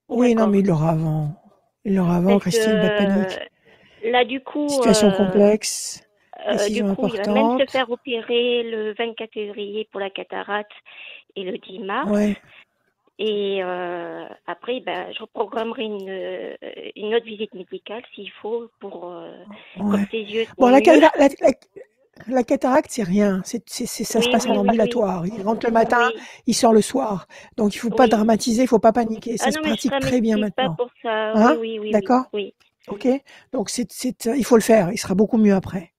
Oui, non, mais il l'aura avant. Christine, pas de panique. Là, du coup... Situation complexe. Du coup, il va même se faire opérer le 24 février pour la cataracte et le 10 mars. Ouais. Et après, je reprogrammerai une autre visite médicale s'il faut pour comme ses yeux. Bon, la cataracte, c'est rien. Ça se passe en ambulatoire. Il rentre le matin, il sort le soir. Donc, il ne faut pas dramatiser, il ne faut pas paniquer. Ça se pratique très bien maintenant. Pas pour ça. Hein? Oui. D'accord. Oui. Ok. Donc, il faut le faire. Il sera beaucoup mieux après.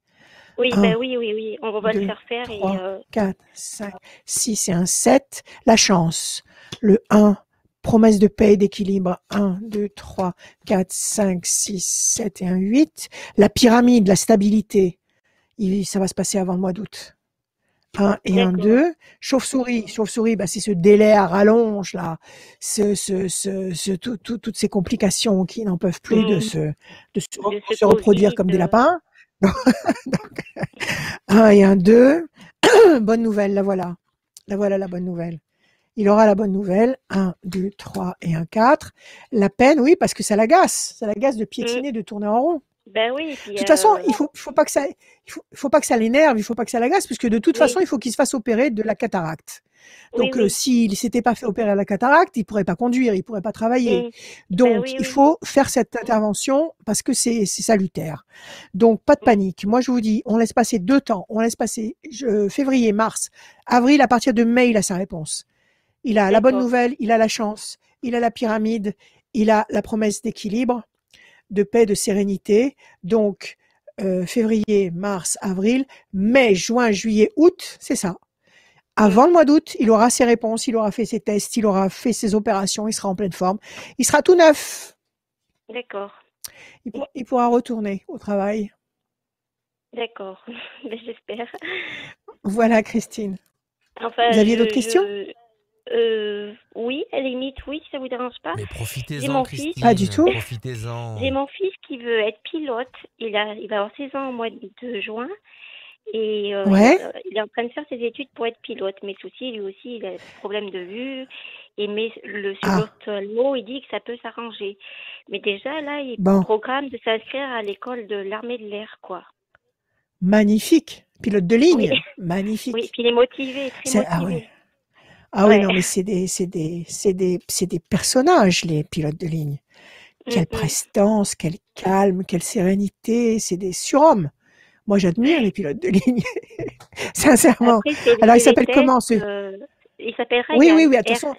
Oui, oui. On va 2, le faire 3, 4, 5, 6 et un 7. La chance. Le 1. Promesse de paix et d'équilibre. 1, 2, 3, 4, 5, 6, 7 et un 8. La pyramide, la stabilité. Ça va se passer avant le mois d'août. 1 et 1, 2. Chauve-souris, bah, c'est ce délai à rallonge, là. Toutes ces complications qui n'en peuvent plus de se reproduire comme des lapins. Donc, 1 et 1, 2. Bonne nouvelle, la voilà. La voilà la bonne nouvelle. Il aura la bonne nouvelle. 1, 2, 3 et 1, 4. La peine, oui, parce que ça l'agace. Ça l'agace de piétiner, de tourner en rond. Ben oui. Puis, de toute façon, il faut pas que ça l'énerve, il faut pas que ça l'agace, parce que de toute façon, il faut qu'il se fasse opérer de la cataracte. Donc, s'il s'était pas fait opérer à la cataracte, il pourrait pas conduire, il pourrait pas travailler. Donc, il faut faire cette intervention parce que c'est salutaire. Donc, pas de panique. Moi, je vous dis, on laisse passer 2 temps. On laisse passer février, mars, avril. À partir de mai, il a sa réponse. Il a la bonne nouvelle, il a la chance, il a la pyramide, il a la promesse d'équilibre, de paix, de sérénité. Donc, février, mars, avril, mai, juin, juillet, août, c'est ça. Avant le mois d'août, il aura ses réponses, il aura fait ses tests, il aura fait ses opérations, il sera en pleine forme. Il sera tout neuf. D'accord. Il pourra retourner au travail. D'accord, j'espère. Voilà, Christine. Enfin, vous aviez d'autres questions? Oui, à la limite, oui, si ça vous dérange pas. Mais profitez-en, Christine. Pas du tout. Profitez-en. J'ai mon fils qui veut être pilote. Il va avoir 16 ans au mois de juin. Et il est en train de faire ses études pour être pilote. Mais le souci, lui aussi, il a des problèmes de vue. Mais sur l'auto, il dit que ça peut s'arranger. Mais déjà, là, il programme de s'inscrire à l'école de l'armée de l'air, quoi. Magnifique. Pilote de ligne. Oui. Magnifique. Oui, puis il est motivé, très motivé. Ah oui. Ah oui, non, mais c'est des personnages, les pilotes de ligne. Quelle prestance, quel calme, quelle sérénité. C'est des surhommes. Moi, j'admire les pilotes de ligne. Sincèrement. Après, alors, il s'appelle comment il s'appelle Ryan. Oui, attention.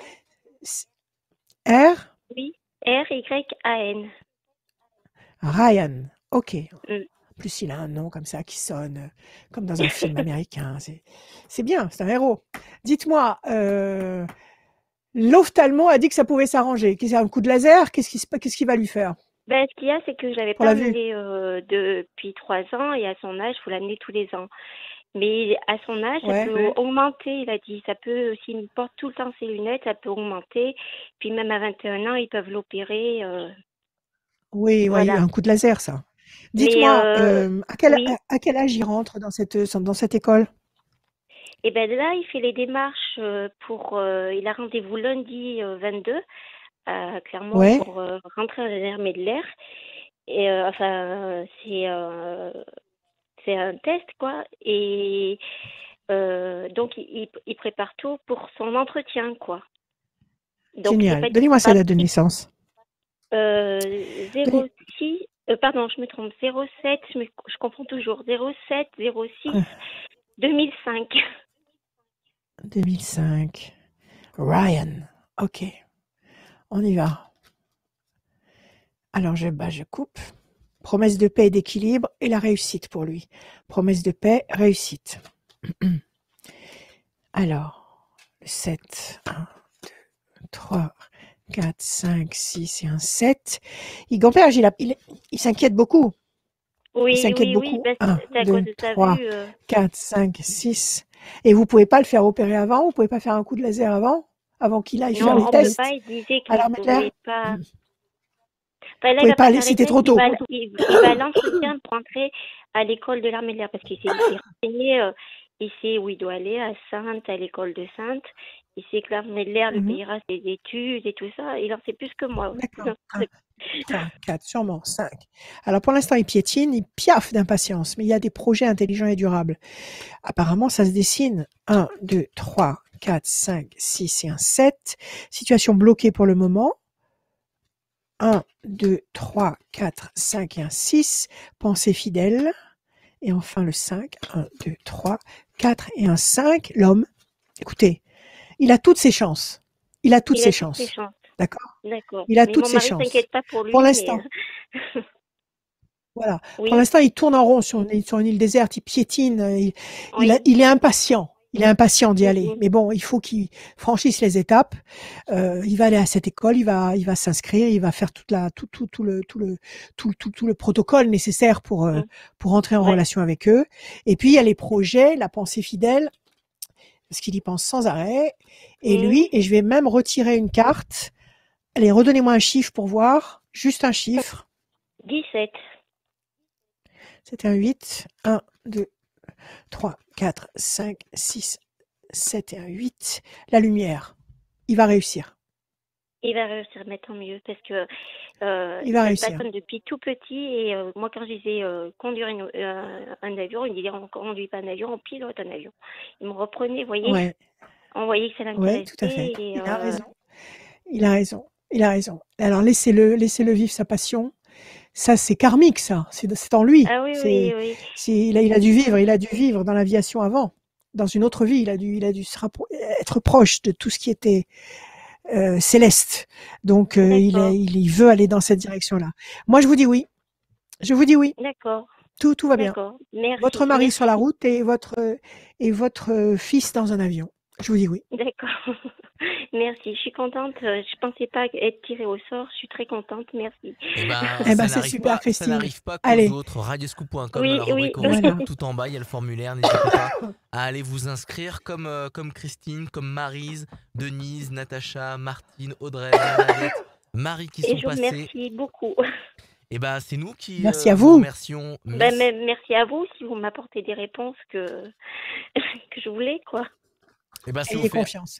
R Oui, R-Y-A-N. Ryan, ok. Plus il a un nom comme ça qui sonne comme dans un film américain. C'est bien, c'est un héros. Dites-moi, l'ophtalmo a dit que ça pouvait s'arranger. Qu'est-ce un coup de laser? Qu'est-ce qu'il va lui faire? Ce qu'il y a, c'est que je l'avais pas amené depuis 3 ans et à son âge, il faut l'amener tous les ans. Mais à son âge, ça peut augmenter, il a dit. Ça peut, s'il porte tout le temps ses lunettes, ça peut augmenter. Puis même à 21 ans, ils peuvent l'opérer. Oui, voilà. Un coup de laser, ça. Dites-moi, à quel âge il rentre dans cette école? Eh bien là, il fait les démarches il a rendez-vous lundi 22 à Clermont pour rentrer à l'armée de l'air. Et c'est un test, quoi. Et donc, il prépare tout pour son entretien, quoi. Donc, génial. Donnez-moi sa date de naissance. 06... pardon, je me trompe. 07, je confonds toujours. 07 06 2005. 2005. Ryan. Ok. On y va. Alors, je coupe. Promesse de paix et d'équilibre et la réussite pour lui. Promesse de paix, réussite. Alors, le 7. 1, 2, 3, 4, 5, 6 et un 7. Il gamberge, il s'inquiète beaucoup. Oui, il s'inquiète beaucoup. Oui, 1, 2, 3, 4, 5, 6. Et vous pouvez pas le faire opérer avant? Vous pouvez pas faire un coup de laser avant qu'il aille faire les tests? Non, il disait qu'il ne pouvait pas. Enfin, là, il pas aller, c'était trop tôt. Il va à l'entretien pour entrer à l'école de l'armée de l'air parce qu'il s'est renseigné. Il sait où il doit aller, à Sainte, à l'école de Sainte. Il sait que l'armée de l'air lui payera ses études et tout ça. Il en sait plus que moi. D'accord. 3, 4, sûrement 5. Alors pour l'instant, il piétine, il piaffe d'impatience, mais il y a des projets intelligents et durables. Apparemment, ça se dessine. 1, 2, 3, 4, 5, 6 et un 7. Situation bloquée pour le moment. 1, 2, 3, 4, 5 et un 6. Pensée fidèle. Et enfin le 5. 1, 2, 3, 4 et un 5. L'homme, écoutez, il a toutes ses chances. Il a toutes ses chances. D'accord. Il a toutes ses chances. Pas pour lui, l'instant. Voilà. Oui. Pour l'instant, il tourne en rond sur une île déserte, il piétine, il est impatient. Il est impatient d'y aller. Mais bon, il faut qu'il franchisse les étapes. Il va aller à cette école, il va s'inscrire, il va faire tout le protocole nécessaire pour entrer en relation avec eux. Et puis il y a les projets, la pensée fidèle. parce qu'il y pense sans arrêt. Et lui, et je vais même retirer une carte. Allez, redonnez-moi un chiffre pour voir. Juste un chiffre. 17. C'est un 8. 1, 2, 3, 4, 5, 6, 7 et un 8. La lumière. Il va réussir. Il va réussir, mais tant mieux, parce que il va je réussir. bâtonne depuis tout petit, et moi, quand je disais conduire un avion, il disait on ne conduit pas un avion, on pilote un avion. Il me reprenait, vous voyez, Ouais. on voyait que ça l'intéressait. Oui, tout à fait. Et, il a raison. Il a raison. Il a raison. Alors, laissez-le vivre sa passion. Ça, c'est karmique, ça. C'est en lui. Ah oui, oui. Il a dû vivre dans l'aviation avant. Dans une autre vie, il a dû être proche de tout ce qui était céleste. Donc, il veut aller dans cette direction-là. Moi, je vous dis oui. D'accord. Tout va bien. Merci. Votre mari sur la route et votre fils dans un avion. Je vous dis oui. D'accord. Merci. Je suis contente. Je pensais pas être tirée au sort. Je suis très contente. Merci. C'est super, Christine. Ça n'arrive pas qu'aux autres. Radioscoop.com, dans la rubrique Horoscope, tout en bas, il y a le formulaire. N'hésitez pas à aller vous inscrire comme Christine, comme Maryse, Denise, Natacha, Martine, Audrey, Bernadette, Marie qui sont passées. Merci beaucoup. C'est nous qui merci à vous. Remercions. Merci à vous si vous m'apportez des réponses que je voulais, quoi.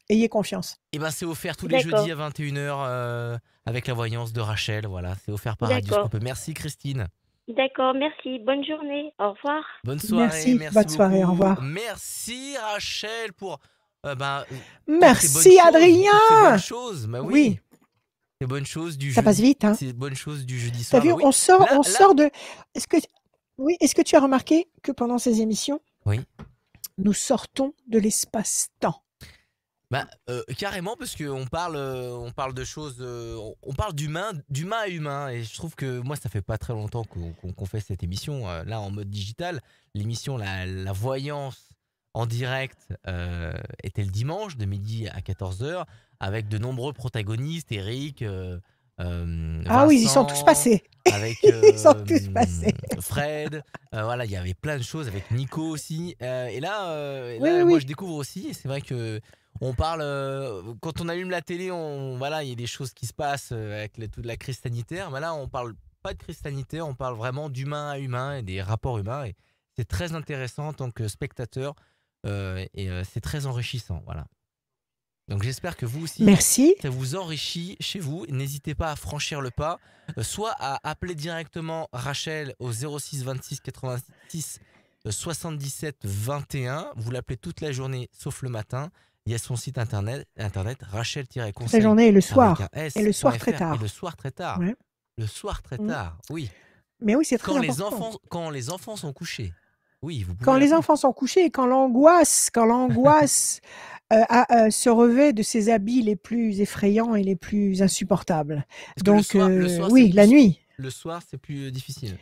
Ayez confiance. C'est offert tous les jeudis à 21h avec la voyance de Rachel. Voilà, c'est offert par Radioscoop. Merci Christine. D'accord, merci. Bonne journée. Au revoir. Bonne soirée. Merci bonne soirée. Au revoir. Merci Rachel pour. Merci Adrien. C'est bonnes choses. Oui. C'est bonnes choses du. Ça passe vite, hein. C'est bonnes choses du jeudi soir. T'as vu, on sort de. Est-ce que tu as remarqué que pendant ces émissions, nous sortons de l'espace-temps? Carrément, parce qu'on parle de choses, on parle d'humain à humain, et je trouve que moi ça fait pas très longtemps qu'on fait cette émission là en mode digital. L'émission la voyance en direct était le dimanche de midi à 14h avec de nombreux protagonistes, Eric, Vincent, ils y sont tous passés. Avec Fred, voilà, il y avait plein de choses avec Nico aussi, et là, moi je découvre aussi, et c'est vrai que on parle quand on allume la télé, il y a des choses qui se passent avec toute la crise sanitaire, mais là on parle pas de crise sanitaire, on parle vraiment d'humain à humain et des rapports humains, et c'est très intéressant en tant que spectateur, et c'est très enrichissant, voilà. Donc j'espère que vous aussi, ça vous enrichit chez vous. N'hésitez pas à franchir le pas, soit à appeler directement Rachel au 06 26 86 77 21. Vous l'appelez toute la journée sauf le matin. Il y a son site internet Rachel-conseil. La journée et le soir. Et le soir très tard. Et le soir très tard. Ouais. Le soir très tard, oui. Mais oui, c'est très important. Quand les enfants sont couchés. Oui, vous pouvez. Quand les enfants sont couchés et quand l'angoisse se revêt de ses habits les plus effrayants et les plus insupportables. Donc, le soir, la nuit. Le soir, c'est plus difficile.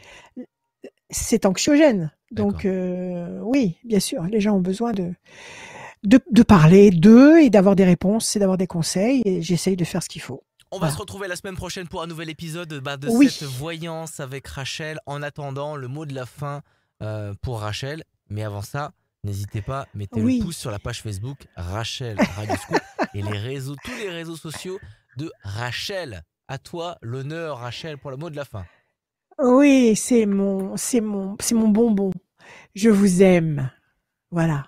C'est anxiogène. Donc, oui, bien sûr, les gens ont besoin de parler d'eux et d'avoir des réponses et d'avoir des conseils. Et j'essaye de faire ce qu'il faut. On va se retrouver la semaine prochaine pour un nouvel épisode de cette voyance avec Rachel. En attendant, le mot de la fin pour Rachel. Mais avant ça, n'hésitez pas, mettez le pouce sur la page Facebook Rachel Radioscoop et tous les réseaux sociaux de Rachel. À toi l'honneur, Rachel, pour le mot de la fin. Oui, c'est mon bonbon. Je vous aime. Voilà.